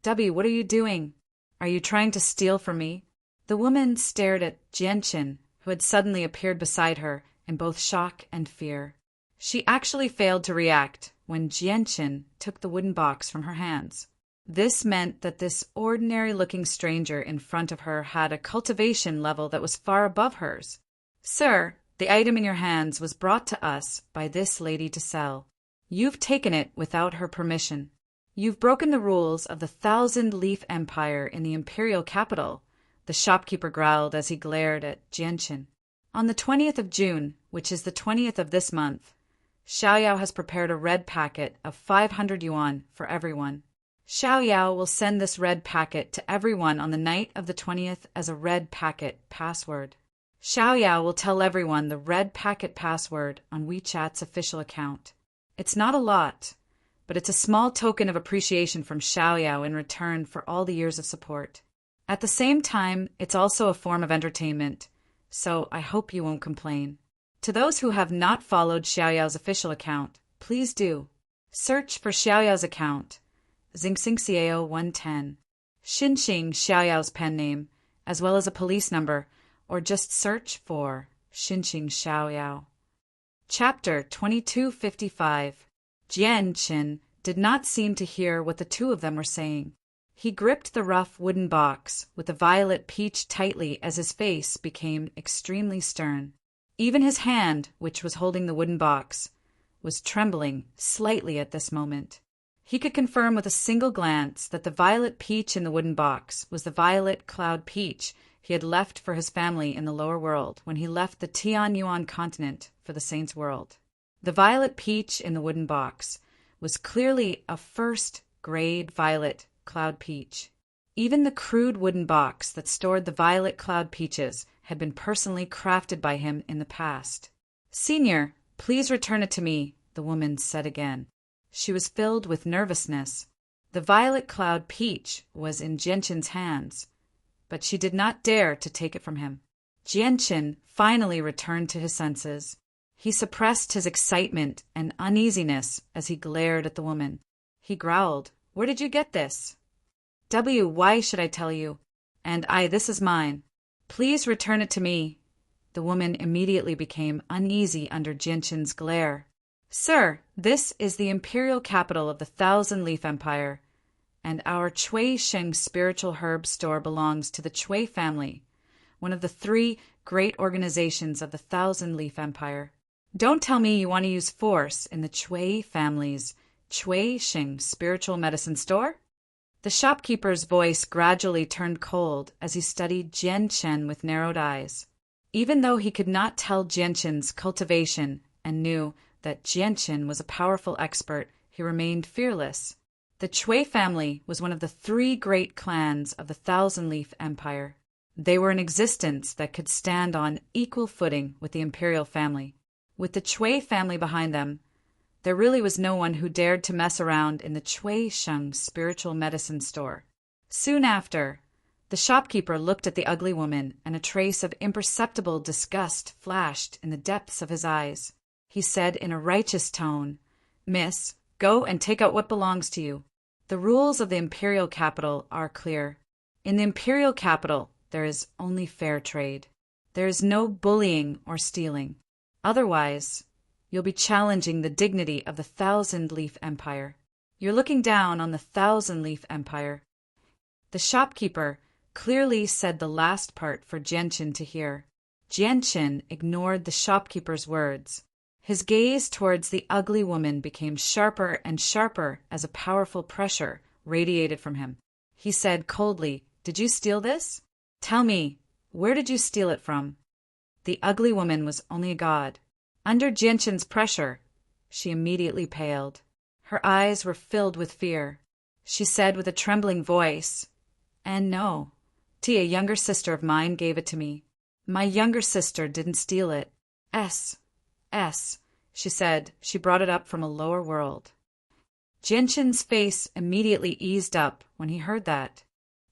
What are you doing? Are you trying to steal from me?" The woman stared at Jianchen, who had suddenly appeared beside her, in both shock and fear. She actually failed to react when Jianchen took the wooden box from her hands. This meant that this ordinary-looking stranger in front of her had a cultivation level that was far above hers. "Sir, the item in your hands was brought to us by this lady to sell. You've taken it without her permission. You've broken the rules of the 1,000-leaf empire in the imperial capital," the shopkeeper growled as he glared at Jianchen. "On the 20th of June, which is the 20th of this month, Xiaoyao has prepared a red packet of 500 yuan for everyone. Xiaoyao will send this red packet to everyone on the night of the 20th as a red packet password. Xiaoyao will tell everyone the red packet password on WeChat's official account. It's not a lot, but it's a small token of appreciation from Xiaoyao in return for all the years of support. At the same time, it's also a form of entertainment, so I hope you won't complain. To those who have not followed Xiaoyao's official account, please do. Search for Xiaoyao's account, Xingxingxiao 110. Xinxing Xiaoyao's pen name, as well as a police number, or just search for Xinxing Xiaoyao. Chapter 2255. Jianchen did not seem to hear what the two of them were saying. He gripped the rough wooden box with the violet peach tightly as his face became extremely stern. Even his hand, which was holding the wooden box, was trembling slightly at this moment. He could confirm with a single glance that the violet peach in the wooden box was the violet cloud peach he had left for his family in the lower world when he left the Tianyuan continent for the Saints' World. The violet peach in the wooden box was clearly a first-grade violet cloud peach. Even the crude wooden box that stored the violet cloud peaches had been personally crafted by him in the past. "Senior, please return it to me," the woman said again. She was filled with nervousness. The violet cloud peach was in Jianchen's hands, but she did not dare to take it from him. Jianchen finally returned to his senses. He suppressed his excitement and uneasiness as he glared at the woman. He growled, "Where did you get this?" "Why should I tell you? And this is mine. Please return it to me. The woman immediately became uneasy under Jianshan's glare. Sir, this is the imperial capital of the Thousand Leaf Empire, and our Chui Sheng spiritual herb store belongs to the Chui family, one of the 3 great organizations of the Thousand Leaf Empire. Don't tell me you want to use force in the Chui family's Chui Sheng spiritual medicine store? The shopkeeper's voice gradually turned cold as he studied Jianshan with narrowed eyes. Even though he could not tell Jianshan's cultivation and knew that Jianshan was a powerful expert, he remained fearless. The Chui family was one of the 3 great clans of the Thousand Leaf Empire. They were an existence that could stand on equal footing with the imperial family. With the Chui family behind them, there really was no one who dared to mess around in the Chui Sheng spiritual medicine store. Soon after, the shopkeeper looked at the ugly woman, and a trace of imperceptible disgust flashed in the depths of his eyes. He said in a righteous tone, "Miss, go and take out what belongs to you. The rules of the imperial capital are clear. In the imperial capital, there is only fair trade. There is no bullying or stealing. Otherwise, you'll be challenging the dignity of the Thousand Leaf Empire. You're looking down on the Thousand Leaf Empire." The shopkeeper clearly said the last part for Jianshan to hear. Jianshan ignored the shopkeeper's words. His gaze towards the ugly woman became sharper and sharper as a powerful pressure radiated from him. He said coldly, "Did you steal this? Tell me, where did you steal it from?" The ugly woman was only a god. Under Jianshan's pressure, she immediately paled. Her eyes were filled with fear. She said with a trembling voice, "And no, a younger sister of mine gave it to me. My younger sister didn't steal it. S, she said. She brought it up from a lower world." Jianshan's face immediately eased up when he heard that.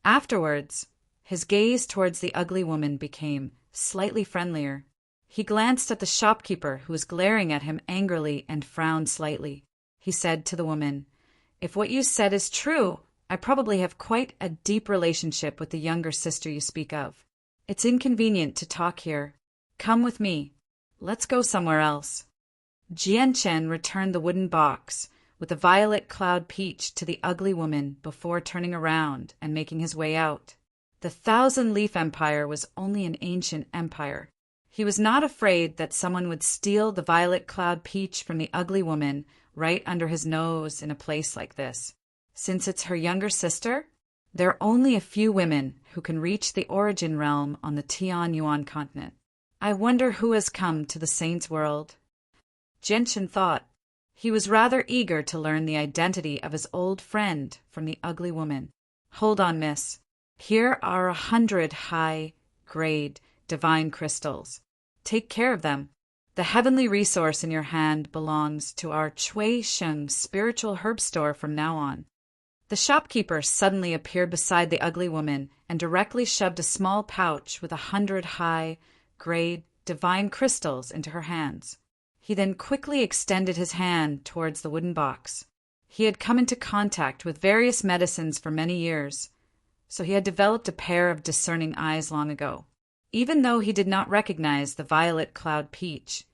Afterwards, his gaze towards the ugly woman became slightly friendlier. He glanced at the shopkeeper, who was glaring at him angrily, and frowned slightly. He said to the woman, "If what you said is true, I probably have quite a deep relationship with the younger sister you speak of. It's inconvenient to talk here. Come with me. Let's go somewhere else." Jianshan returned the wooden box with the violet cloud peach to the ugly woman before turning around and making his way out. The Thousand Leaf Empire was only an ancient empire. He was not afraid that someone would steal the violet cloud peach from the ugly woman right under his nose in a place like this. Since it's her younger sister, there are only a few women who can reach the origin realm on the Tianyuan continent. I wonder who has come to the saint's world. Jianshan thought. He was rather eager to learn the identity of his old friend from the ugly woman. "Hold on, miss. Here are 100 high-grade divine crystals. Take care of them. The heavenly resource in your hand belongs to our Chui Sheng spiritual herb store from now on." The shopkeeper suddenly appeared beside the ugly woman and directly shoved a small pouch with 100 high-grade divine crystals into her hands. He then quickly extended his hand towards the wooden box. He had come into contact with various medicines for many years, so he had developed a pair of discerning eyes long ago. Even though he did not recognize the violet cloud peach,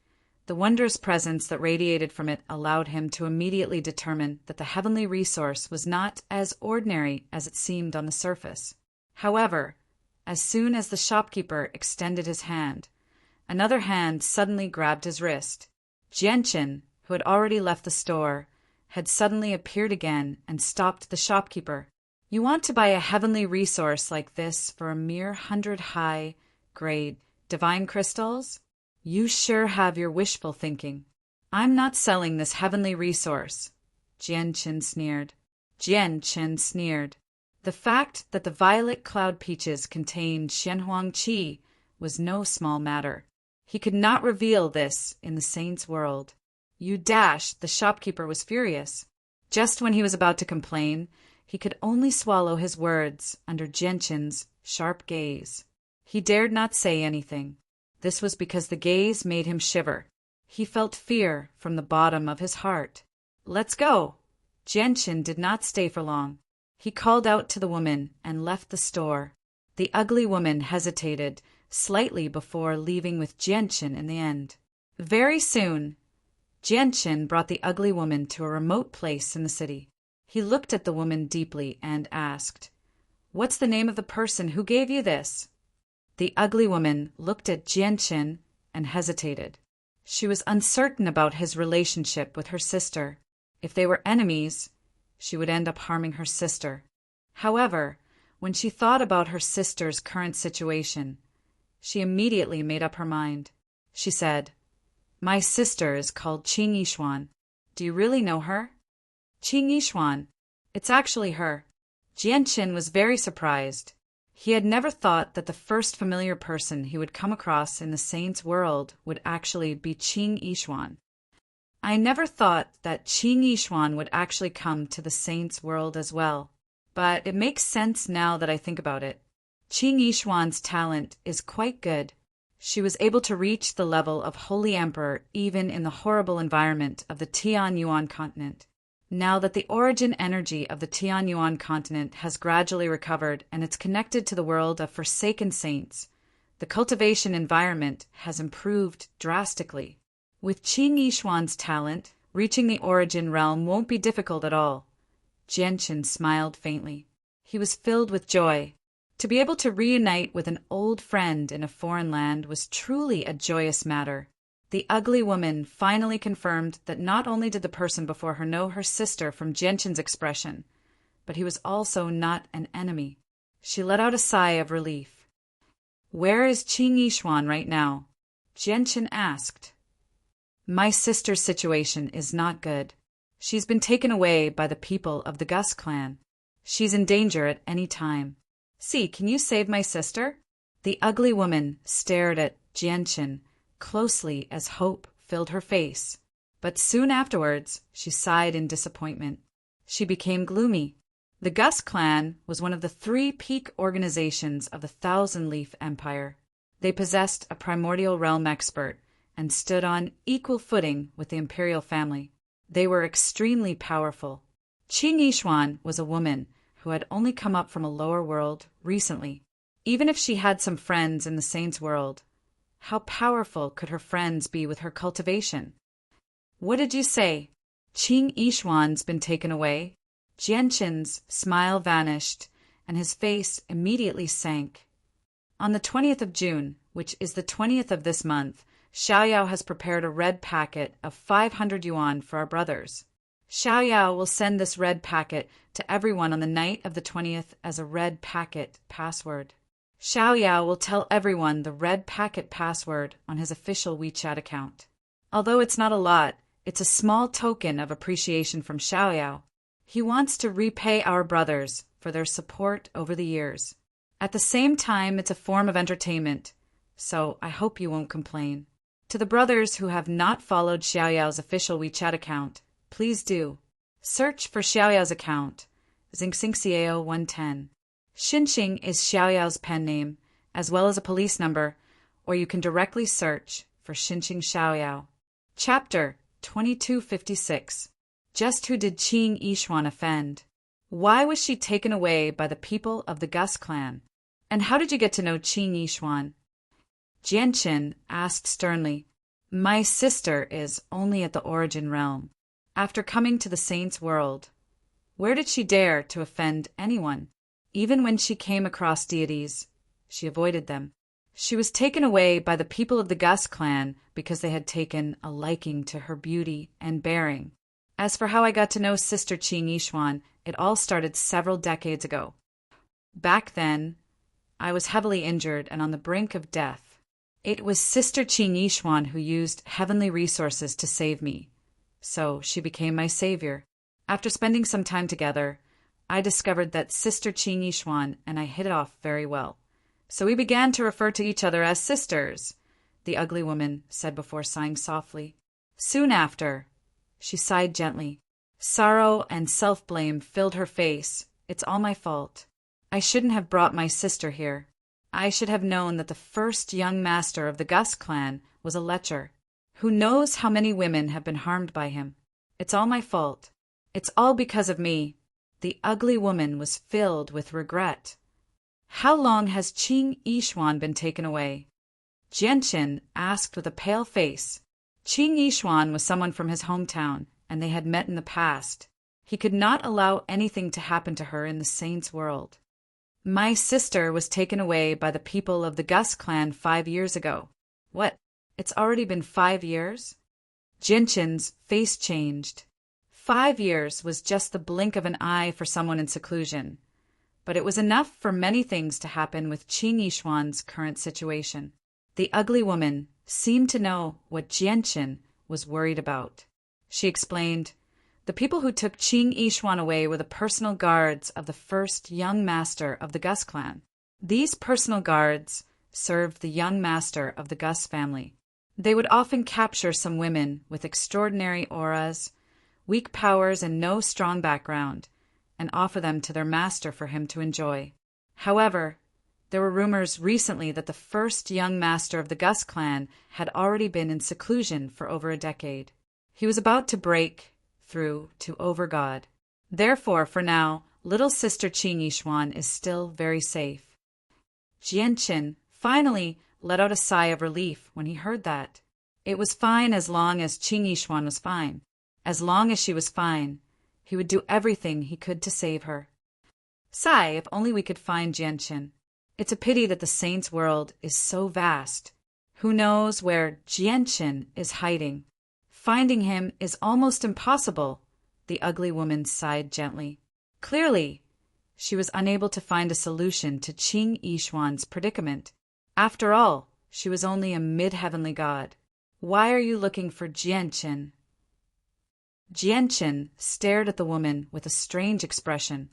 the wondrous presence that radiated from it allowed him to immediately determine that the heavenly resource was not as ordinary as it seemed on the surface. However, as soon as the shopkeeper extended his hand, another hand suddenly grabbed his wrist. Jianshan, who had already left the store, had suddenly appeared again and stopped the shopkeeper. "You want to buy a heavenly resource like this for a mere 100 high-grade divine crystals? You sure have your wishful thinking. I'm not selling this heavenly resource," Jianshan sneered. The fact that the violet cloud peaches contained Xianhuang qi was no small matter. He could not reveal this in the saint's world. "You dash!" The shopkeeper was furious. Just when he was about to complain, he could only swallow his words under Jianshan's sharp gaze. He dared not say anything. This was because the gaze made him shiver. He felt fear from the bottom of his heart. "Let's go!" Jianshan did not stay for long. He called out to the woman and left the store. The ugly woman hesitated slightly before leaving with Jianqin in the end. Very soon, Jianqin brought the ugly woman to a remote place in the city. He looked at the woman deeply and asked, "What's the name of the person who gave you this?" The ugly woman looked at Jianqin and hesitated. She was uncertain about his relationship with her sister. If they were enemies, she would end up harming her sister. However, when she thought about her sister's current situation, she immediately made up her mind. She said, "My sister is called Qing Yishuan. Do you really know her?" "Qing Yishuan. It's actually her." Jianqin was very surprised. He had never thought that the first familiar person he would come across in the saint's world would actually be Qing Yishuan. I never thought that Qing Yishuan would actually come to the saint's world as well, but it makes sense now that I think about it. Qing Yishuan's talent is quite good. She was able to reach the level of Holy Emperor even in the horrible environment of the Tianyuan continent. Now that the origin energy of the Tianyuan continent has gradually recovered and it's connected to the world of forsaken saints, the cultivation environment has improved drastically. With Qing Yishuan's talent, reaching the origin realm won't be difficult at all. Jianqin smiled faintly. He was filled with joy. To be able to reunite with an old friend in a foreign land was truly a joyous matter. The ugly woman finally confirmed that not only did the person before her know her sister from Jianqin's expression, but he was also not an enemy. She let out a sigh of relief. "Where is Qing Yishuan right now?" Jianqin asked. "My sister's situation is not good. She's been taken away by the people of the Gus clan. She's in danger at any time. See, can you save my sister?" The ugly woman stared at Jianqin closely as hope filled her face, but soon afterwards she sighed in disappointment. She became gloomy. The Gus clan was one of the 3 peak organizations of the Thousand Leaf Empire. They possessed a primordial realm expert and stood on equal footing with the imperial family. They were extremely powerful. Qing Yishuan was a woman who had only come up from a lower world recently. Even if she had some friends in the saints' world, how powerful could her friends be with her cultivation? "What did you say? Qing Yishuan's been taken away?" Jianqin's smile vanished, and his face immediately sank. "On the 20th of June, which is the 20th of this month, Xiaoyao has prepared a red packet of 500 yuan for our brothers. Xiaoyao will send this red packet to everyone on the night of the 20th as a red packet password. Xiaoyao will tell everyone the red packet password on his official WeChat account. Although it's not a lot, it's a small token of appreciation from Xiaoyao. He wants to repay our brothers for their support over the years. At the same time, it's a form of entertainment, so I hope you won't complain. To the brothers who have not followed Xiaoyao's official WeChat account, please do. Search for Xiaoyao's account, Xingxingxiao 110. Xinxing is Xiaoyao's pen name, as well as a police number, or you can directly search for Xinxing Xiaoyao. Chapter 2256. Just who did Qing Yishuan offend? Why was she taken away by the people of the Gus clan? And how did you get to know Qing Yishuan? Jianqin asked sternly. My sister is only at the origin realm. After coming to the saint's world, where did she dare to offend anyone? Even when she came across deities, she avoided them. She was taken away by the people of the Gus clan because they had taken a liking to her beauty and bearing. As for how I got to know Sister Qing Yishuan, it all started several decades ago. Back then, I was heavily injured and on the brink of death. It was Sister Qing Yishuan who used heavenly resources to save me, so she became my savior. After spending some time together, I discovered that Sister Qing Yishuan and I hit it off very well. So we began to refer to each other as sisters, the ugly woman said before sighing softly. Soon after, she sighed gently. Sorrow and self-blame filled her face. It's all my fault. I shouldn't have brought my sister here. I should have known that the first young master of the Gus clan was a lecher. Who knows how many women have been harmed by him? It's all my fault. It's all because of me. The ugly woman was filled with regret. How long has Qing Yishuan been taken away? Jianqin asked with a pale face. Qing Yishuan was someone from his hometown, and they had met in the past. He could not allow anything to happen to her in the saint's world. My sister was taken away by the people of the Gus clan 5 years ago. What? It's already been 5 years? Jianqin's face changed. 5 years was just the blink of an eye for someone in seclusion, but it was enough for many things to happen with Qing Yishuan's current situation. The ugly woman seemed to know what Jianqin was worried about. She explained, "The people who took Qing Yishuan away were the personal guards of the first young master of the Gus clan. These personal guards served the young master of the Gus family. They would often capture some women with extraordinary auras, weak powers, and no strong background, and offer them to their master for him to enjoy. However, there were rumors recently that the first young master of the Gus clan had already been in seclusion for over a decade. He was about to break through to Overgod. Therefore, for now, little sister Qing Yishuan is still very safe." Jianqin finally let out a sigh of relief when he heard that. It was fine as long as Qing Yishuan was fine. As long as she was fine, he would do everything he could to save her. Sigh, if only we could find Jianqin. It's a pity that the saint's world is so vast. Who knows where Jianqin is hiding? Finding him is almost impossible, the ugly woman sighed gently. Clearly, she was unable to find a solution to Qing Yishuan's predicament. After all, she was only a mid-heavenly god. Why are you looking for Jianqin? Jianqin stared at the woman with a strange expression.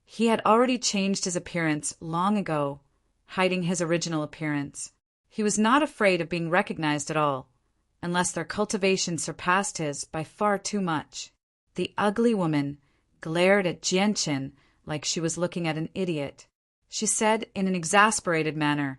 He had already changed his appearance long ago, hiding his original appearance. He was not afraid of being recognized at all, unless their cultivation surpassed his by far too much. The ugly woman glared at Jianqin like she was looking at an idiot. She said in an exasperated manner,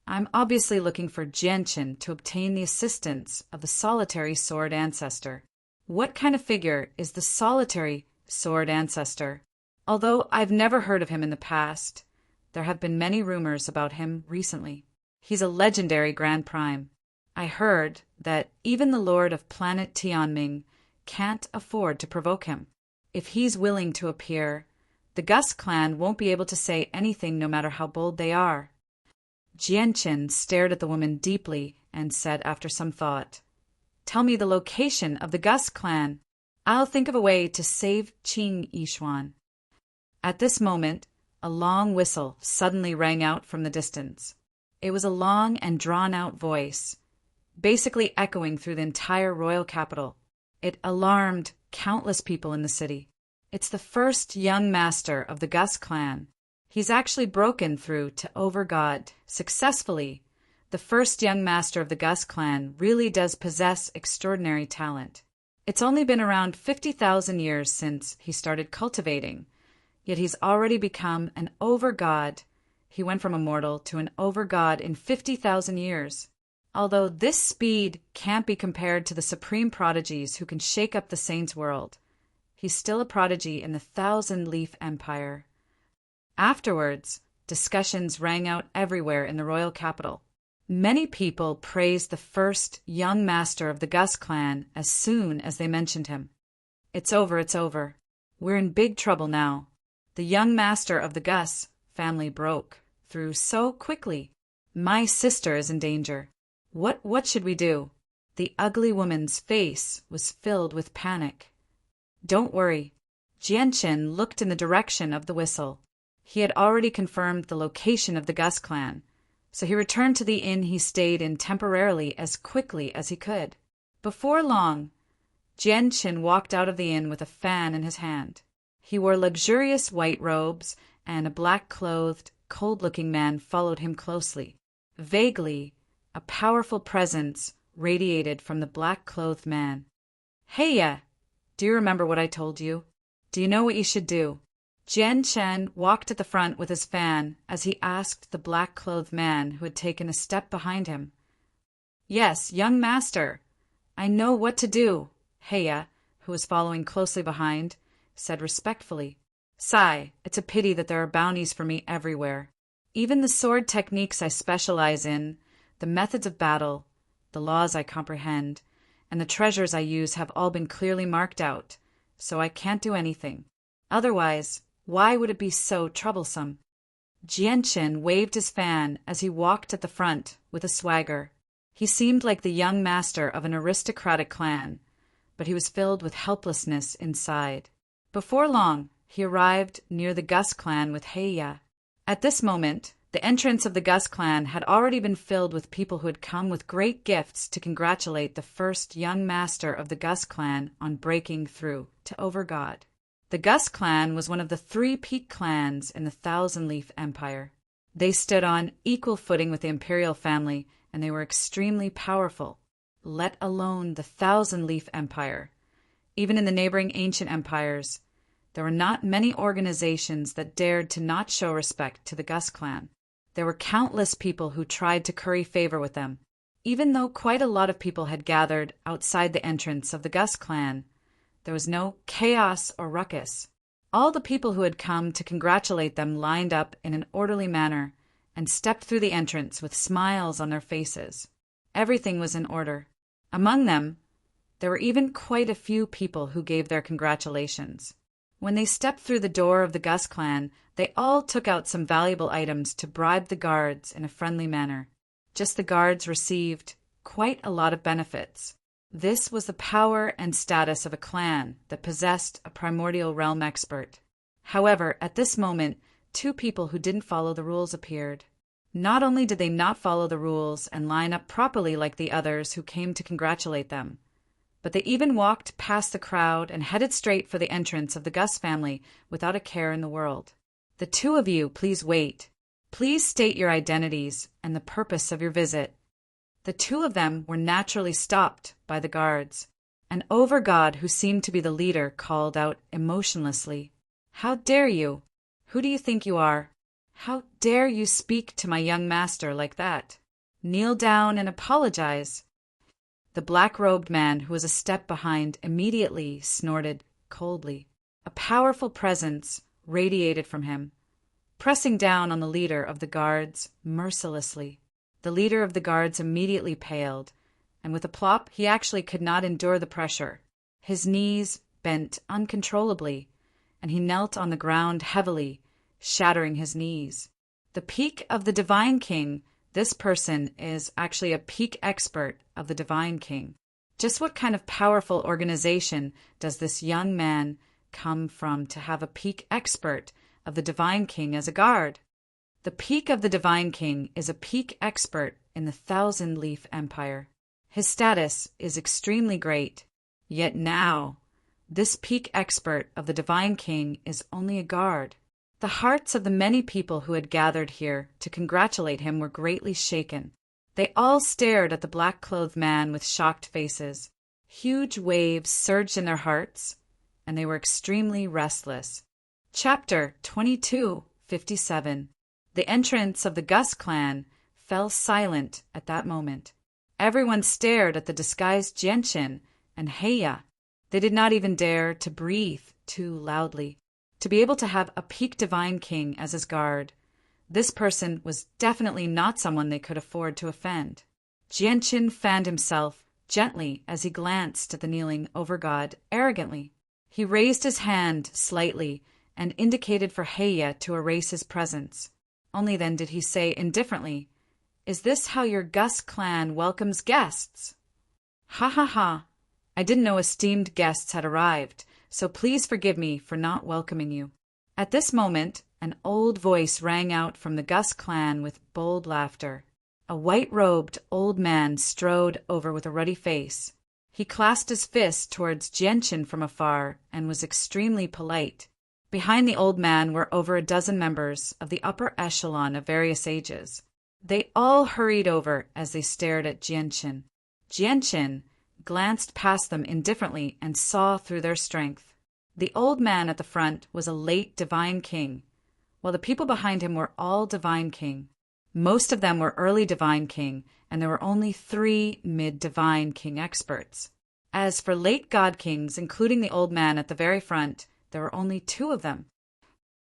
"I'm obviously looking for Jianqin to obtain the assistance of the solitary sword ancestor." What kind of figure is the solitary sword ancestor? Although I've never heard of him in the past, there have been many rumors about him recently. He's a legendary Grand Prime. I heard that even the Lord of Planet Tianming can't afford to provoke him. If he's willing to appear, the Gus clan won't be able to say anything no matter how bold they are. Jianqin stared at the woman deeply and said after some thought, "Tell me the location of the Gus clan. I'll think of a way to save Qing Yishuan." At this moment, a long whistle suddenly rang out from the distance. It was a long and drawn-out voice, basically echoing through the entire royal capital. It alarmed countless people in the city. It's the first young master of the Gus clan. He's actually broken through to Overgod successfully. The first young master of the Gus clan really does possess extraordinary talent. It's only been around 50,000 years since he started cultivating, yet he's already become an Overgod. He went from a mortal to an Overgod in 50,000 years. Although this speed can't be compared to the supreme prodigies who can shake up the saint's world, he's still a prodigy in the Thousand-Leaf Empire. Afterwards, discussions rang out everywhere in the royal capital. Many people praised the first young master of the Gus clan as soon as they mentioned him. It's over, it's over. We're in big trouble now. The young master of the Gus family broke through so quickly. My sister is in danger. What should we do? The ugly woman's face was filled with panic. Don't worry. Jianqin looked in the direction of the whistle. He had already confirmed the location of the Gus clan, so he returned to the inn he stayed in temporarily as quickly as he could. Before long, Jianqin walked out of the inn with a fan in his hand. He wore luxurious white robes, and a black-clothed, cold-looking man followed him closely. Vaguely, a powerful presence radiated from the black-clothed man. "Hey-ya! Do you remember what I told you? Do you know what you should do?" Jianqin walked at the front with his fan as he asked the black-clothed man who had taken a step behind him. "Yes, young master. I know what to do," Heya, who was following closely behind, said respectfully. "Sai, it's a pity that there are bounties for me everywhere. Even the sword techniques I specialize in, the methods of battle, the laws I comprehend, and the treasures I use have all been clearly marked out, so I can't do anything. Otherwise, why would it be so troublesome? Jianchen waved his fan as he walked at the front with a swagger. He seemed like the young master of an aristocratic clan, but he was filled with helplessness inside. Before long, he arrived near the Gus clan with Heya. At this moment, the entrance of the Gus clan had already been filled with people who had come with great gifts to congratulate the first young master of the Gus clan on breaking through to Overgod. The Gus clan was one of the 3 peak clans in the Thousand-Leaf Empire. They stood on equal footing with the imperial family, and they were extremely powerful, let alone the Thousand-Leaf Empire. Even in the neighboring ancient empires, there were not many organizations that dared to not show respect to the Gus clan. There were countless people who tried to curry favor with them. Even though quite a lot of people had gathered outside the entrance of the Gus clan, there was no chaos or ruckus. All the people who had come to congratulate them lined up in an orderly manner and stepped through the entrance with smiles on their faces. Everything was in order. Among them, there were even quite a few people who gave their congratulations. When they stepped through the door of the Gus clan, they all took out some valuable items to bribe the guards in a friendly manner. Just the guards received quite a lot of benefits. This was the power and status of a clan that possessed a primordial realm expert. However, at this moment, 2 people who didn't follow the rules appeared. Not only did they not follow the rules and line up properly like the others who came to congratulate them, but they even walked past the crowd and headed straight for the entrance of the Gus family without a care in the world. The 2 of you, please wait. Please state your identities and the purpose of your visit. The 2 of them were naturally stopped by the guards. An overgod who seemed to be the leader called out emotionlessly, "How dare you? Who do you think you are? How dare you speak to my young master like that? Kneel down and apologize." The black-robed man who was a step behind immediately snorted coldly. A powerful presence radiated from him, pressing down on the leader of the guards mercilessly. The leader of the guards immediately paled, and with a plop he actually could not endure the pressure. His knees bent uncontrollably, and he knelt on the ground heavily, shattering his knees. The peak of the Divine King, this person is actually a peak expert of the Divine King. Just what kind of powerful organization does this young man come from to have a peak expert of the Divine King as a guard? The peak of the Divine King is a peak expert in the Thousand-Leaf Empire. His status is extremely great, yet now, this peak expert of the Divine King is only a guard. The hearts of the many people who had gathered here to congratulate him were greatly shaken. They all stared at the black-clothed man with shocked faces. Huge waves surged in their hearts, and they were extremely restless. Chapter 2257. The entrance of the Gus clan fell silent at that moment. Everyone stared at the disguised Jianchen and Heya. They did not even dare to breathe too loudly. To be able to have a peak Divine King as his guard, this person was definitely not someone they could afford to offend. Jianchen fanned himself gently as he glanced at the kneeling overgod arrogantly. He raised his hand slightly and indicated for Heya to erase his presence. Only then did he say indifferently, "Is this how your Gus clan welcomes guests?" "Ha ha ha. I didn't know esteemed guests had arrived, so please forgive me for not welcoming you." At this moment, an old voice rang out from the Gus clan with bold laughter. A white-robed old man strode over with a ruddy face. He clasped his fist towards Jianchen from afar and was extremely polite. Behind the old man were over a dozen members of the upper echelon of various ages. They all hurried over as they stared at Jianchen. Jianchen glanced past them indifferently and saw through their strength. The old man at the front was a late Divine King, while the people behind him were all Divine King. Most of them were early Divine King, and there were only 3 mid-Divine King experts. As for late God Kings, including the old man at the very front, there were only 2 of them.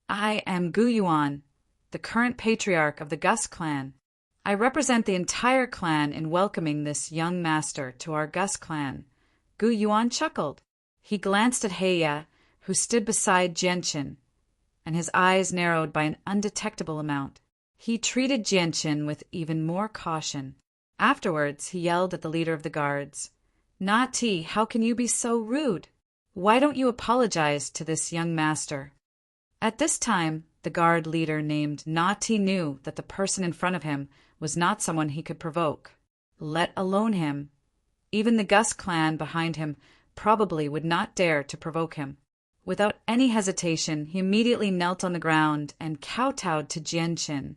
"I am Gu Yuan, the current patriarch of the Gus clan. I represent the entire clan in welcoming this young master to our Gus clan. Gu Yuan chuckled. He glanced at Heya, who stood beside Jianqin, and his eyes narrowed by an undetectable amount. He treated Jianqin with even more caution. Afterwards, he yelled at the leader of the guards. "Na Ti, how can you be so rude? Why don't you apologize to this young master?" At this time, the guard leader named Na Ti knew that the person in front of him was not someone he could provoke, let alone him. Even the Gus clan behind him probably would not dare to provoke him. Without any hesitation, he immediately knelt on the ground and kowtowed to Jianqin,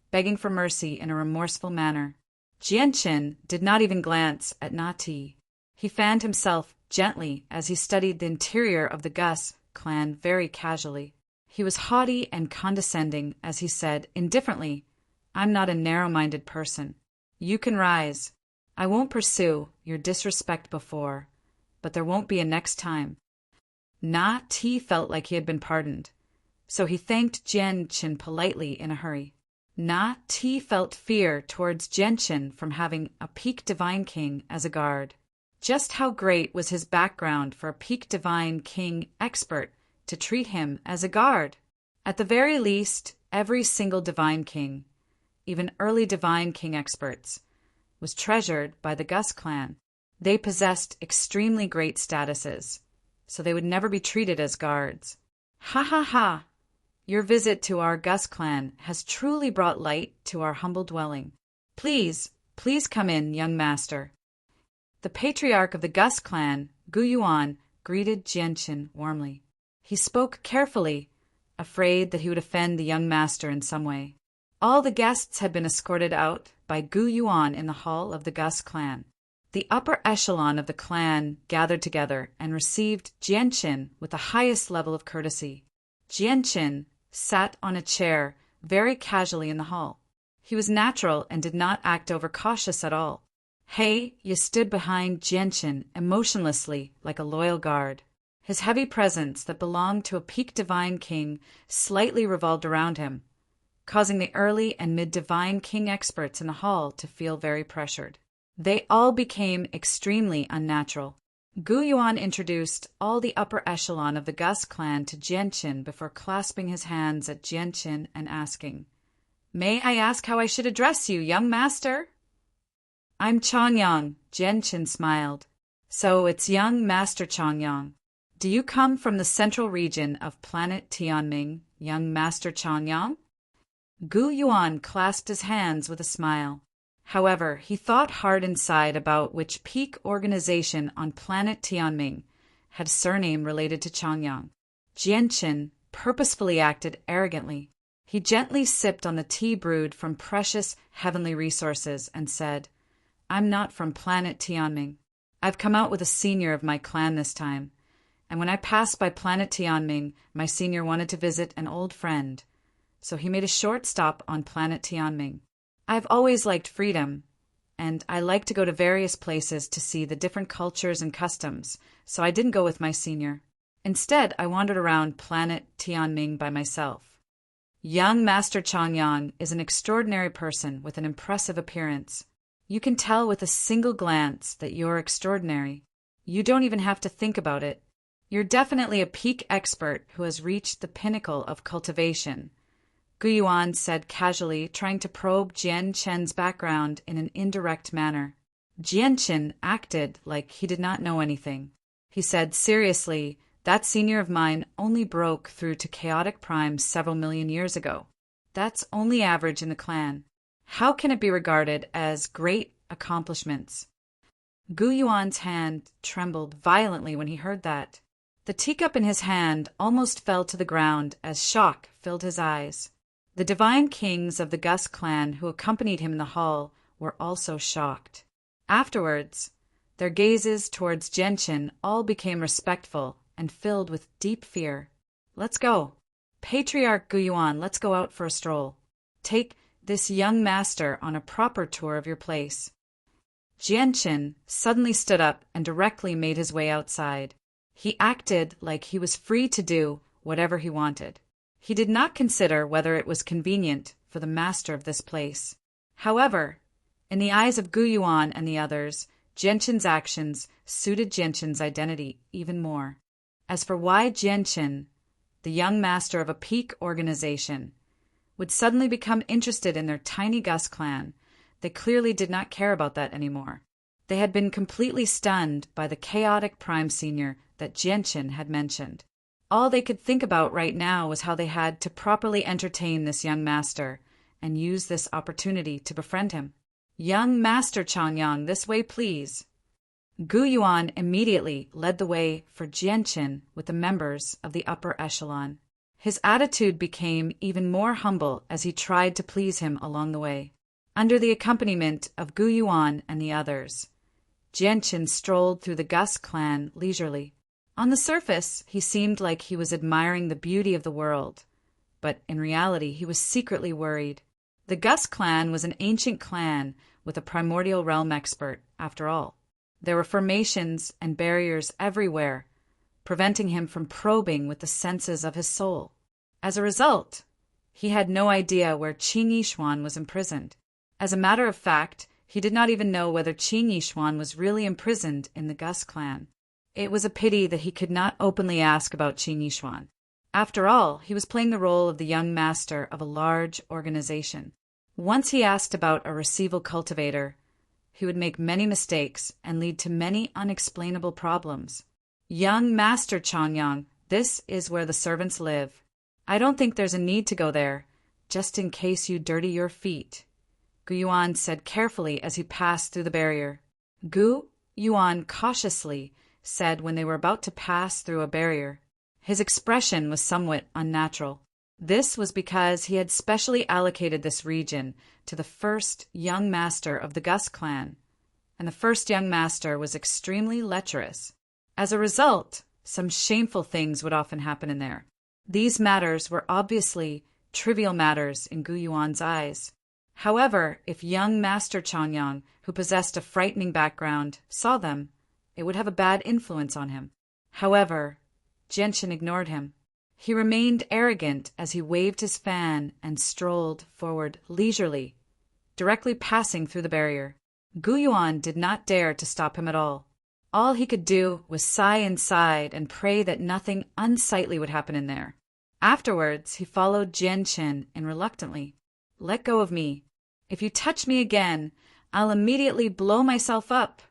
begging for mercy in a remorseful manner. Jianqin did not even glance at Na Ti. He fanned himself gently as he studied the interior of the Gus clan very casually. He was haughty and condescending as he said indifferently, "I'm not a narrow-minded person. You can rise. I won't pursue your disrespect before, but there won't be a next time." Na Ti felt like he had been pardoned, so he thanked Jianqin politely in a hurry. Na Ti felt fear towards Jianqin from having a peak divine king as a guard. Just how great was his background for a peak divine king expert to treat him as a guard? At the very least, every single divine king, even early divine king experts, was treasured by the Gus clan. They possessed extremely great statuses, so they would never be treated as guards. "Ha ha ha! Your visit to our Gus clan has truly brought light to our humble dwelling. Please come in, young master." The patriarch of the Gus clan, Gu Yuan, greeted Jianqin warmly. He spoke carefully, afraid that he would offend the young master in some way. All the guests had been escorted out by Gu Yuan in the hall of the Gus clan. The upper echelon of the clan gathered together and received Jianqin with the highest level of courtesy. Jianqin sat on a chair very casually in the hall. He was natural and did not act overcautious at all. Heya stood behind Jianqin emotionlessly like a loyal guard. His heavy presence that belonged to a peak divine king slightly revolved around him, causing the early and mid-divine king experts in the hall to feel very pressured. They all became extremely unnatural. Gu Yuan introduced all the upper echelon of the Gus clan to Jianqin before clasping his hands at Jianqin and asking, "May I ask how I should address you, young master?" "I'm Changyang," Jianqin smiled. "So it's young Master Changyang. Do you come from the central region of planet Tianming, young Master Changyang?" Gu Yuan clasped his hands with a smile. However, he thought hard inside about which peak organization on planet Tianming had surname related to Changyang. Jianqin purposefully acted arrogantly. He gently sipped on the tea brewed from precious heavenly resources and said, "I'm not from planet Tianming. I've come out with a senior of my clan this time, and when I passed by planet Tianming, my senior wanted to visit an old friend, so he made a short stop on planet Tianming. I've always liked freedom, and I like to go to various places to see the different cultures and customs, so I didn't go with my senior. Instead, I wandered around planet Tianming by myself. Young Master Changyang is an extraordinary person with an impressive appearance. You can tell with a single glance that you're extraordinary. You don't even have to think about it. You're definitely a peak expert who has reached the pinnacle of cultivation," Gu Yuan said casually, trying to probe Jianqin's background in an indirect manner. Jianqin acted like he did not know anything. He said seriously, "That senior of mine only broke through to chaotic prime several million years ago. That's only average in the clan. How can it be regarded as great accomplishments?" Gu Yuan's hand trembled violently when he heard that. The teacup in his hand almost fell to the ground as shock filled his eyes. The divine kings of the Gus clan who accompanied him in the hall were also shocked. Afterwards, their gazes towards Jianqin all became respectful and filled with deep fear. "Let's go. Patriarch Gu Yuan, let's go out for a stroll. Take this young master on a proper tour of your place." Jianqin suddenly stood up and directly made his way outside. He acted like he was free to do whatever he wanted. He did not consider whether it was convenient for the master of this place. However, in the eyes of Gu Yuan and the others, Genshin's actions suited Genshin's identity even more. As for why Genshin, the young master of a peak organization, would suddenly become interested in their tiny Gus clan, they clearly did not care about that anymore. They had been completely stunned by the chaotic Prime Senior that Genshin had mentioned. All they could think about right now was how they had to properly entertain this young master and use this opportunity to befriend him. "Young Master Changyang, this way please." Gu Yuan immediately led the way for Genshin with the members of the upper echelon. His attitude became even more humble as he tried to please him along the way. Under the accompaniment of Gu Yuan and the others, Genshin strolled through the Gus clan leisurely. On the surface, he seemed like he was admiring the beauty of the world, but in reality he was secretly worried. The Gus clan was an ancient clan with a primordial realm expert, after all. There were formations and barriers everywhere, preventing him from probing with the senses of his soul. As a result, he had no idea where Qing Yishuan was imprisoned. As a matter of fact, he did not even know whether Qing Yishuan was really imprisoned in the Gus clan. It was a pity that he could not openly ask about Qing Yishuan. After all, he was playing the role of the young master of a large organization. Once he asked about a receival cultivator, he would make many mistakes and lead to many unexplainable problems. "Young Master Changyang, this is where the servants live. I don't think there's a need to go there, just in case you dirty your feet," Gu Yuan said carefully as he passed through the barrier. Gu Yuan cautiously said when they were about to pass through a barrier. His expression was somewhat unnatural. This was because he had specially allocated this region to the first young master of the Gus clan, and the first young master was extremely lecherous. As a result, some shameful things would often happen in there. These matters were obviously trivial matters in Gu Yuan's eyes. However, if young Master Changyang, who possessed a frightening background, saw them, it would have a bad influence on him. However, Genshin ignored him. He remained arrogant as he waved his fan and strolled forward leisurely, directly passing through the barrier. Gu Yuan did not dare to stop him at all. All he could do was sigh inside and pray that nothing unsightly would happen in there. Afterwards, he followed Genshin in reluctantly. "Let go of me. If you touch me again, I'll immediately blow myself up."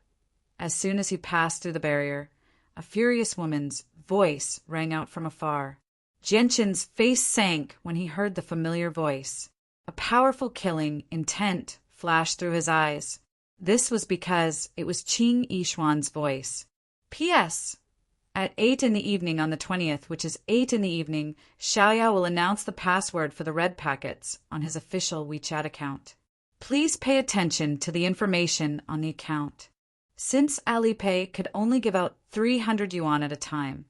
As soon as he passed through the barrier, a furious woman's voice rang out from afar. Genshin's face sank when he heard the familiar voice. A powerful killing intent flashed through his eyes. This was because it was Qing Yishuan's voice. P.S. At 8 in the evening on the 20th, which is 8 in the evening, Xiaoyao will announce the password for the red packets on his official WeChat account. Please pay attention to the information on the account. Since Alipay could only give out 300 yuan at a time,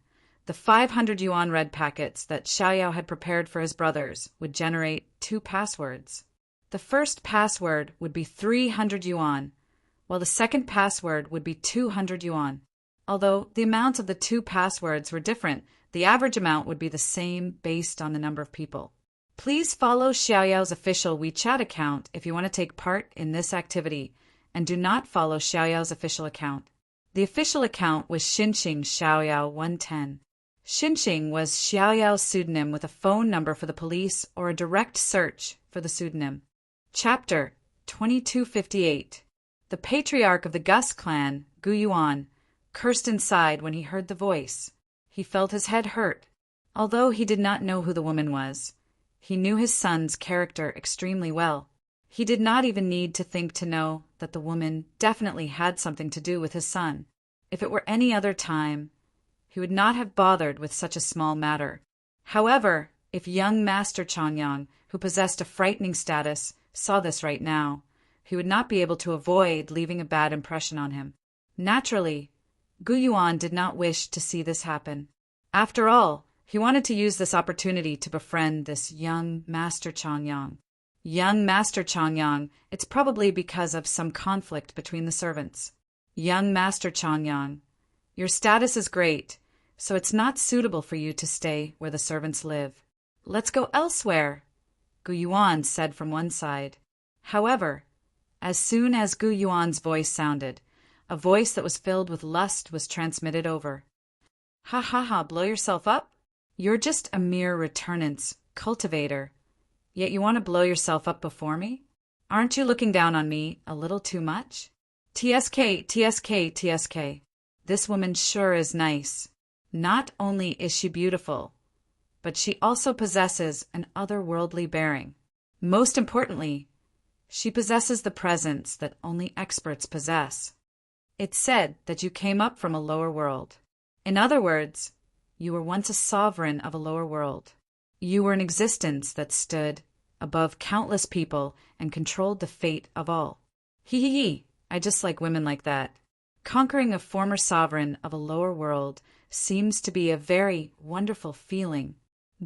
the 500 yuan red packets that Xiaoyao had prepared for his brothers would generate 2 passwords. The first password would be 300 yuan, while the second password would be 200 yuan. Although the amounts of the 2 passwords were different, the average amount would be the same based on the number of people. Please follow Xiaoyao's official WeChat account if you want to take part in this activity, and do not follow Xiaoyao's official account. The official account was Xinxing Xiaoyao 110. Xinxing was Xiaoyao's pseudonym with a phone number for the police or a direct search for the pseudonym. Chapter 2258. The patriarch of the Gus clan, Gu Yuan, cursed inside when he heard the voice. He felt his head hurt. Although he did not know who the woman was, he knew his son's character extremely well. He did not even need to think to know that the woman definitely had something to do with his son. If it were any other time, he would not have bothered with such a small matter. However, if young Master Changyang, who possessed a frightening status, saw this right now, he would not be able to avoid leaving a bad impression on him. Naturally, Gu Yuan did not wish to see this happen. After all, he wanted to use this opportunity to befriend this young Master Changyang. Young Master Changyang, it's probably because of some conflict between the servants. Young Master Changyang, your status is great, so it's not suitable for you to stay where the servants live. Let's go elsewhere, Gu Yuan said from one side. However, as soon as Gu Yuan's voice sounded, a voice that was filled with lust was transmitted over. Ha ha ha, blow yourself up? You're just a mere returnance, cultivator. Yet you want to blow yourself up before me? Aren't you looking down on me a little too much? TSK, TSK, TSK. This woman sure is nice. Not only is she beautiful, but she also possesses an otherworldly bearing. Most importantly, she possesses the presence that only experts possess. It's said that you came up from a lower world. In other words, you were once a sovereign of a lower world. You were an existence that stood above countless people and controlled the fate of all. Hee hee hee, I just like women like that. Conquering a former sovereign of a lower world seems to be a very wonderful feeling.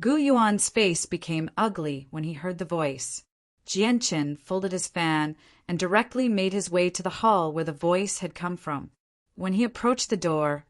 Gu Yuan's face became ugly when he heard the voice. Jianqin folded his fan and directly made his way to the hall where the voice had come from. When he approached the door,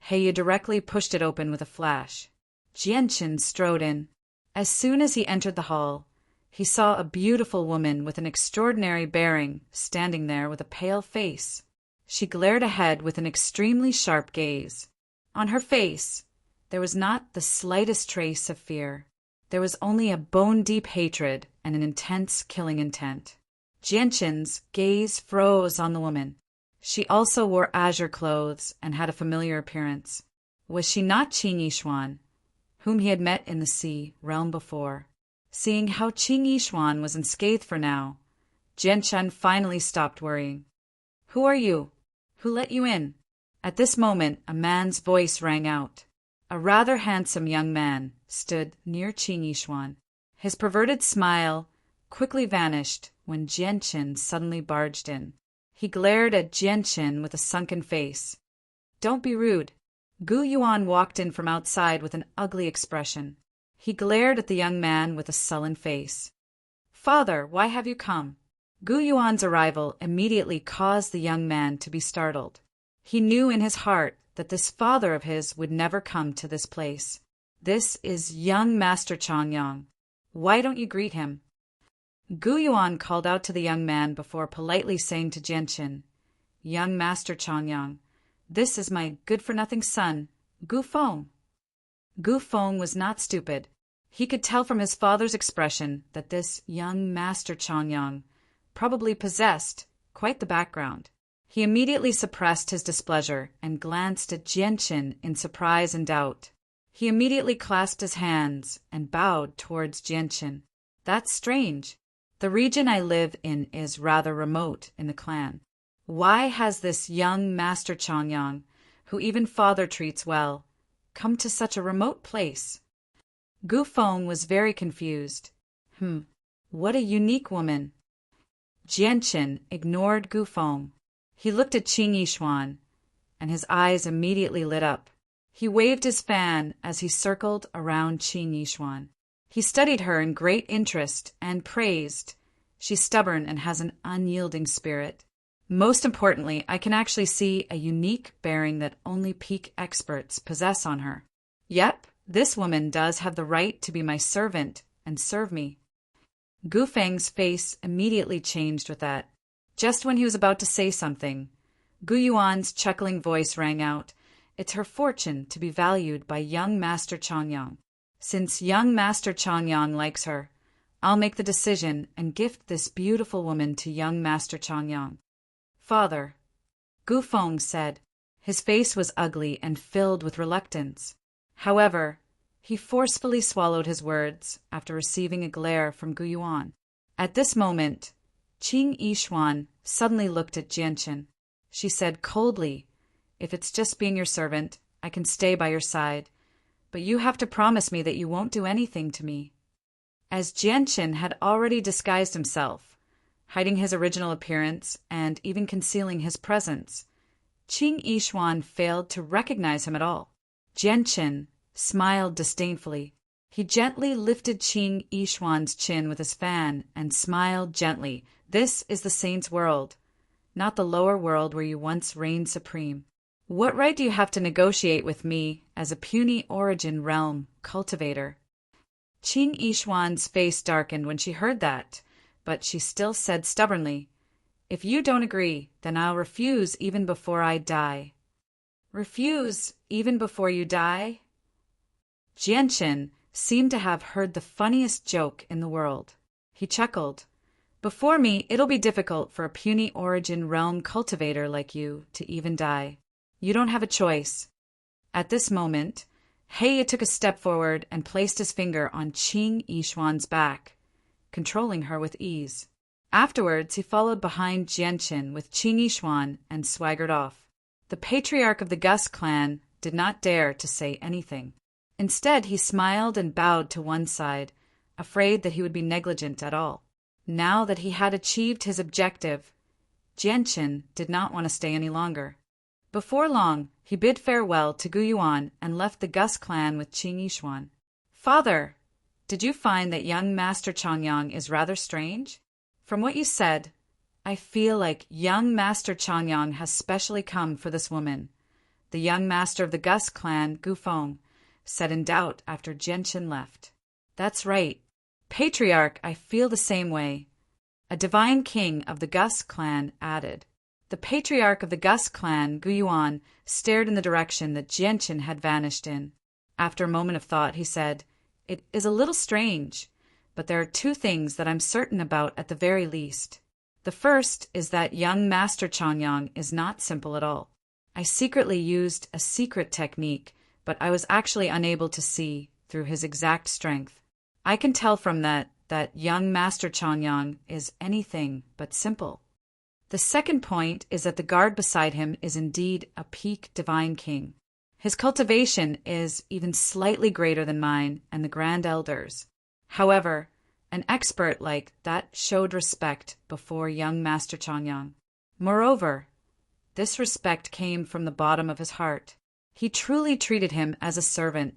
Heyu directly pushed it open with a flash. Jianqin strode in. As soon as he entered the hall, he saw a beautiful woman with an extraordinary bearing standing there with a pale face. She glared ahead with an extremely sharp gaze. On her face, there was not the slightest trace of fear. There was only a bone-deep hatred and an intense killing intent. Jianqin's gaze froze on the woman. She also wore azure clothes and had a familiar appearance. Was she not Qing Yishuan, whom he had met in the sea realm before? Seeing how Qing Yishuan was unscathed for now, Jianqin finally stopped worrying. Who are you? Who let you in? At this moment, a man's voice rang out. A rather handsome young man stood near Qing Yishuan. His perverted smile quickly vanished when Jianqin suddenly barged in. He glared at Jianqin with a sunken face. Don't be rude. Gu Yuan walked in from outside with an ugly expression. He glared at the young man with a sullen face. Father, why have you come? Gu Yuan's arrival immediately caused the young man to be startled. He knew in his heart that this father of his would never come to this place. This is young Master Changyang. Why don't you greet him? Gu Yuan called out to the young man before politely saying to Jianqin, Young Master Changyang, this is my good-for-nothing son, Gu Feng. Gu Feng was not stupid. He could tell from his father's expression that this young Master Changyang probably possessed quite the background. He immediately suppressed his displeasure and glanced at Jianqin in surprise and doubt. He immediately clasped his hands and bowed towards Jianqin. That's strange. The region I live in is rather remote in the clan. Why has this young Master Changyang, who even father treats well, come to such a remote place? Gu Feng was very confused. What a unique woman. Jianqin ignored Gu Feng. He looked at Qing Yishuan, and his eyes immediately lit up. He waved his fan as he circled around Qing Yishuan. He studied her in great interest and praised. She's stubborn and has an unyielding spirit. Most importantly, I can actually see a unique bearing that only peak experts possess on her. Yep, this woman does have the right to be my servant and serve me. Gu Feng's face immediately changed with that. Just when he was about to say something, Gu Yuan's chuckling voice rang out. It's her fortune to be valued by young Master Changyang. Since young Master Changyang likes her, I'll make the decision and gift this beautiful woman to young Master Changyang. Father, Gu Feng said. His face was ugly and filled with reluctance. However, he forcefully swallowed his words after receiving a glare from Gu Yuan. At this moment, Qing Yishuan suddenly looked at Jianqin. She said coldly, If it's just being your servant, I can stay by your side, but you have to promise me that you won't do anything to me. As Jianqin had already disguised himself, hiding his original appearance and even concealing his presence, Qing Yishuan failed to recognize him at all. Jianqin smiled disdainfully. He gently lifted Qing Yishuan's chin with his fan and smiled gently. This is the saint's world, not the lower world where you once reigned supreme. What right do you have to negotiate with me as a puny origin realm cultivator? Qing Yishuan's face darkened when she heard that, but she still said stubbornly, "If you don't agree, then I'll refuse even before I die." "Refuse even before you die?" Jianchen seemed to have heard the funniest joke in the world. He chuckled. "Before me, it'll be difficult for a puny origin realm cultivator like you to even die. You don't have a choice." At this moment, Heya took a step forward and placed his finger on Qing Yishuan's back, controlling her with ease. Afterwards, he followed behind Jianchen with Qing Yishuan and swaggered off. The patriarch of the Gus clan did not dare to say anything. Instead, he smiled and bowed to one side, afraid that he would be negligent at all. Now that he had achieved his objective, Jianchen did not want to stay any longer. Before long, he bid farewell to Gu Yuan and left the Gus clan with Qing Yishuan. "Father, did you find that young Master Changyang is rather strange? From what you said, I feel like young Master Changyang has specially come for this woman," the young master of the Gus clan, Gu Feng, said in doubt after Jianchen left. "That's right. Patriarch, I feel the same way," a divine king of the Gus clan added. The patriarch of the Gus clan, Gu Yuan, stared in the direction that Jianchen had vanished in. After a moment of thought, he said, "It is a little strange, but there are two things that I'm certain about at the very least. The first is that young Master Changyang is not simple at all. I secretly used a secret technique, but I was actually unable to see through his exact strength. I can tell from that young Master Changyang is anything but simple. The second point is that the guard beside him is indeed a peak divine king. His cultivation is even slightly greater than mine and the Grand Elders. However, an expert like that showed respect before young Master Changyang. Moreover, this respect came from the bottom of his heart. He truly treated him as a servant,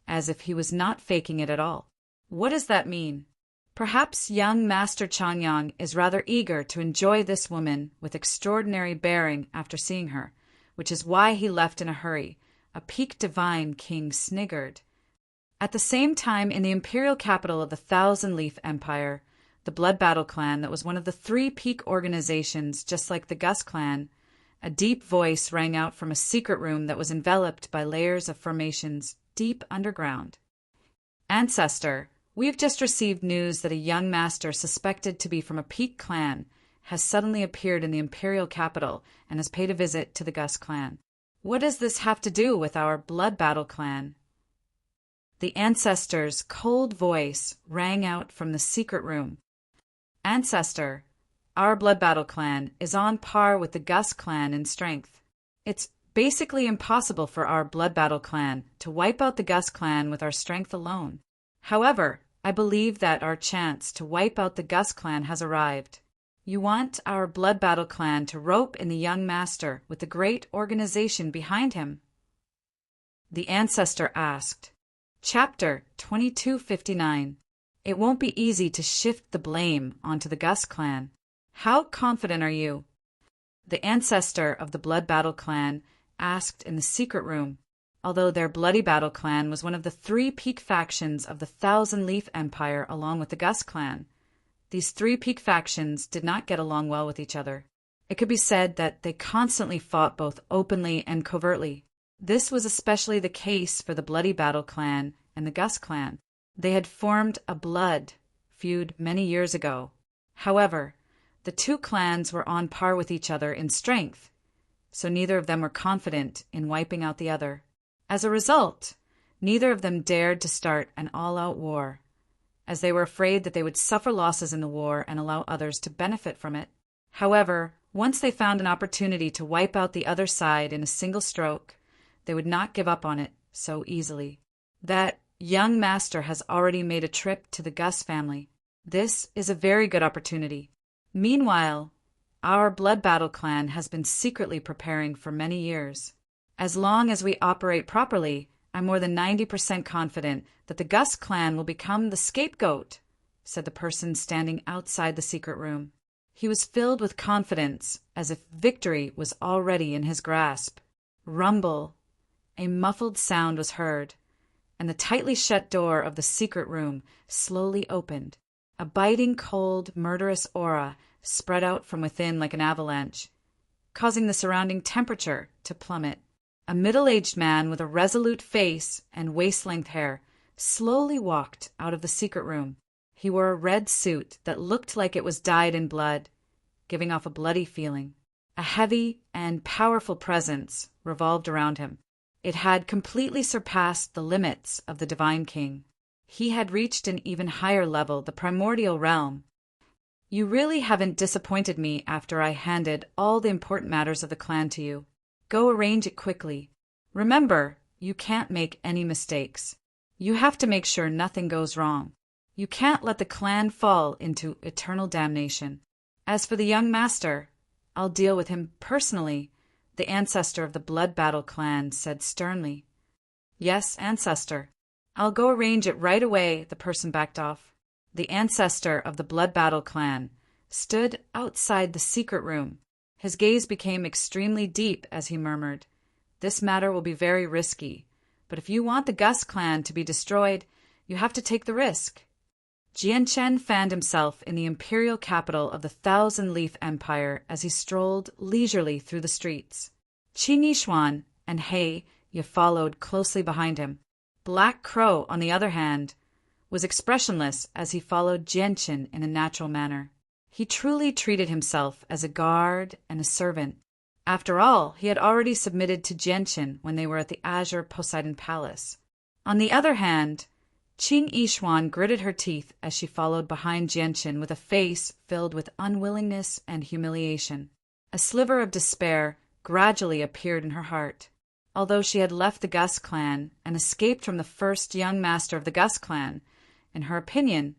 as if he was not faking it at all. What does that mean? Perhaps young Master Changyang is rather eager to enjoy this woman with extraordinary bearing after seeing her, which is why he left in a hurry. A peak divine king sniggered. At the same time, in the imperial capital of the Thousand Leaf Empire, the Blood Battle Clan that was one of the 3 peak organizations just like the Gus clan, a deep voice rang out from a secret room that was enveloped by layers of formations deep underground. "Ancestor, we have just received news that a young master suspected to be from a peak clan has suddenly appeared in the imperial capital and has paid a visit to the Gus clan. What does this have to do with our Blood Battle Clan?" The ancestor's cold voice rang out from the secret room. "Ancestor, our Blood Battle Clan is on par with the Gus clan in strength. It's basically impossible for our Blood Battle Clan to wipe out the Gus clan with our strength alone. However, I believe that our chance to wipe out the Gus clan has arrived. You want our Blood Battle Clan to rope in the young master with the great organization behind him?" The ancestor asked. Chapter 2259. It won't be easy to shift the blame onto the Gus clan. How confident are you? The ancestor of the Blood Battle Clan asked in the secret room. Although their Bloody Battle Clan was one of the 3 peak factions of the Thousand Leaf Empire along with the Gus clan, these 3 peak factions did not get along well with each other. It could be said that they constantly fought both openly and covertly. This was especially the case for the Bloody Battle Clan and the Gus clan. They had formed a blood feud many years ago. However, the 2 clans were on par with each other in strength, so neither of them were confident in wiping out the other. As a result, neither of them dared to start an all-out war, as they were afraid that they would suffer losses in the war and allow others to benefit from it. However, once they found an opportunity to wipe out the other side in a single stroke, they would not give up on it so easily. That young master has already made a trip to the Gus family. This is a very good opportunity. Meanwhile, our Blood Battle Clan has been secretly preparing for many years. As long as we operate properly, I'm more than 90% confident that the Gus clan will become the scapegoat, said the person standing outside the secret room. He was filled with confidence, as if victory was already in his grasp. Rumble. A muffled sound was heard, and the tightly shut door of the secret room slowly opened. A biting, cold, murderous aura spread out from within like an avalanche, causing the surrounding temperature to plummet. A middle-aged man with a resolute face and waist-length hair slowly walked out of the secret room. He wore a red suit that looked like it was dyed in blood, giving off a bloody feeling. A heavy and powerful presence revolved around him. It had completely surpassed the limits of the Divine King. He had reached an even higher level, the primordial realm. You really haven't disappointed me after I handed all the important matters of the clan to you. Go arrange it quickly. Remember, you can't make any mistakes. You have to make sure nothing goes wrong. You can't let the clan fall into eternal damnation. As for the young master, I'll deal with him personally, the ancestor of the Blood Battle clan said sternly. Yes, ancestor. I'll go arrange it right away, the person backed off. The ancestor of the Blood Battle clan stood outside the secret room. His gaze became extremely deep as he murmured, "This matter will be very risky, but if you want the Gus clan to be destroyed, you have to take the risk." Jian Chen fanned himself in the imperial capital of the Thousand-Leaf Empire as he strolled leisurely through the streets. Qing Yishuan and He Ye followed closely behind him. Black Crow, on the other hand, was expressionless as he followed Jian Chen in a natural manner. He truly treated himself as a guard and a servant. After all, he had already submitted to Jian Chen when they were at the Azure Poseidon Palace. On the other hand, Qing Yishuan gritted her teeth as she followed behind Jian Chen with a face filled with unwillingness and humiliation. A sliver of despair gradually appeared in her heart. Although she had left the Gus clan and escaped from the first young master of the Gus clan, in her opinion,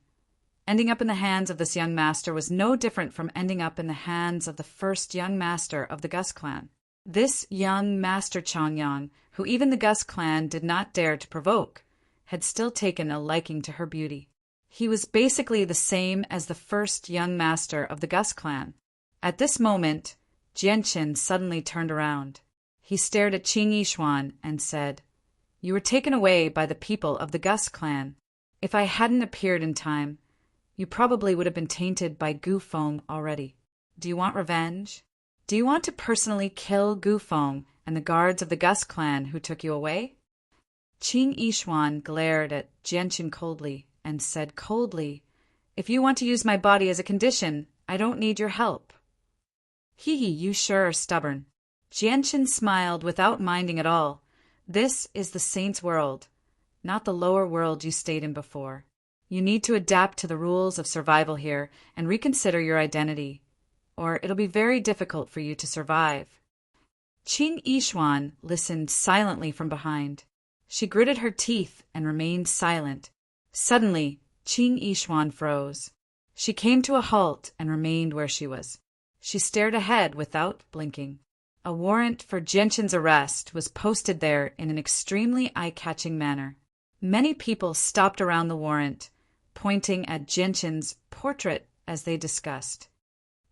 ending up in the hands of this young master was no different from ending up in the hands of the first young master of the Gus clan. This young master Changyang, who even the Gus clan did not dare to provoke, had still taken a liking to her beauty. He was basically the same as the first young master of the Gus clan. At this moment, Jian Chen suddenly turned around. He stared at Qing Yishuan and said, "You were taken away by the people of the Gus clan. If I hadn't appeared in time, you probably would have been tainted by Gu Feng already. Do you want revenge? Do you want to personally kill Gu Feng and the guards of the Gus clan who took you away?" Qing Yishuan glared at Jian Chen coldly and said coldly, "If you want to use my body as a condition, I don't need your help." "Hee, you sure are stubborn." Jian Chen smiled without minding at all. "This is the saint's world, not the lower world you stayed in before. You need to adapt to the rules of survival here and reconsider your identity, or it'll be very difficult for you to survive." Qing Yishuan listened silently from behind. She gritted her teeth and remained silent. Suddenly, Qing Yishuan froze. She came to a halt and remained where she was. She stared ahead without blinking. A warrant for Jian Chen's arrest was posted there in an extremely eye-catching manner. Many people stopped around the warrant, pointing at Jian Chen's portrait as they discussed.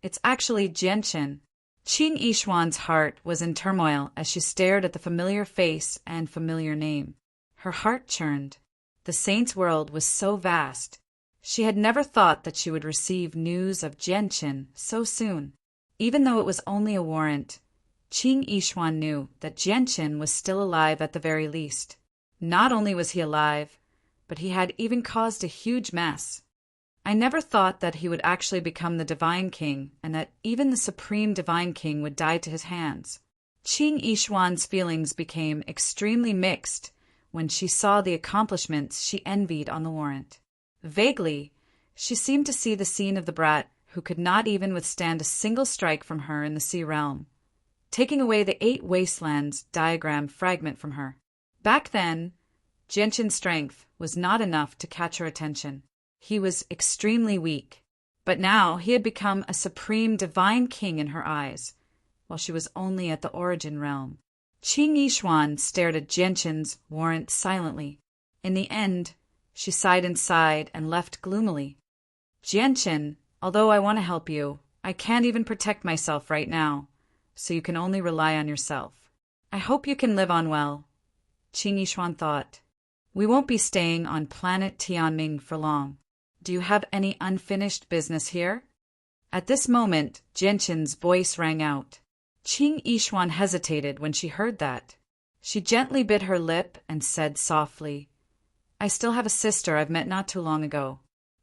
"It's actually Jian Chen." Qing Yishuan's heart was in turmoil as she stared at the familiar face and familiar name. Her heart churned. The saint's world was so vast. She had never thought that she would receive news of Jian Chen so soon. Even though it was only a warrant, Qing Yishuan knew that Jian Chen was still alive at the very least. Not only was he alive, but he had even caused a huge mess. "I never thought that he would actually become the Divine King and that even the Supreme Divine King would die to his hands." Qing Yishuan's feelings became extremely mixed when she saw the accomplishments she envied on the warrant. Vaguely, she seemed to see the scene of the brat who could not even withstand a single strike from her in the sea realm, taking away the 8 wastelands diagram fragment from her. Back then, Jian Chen's strength was not enough to catch her attention. He was extremely weak, but now he had become a supreme divine king in her eyes, while she was only at the origin realm. Qing Yishuan stared at Jian Chen's warrant silently. In the end, she sighed inside and left gloomily. "Jian Chen, although I want to help you, I can't even protect myself right now, so you can only rely on yourself. I hope you can live on well," Qing Yishuan thought. We won't be staying on planet Tianming for long. Do you have any unfinished business here? At this moment, Jianqin's voice rang out. Qing Yishuan hesitated when she heard that. She gently bit her lip and said softly, I still have a sister I've met not too long ago.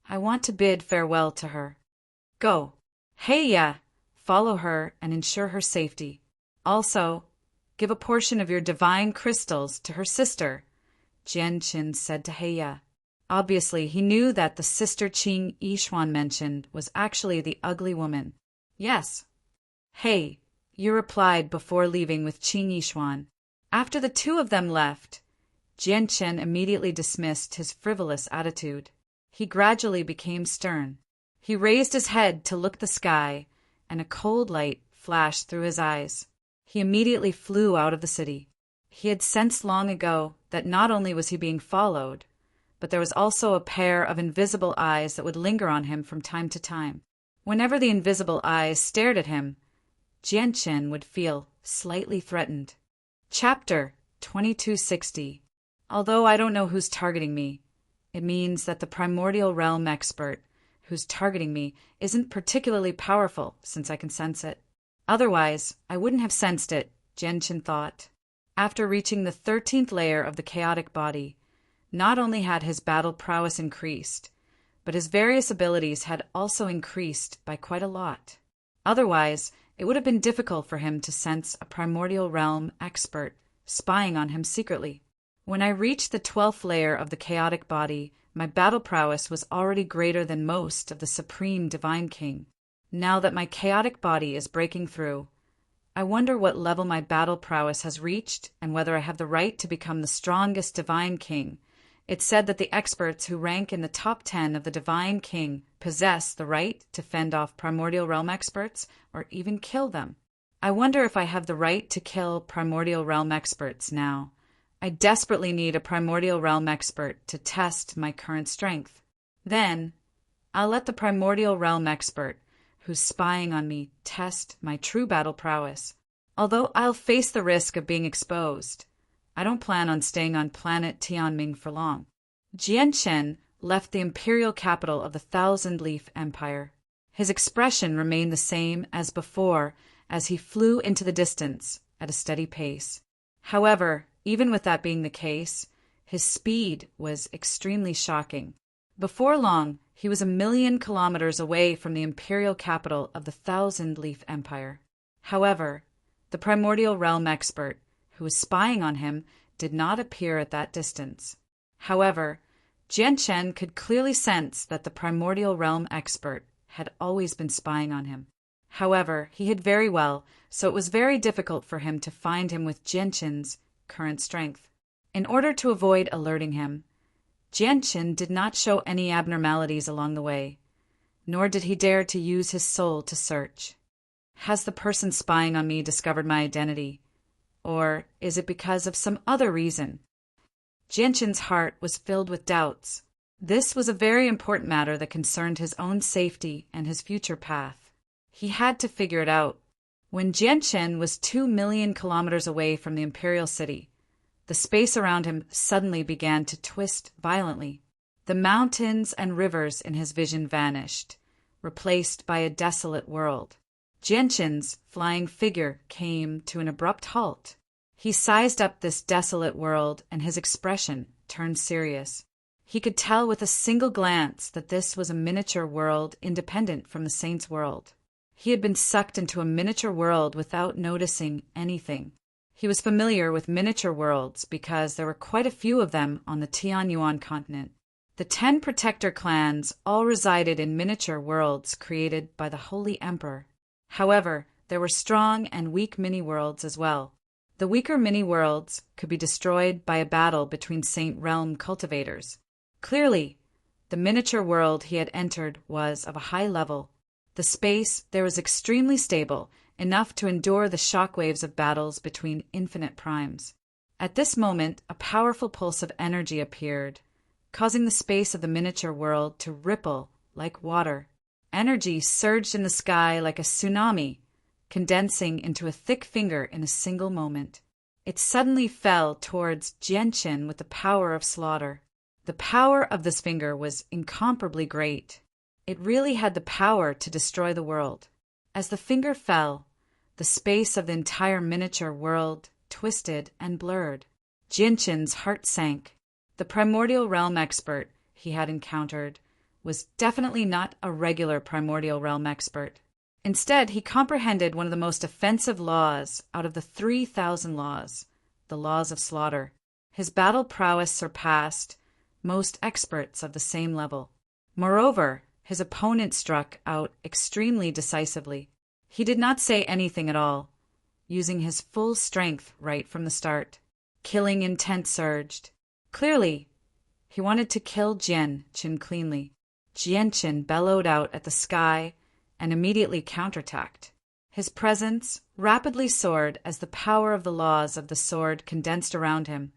I want to bid farewell to her. Go. Hey, follow her and ensure her safety. Also, give a portion of your divine crystals to her sister, Jianqin said to Heya. Obviously, he knew that the sister Qing Yishuan mentioned was actually the ugly woman. Yes. Hey, you replied before leaving with Qing Yishuan. After the two of them left, Jianqin immediately dismissed his frivolous attitude. He gradually became stern. He raised his head to look the sky, and a cold light flashed through his eyes. He immediately flew out of the city. He had sensed long ago that not only was he being followed, but there was also a pair of invisible eyes that would linger on him from time to time. Whenever the invisible eyes stared at him, Jianqin would feel slightly threatened. Chapter 2260. Although I don't know who's targeting me, it means that the primordial realm expert who's targeting me isn't particularly powerful since I can sense it. Otherwise, I wouldn't have sensed it, Jianqin thought. After reaching the 13th layer of the chaotic body, not only had his battle prowess increased, but his various abilities had also increased by quite a lot. Otherwise, it would have been difficult for him to sense a primordial realm expert spying on him secretly. When I reached the 12th layer of the chaotic body, my battle prowess was already greater than most of the Supreme Divine King. Now that my chaotic body is breaking through, I wonder what level my battle prowess has reached and whether I have the right to become the strongest Divine King. It's said that the experts who rank in the top 10 of the Divine King possess the right to fend off primordial realm experts or even kill them. I wonder if I have the right to kill primordial realm experts now. I desperately need a primordial realm expert to test my current strength. Then, I'll let the primordial realm expert who's spying on me test my true battle prowess. Although I'll face the risk of being exposed, I don't plan on staying on planet Tianming for long. Jianqin left the imperial capital of the Thousand-Leaf Empire. His expression remained the same as before as he flew into the distance at a steady pace. However, even with that being the case, his speed was extremely shocking. Before long, he was 1,000,000 kilometers away from the imperial capital of the Thousand-Leaf Empire. However, the primordial realm expert who was spying on him did not appear at that distance. However, Jianqin could clearly sense that the primordial realm expert had always been spying on him. However, he hid very well, so it was very difficult for him to find him with Jianqin's current strength. In order to avoid alerting him, Jianqin did not show any abnormalities along the way, nor did he dare to use his soul to search. Has the person spying on me discovered my identity? Or is it because of some other reason? Jianqin's heart was filled with doubts. This was a very important matter that concerned his own safety and his future path. He had to figure it out. When Jianqin was 2,000,000 kilometers away from the imperial city, the space around him suddenly began to twist violently. The mountains and rivers in his vision vanished, replaced by a desolate world. Jianqin's flying figure came to an abrupt halt. He sized up this desolate world, and his expression turned serious. He could tell with a single glance that this was a miniature world independent from the saint's world. He had been sucked into a miniature world without noticing anything. He was familiar with miniature worlds because there were quite a few of them on the Tianyuan continent. The 10 protector clans all resided in miniature worlds created by the Holy Emperor. However, there were strong and weak mini-worlds as well. The weaker mini-worlds could be destroyed by a battle between Saint Realm cultivators. Clearly, the miniature world he had entered was of a high level. The space there was extremely stable, enough to endure the shockwaves of battles between infinite primes. At this moment, a powerful pulse of energy appeared, causing the space of the miniature world to ripple like water. Energy surged in the sky like a tsunami, condensing into a thick finger in a single moment. It suddenly fell towards Jianqin with the power of slaughter. The power of this finger was incomparably great. It really had the power to destroy the world. As the finger fell, the space of the entire miniature world twisted and blurred. Jianqin's heart sank. The primordial realm expert he had encountered was definitely not a regular primordial realm expert. Instead, he comprehended one of the most offensive laws out of the 3,000 laws, the laws of slaughter. His battle prowess surpassed most experts of the same level. Moreover, his opponent struck out extremely decisively. He did not say anything at all, using his full strength right from the start. Killing intent surged. Clearly, he wanted to kill Jianqin cleanly. Jianqin bellowed out at the sky and immediately counterattacked. His presence rapidly soared as the power of the laws of the sword condensed around him,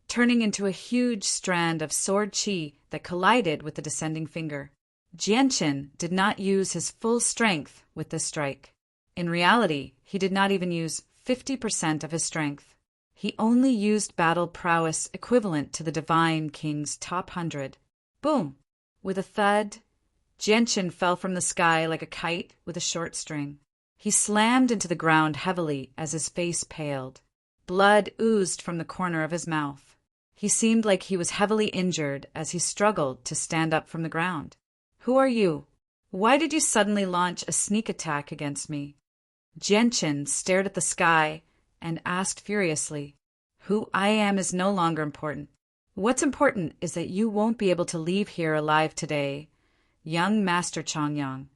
turning into a huge strand of sword chi that collided with the descending finger. Jianqin did not use his full strength with this strike. In reality, he did not even use 50% of his strength. He only used battle prowess equivalent to the Divine King's top 100. Boom! With a thud, Jianqin fell from the sky like a kite with a short string. He slammed into the ground heavily as his face paled. Blood oozed from the corner of his mouth. He seemed like he was heavily injured as he struggled to stand up from the ground. "Who are you? Why did you suddenly launch a sneak attack against me?" Jianqin stared at the sky and asked furiously. "Who I am is no longer important. What's important is that you won't be able to leave here alive today, young Master Chongyang."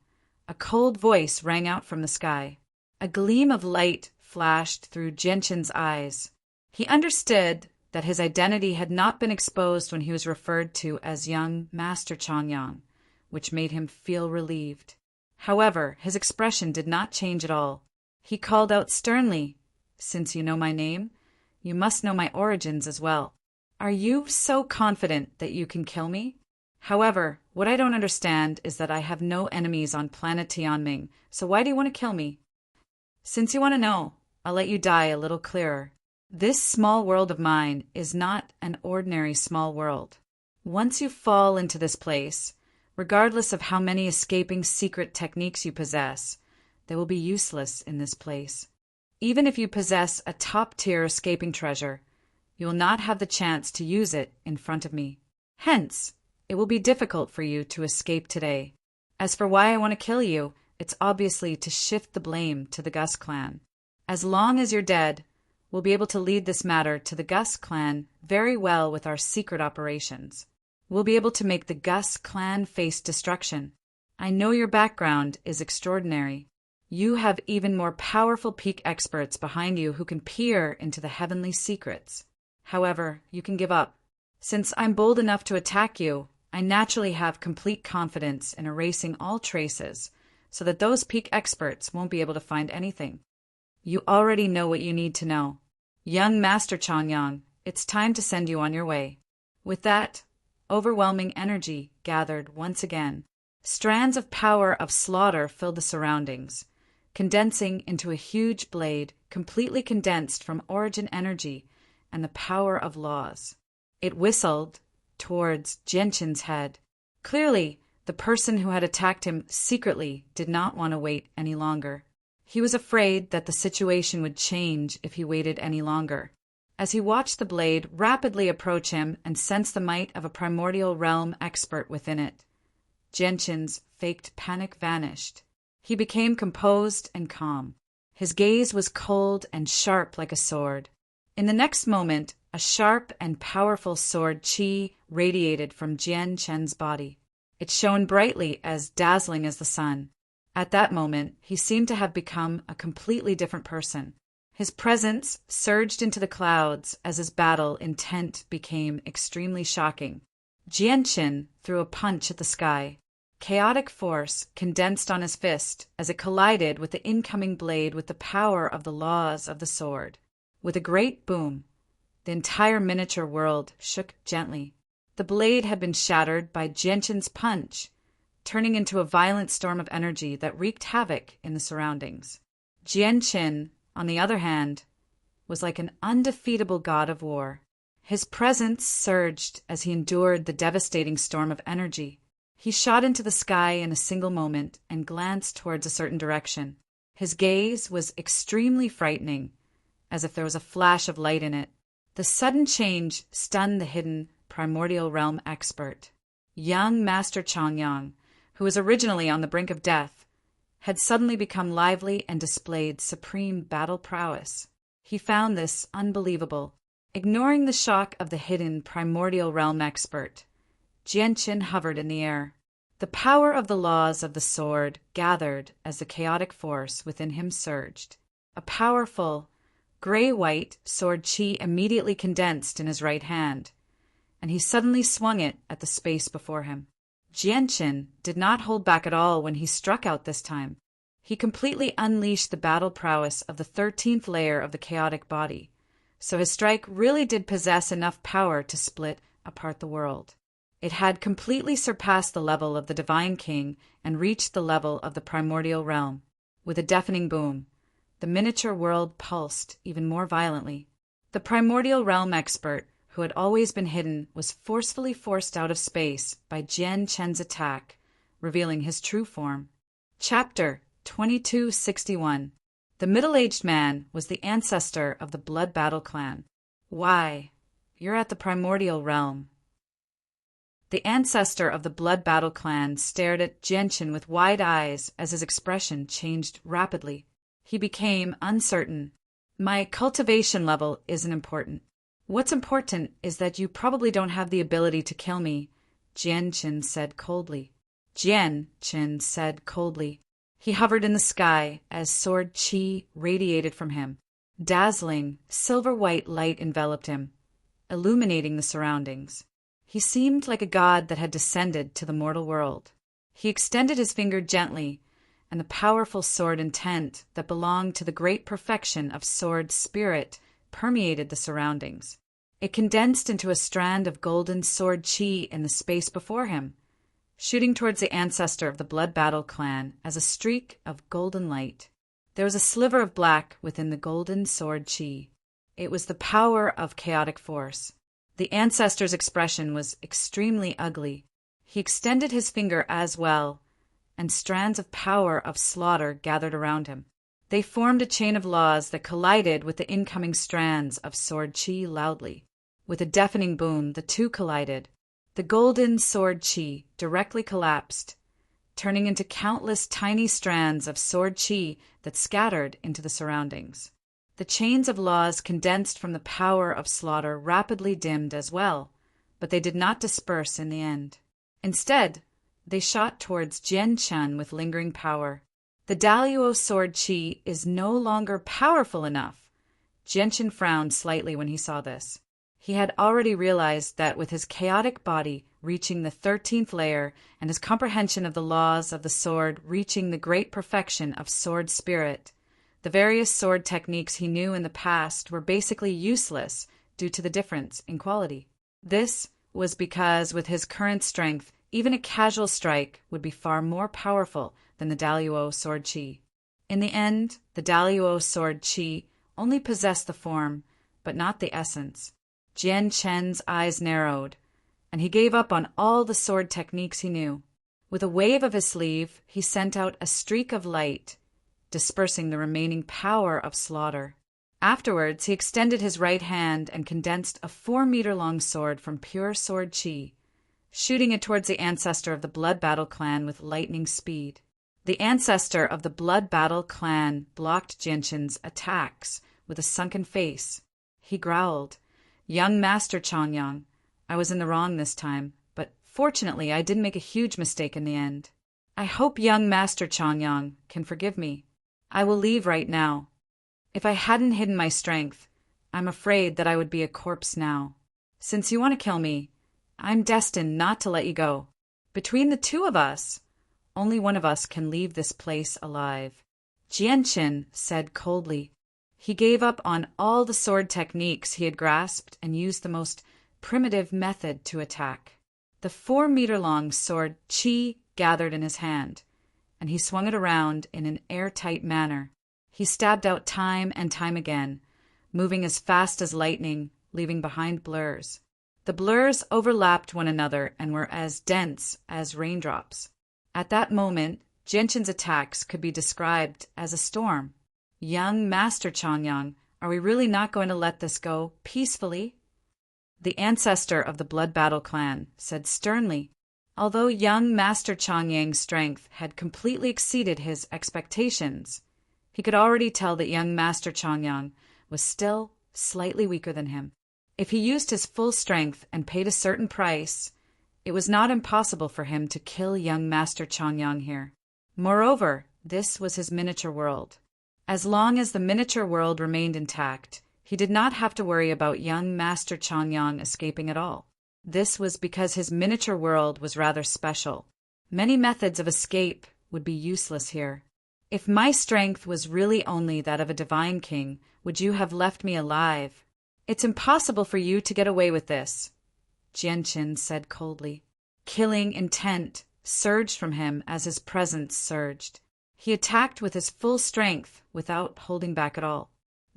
A cold voice rang out from the sky. A gleam of light flashed through Jianqin's eyes. He understood that his identity had not been exposed when he was referred to as young Master Chongyang, which made him feel relieved. However, his expression did not change at all. He called out sternly, "Since you know my name, you must know my origins as well. Are you so confident that you can kill me? However, what I don't understand is that I have no enemies on planet Tianming, so why do you want to kill me? Since you want to know, I'll let you die a little clearer. This small world of mine is not an ordinary small world. Once you fall into this place, regardless of how many escaping secret techniques you possess, they will be useless in this place. Even if you possess a top-tier escaping treasure, you will not have the chance to use it in front of me. Hence, it will be difficult for you to escape today. As for why I want to kill you, it's obviously to shift the blame to the Gus clan. As long as you're dead, we'll be able to lead this matter to the Gus clan very well with our secret operations. We'll be able to make the Gus clan face destruction. I know your background is extraordinary. You have even more powerful peak experts behind you who can peer into the heavenly secrets. However, you can give up. Since I'm bold enough to attack you, I naturally have complete confidence in erasing all traces so that those peak experts won't be able to find anything. You already know what you need to know. Young Master Chongyang, it's time to send you on your way." With that, overwhelming energy gathered once again. Strands of power of slaughter filled the surroundings, condensing into a huge blade completely condensed from origin energy and the power of laws. It whistled towards Jianqin's head. Clearly, the person who had attacked him secretly did not want to wait any longer. He was afraid that the situation would change if he waited any longer. As he watched the blade rapidly approach him and sensed the might of a primordial realm expert within it, Jianqin's faked panic vanished. He became composed and calm. His gaze was cold and sharp like a sword. In the next moment, a sharp and powerful sword chi radiated from Jianqin's body. It shone brightly, as dazzling as the sun. At that moment, he seemed to have become a completely different person. His presence surged into the clouds as his battle intent became extremely shocking. Jianqin threw a punch at the sky. Chaotic force condensed on his fist as it collided with the incoming blade with the power of the laws of the sword. With a great boom, the entire miniature world shook gently. The blade had been shattered by Jianqin's punch, turning into a violent storm of energy that wreaked havoc in the surroundings. Jianqin, on the other hand, was like an undefeatable god of war. His presence surged as he endured the devastating storm of energy. He shot into the sky in a single moment and glanced towards a certain direction. His gaze was extremely frightening, as if there was a flash of light in it. The sudden change stunned the hidden primordial realm expert. Young Master Chongyang, who was originally on the brink of death, had suddenly become lively and displayed supreme battle prowess. He found this unbelievable. Ignoring the shock of the hidden primordial realm expert, Jianqin hovered in the air. The power of the laws of the sword gathered as the chaotic force within him surged. A powerful, gray-white sword chi immediately condensed in his right hand, and he suddenly swung it at the space before him. Jianqin did not hold back at all when he struck out this time. He completely unleashed the battle prowess of the 13th layer of the chaotic body, so his strike really did possess enough power to split apart the world. It had completely surpassed the level of the Divine King and reached the level of the primordial realm. With a deafening boom, the miniature world pulsed even more violently. The primordial realm expert, who had always been hidden, was forcefully forced out of space by Jian Chen's attack, revealing his true form. Chapter 2261. The middle-aged man was the ancestor of the Blood Battle clan. Why, you're at the primordial realm. The ancestor of the Blood Battle clan stared at Jianqin with wide eyes as his expression changed rapidly. He became uncertain. My cultivation level isn't important. What's important is that you probably don't have the ability to kill me, Jianqin said coldly. Jianqin said coldly. He hovered in the sky as sword chi radiated from him. Dazzling, silver-white light enveloped him, illuminating the surroundings. He seemed like a god that had descended to the mortal world. He extended his finger gently, and the powerful sword intent that belonged to the great perfection of sword spirit permeated the surroundings. It condensed into a strand of golden sword chi in the space before him, shooting towards the ancestor of the Blood Battle clan as a streak of golden light. There was a sliver of black within the golden sword chi. It was the power of chaotic force. The ancestor's expression was extremely ugly. He extended his finger as well, and strands of power of slaughter gathered around him. They formed a chain of laws that collided with the incoming strands of sword chi loudly. With a deafening boom, the two collided. The golden sword chi directly collapsed, turning into countless tiny strands of sword chi that scattered into the surroundings. The chains of laws condensed from the power of slaughter rapidly dimmed as well, but they did not disperse in the end. Instead, they shot towards Jianqin with lingering power. The Daluo sword chi is no longer powerful enough. Jianqin frowned slightly when he saw this. He had already realized that with his chaotic body reaching the 13th layer and his comprehension of the laws of the sword reaching the great perfection of sword spirit, the various sword techniques he knew in the past were basically useless due to the difference in quality. This was because with his current strength, even a casual strike would be far more powerful than the Daluo sword chi. In the end, the Daluo sword chi only possessed the form, but not the essence. Jianqin's eyes narrowed, and he gave up on all the sword techniques he knew. With a wave of his sleeve, he sent out a streak of light, dispersing the remaining power of slaughter. Afterwards, he extended his right hand and condensed a 4-meter-long sword from pure sword chi, shooting it towards the ancestor of the Blood Battle clan with lightning speed. The ancestor of the Blood Battle clan blocked Jianqin's attacks with a sunken face. He growled, "Young Master Chongyang, I was in the wrong this time, but fortunately I didn't make a huge mistake in the end. I hope young Master Chongyang can forgive me. I will leave right now. If I hadn't hidden my strength, I'm afraid that I would be a corpse now. Since you want to kill me, I'm destined not to let you go. Between the two of us, only one of us can leave this place alive." Jianqin said coldly. He gave up on all the sword techniques he had grasped and used the most primitive method to attack. The 4-meter-long sword chi gathered in his hand, and he swung it around in an airtight manner. He stabbed out time and time again, moving as fast as lightning, leaving behind blurs. The blurs overlapped one another and were as dense as raindrops. At that moment, Jianshin's attacks could be described as a storm. Young Master Changyang, are we really not going to let this go peacefully? The ancestor of the Blood Battle clan said sternly. Although young Master Changyang's strength had completely exceeded his expectations, he could already tell that young Master Changyang was still slightly weaker than him. If he used his full strength and paid a certain price, it was not impossible for him to kill young Master Changyang here. Moreover, this was his miniature world. As long as the miniature world remained intact, he did not have to worry about young Master Changyang escaping at all. This was because his miniature world was rather special. Many methods of escape would be useless here. If my strength was really only that of a divine king, would you have left me alive? It's impossible for you to get away with this, Jianshin said coldly. Killing intent surged from him as his presence surged. He attacked with his full strength without holding back at all.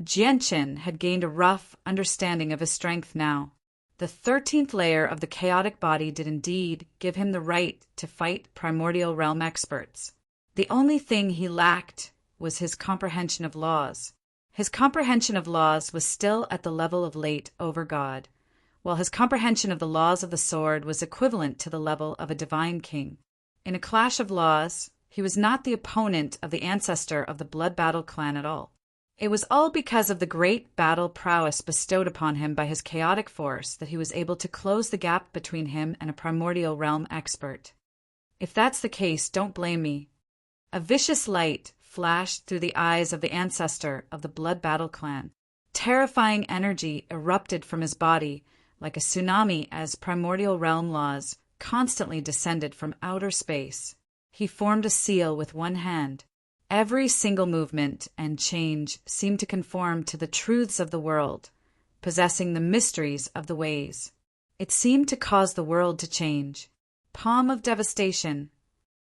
Jianshin had gained a rough understanding of his strength now. The 13th layer of the chaotic body did indeed give him the right to fight primordial realm experts. The only thing he lacked was his comprehension of laws. His comprehension of laws was still at the level of late over God, while his comprehension of the laws of the sword was equivalent to the level of a divine king. In a clash of laws, he was not the opponent of the ancestor of the Blood Battle clan at all. It was all because of the great battle prowess bestowed upon him by his chaotic force that he was able to close the gap between him and a primordial realm expert. If that's the case, don't blame me. A vicious light flashed through the eyes of the ancestor of the Blood Battle clan. Terrifying energy erupted from his body like a tsunami as primordial realm laws constantly descended from outer space. He formed a seal with one hand. Every single movement and change seemed to conform to the truths of the world, possessing the mysteries of the ways. It seemed to cause the world to change. Palm of devastation.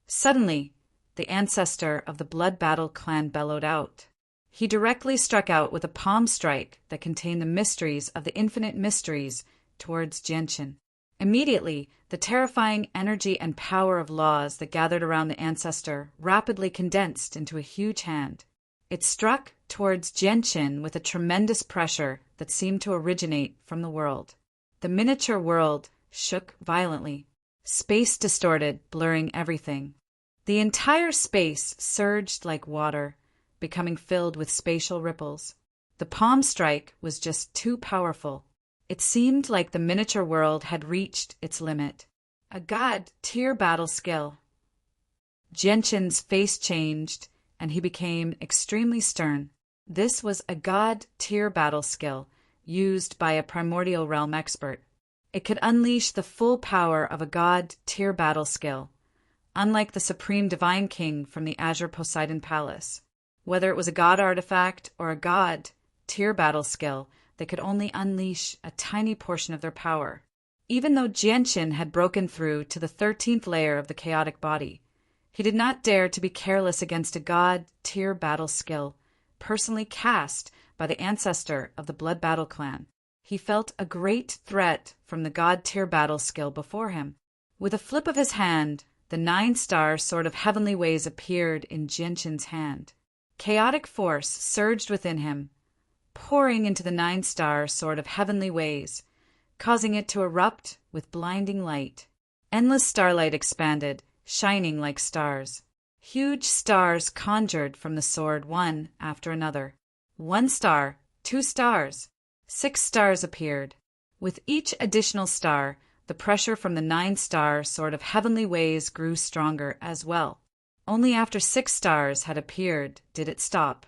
Suddenly, the ancestor of the Blood Battle clan bellowed out. He directly struck out with a palm strike that contained the mysteries of the infinite mysteries towards Jianshin. Immediately, the terrifying energy and power of laws that gathered around the ancestor rapidly condensed into a huge hand. It struck towards Jianshin with a tremendous pressure that seemed to originate from the world. The miniature world shook violently. Space distorted, blurring everything. The entire space surged like water, becoming filled with spatial ripples. The palm strike was just too powerful. It seemed like the miniature world had reached its limit. A god-tier battle skill. Jianshin's face changed, and he became extremely stern. This was a god-tier battle skill, used by a primordial realm expert. It could unleash the full power of a god-tier battle skill, unlike the Supreme Divine King from the Azure Poseidon Palace. Whether it was a god artifact or a god-tier battle skill, they could only unleash a tiny portion of their power. Even though Jianshin had broken through to the 13th layer of the chaotic body, he did not dare to be careless against a god-tier battle skill, personally cast by the ancestor of the Blood Battle clan. He felt a great threat from the god-tier battle skill before him. With a flip of his hand, the 9-star sword of heavenly ways appeared in Jianshin's hand. Chaotic force surged within him, pouring into the 9-star sword of heavenly ways, causing it to erupt with blinding light. Endless starlight expanded, shining like stars. Huge stars conjured from the sword one after another. 1 star, 2 stars, 6 stars appeared. With each additional star, the pressure from the 9-star sword of heavenly ways grew stronger as well. Only after 6 stars had appeared did it stop.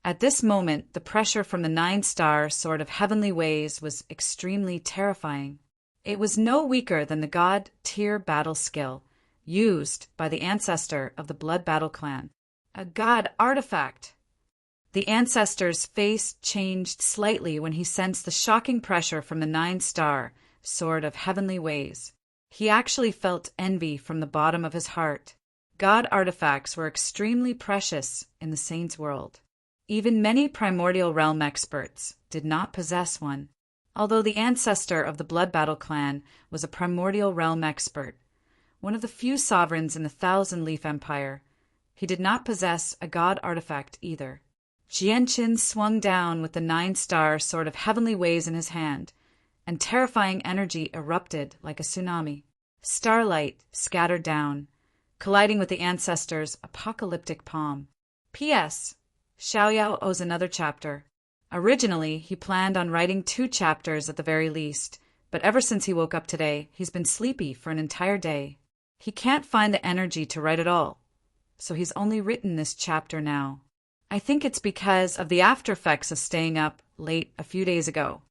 At this moment, the pressure from the 9-star sword of heavenly ways was extremely terrifying. It was no weaker than the god-tier battle skill used by the ancestor of the Blood Battle clan. A god artifact! The ancestor's face changed slightly when he sensed the shocking pressure from the 9-star sword of heavenly ways. He actually felt envy from the bottom of his heart. God artifacts were extremely precious in the saints' world. Even many primordial realm experts did not possess one. Although the ancestor of the Blood Battle clan was a primordial realm expert, one of the few sovereigns in the Thousand Leaf Empire, he did not possess a god artifact either. Jianqin swung down with the 9-star sword of heavenly ways in his hand, and terrifying energy erupted like a tsunami. Starlight scattered down, colliding with the ancestor's apocalyptic palm. P.S. Xiaoyao owes another chapter. Originally, he planned on writing 2 chapters at the very least, but ever since he woke up today, he's been sleepy for an entire day. He can't find the energy to write at all, so he's only written this chapter now. I think it's because of the after effects of staying up late a few days ago.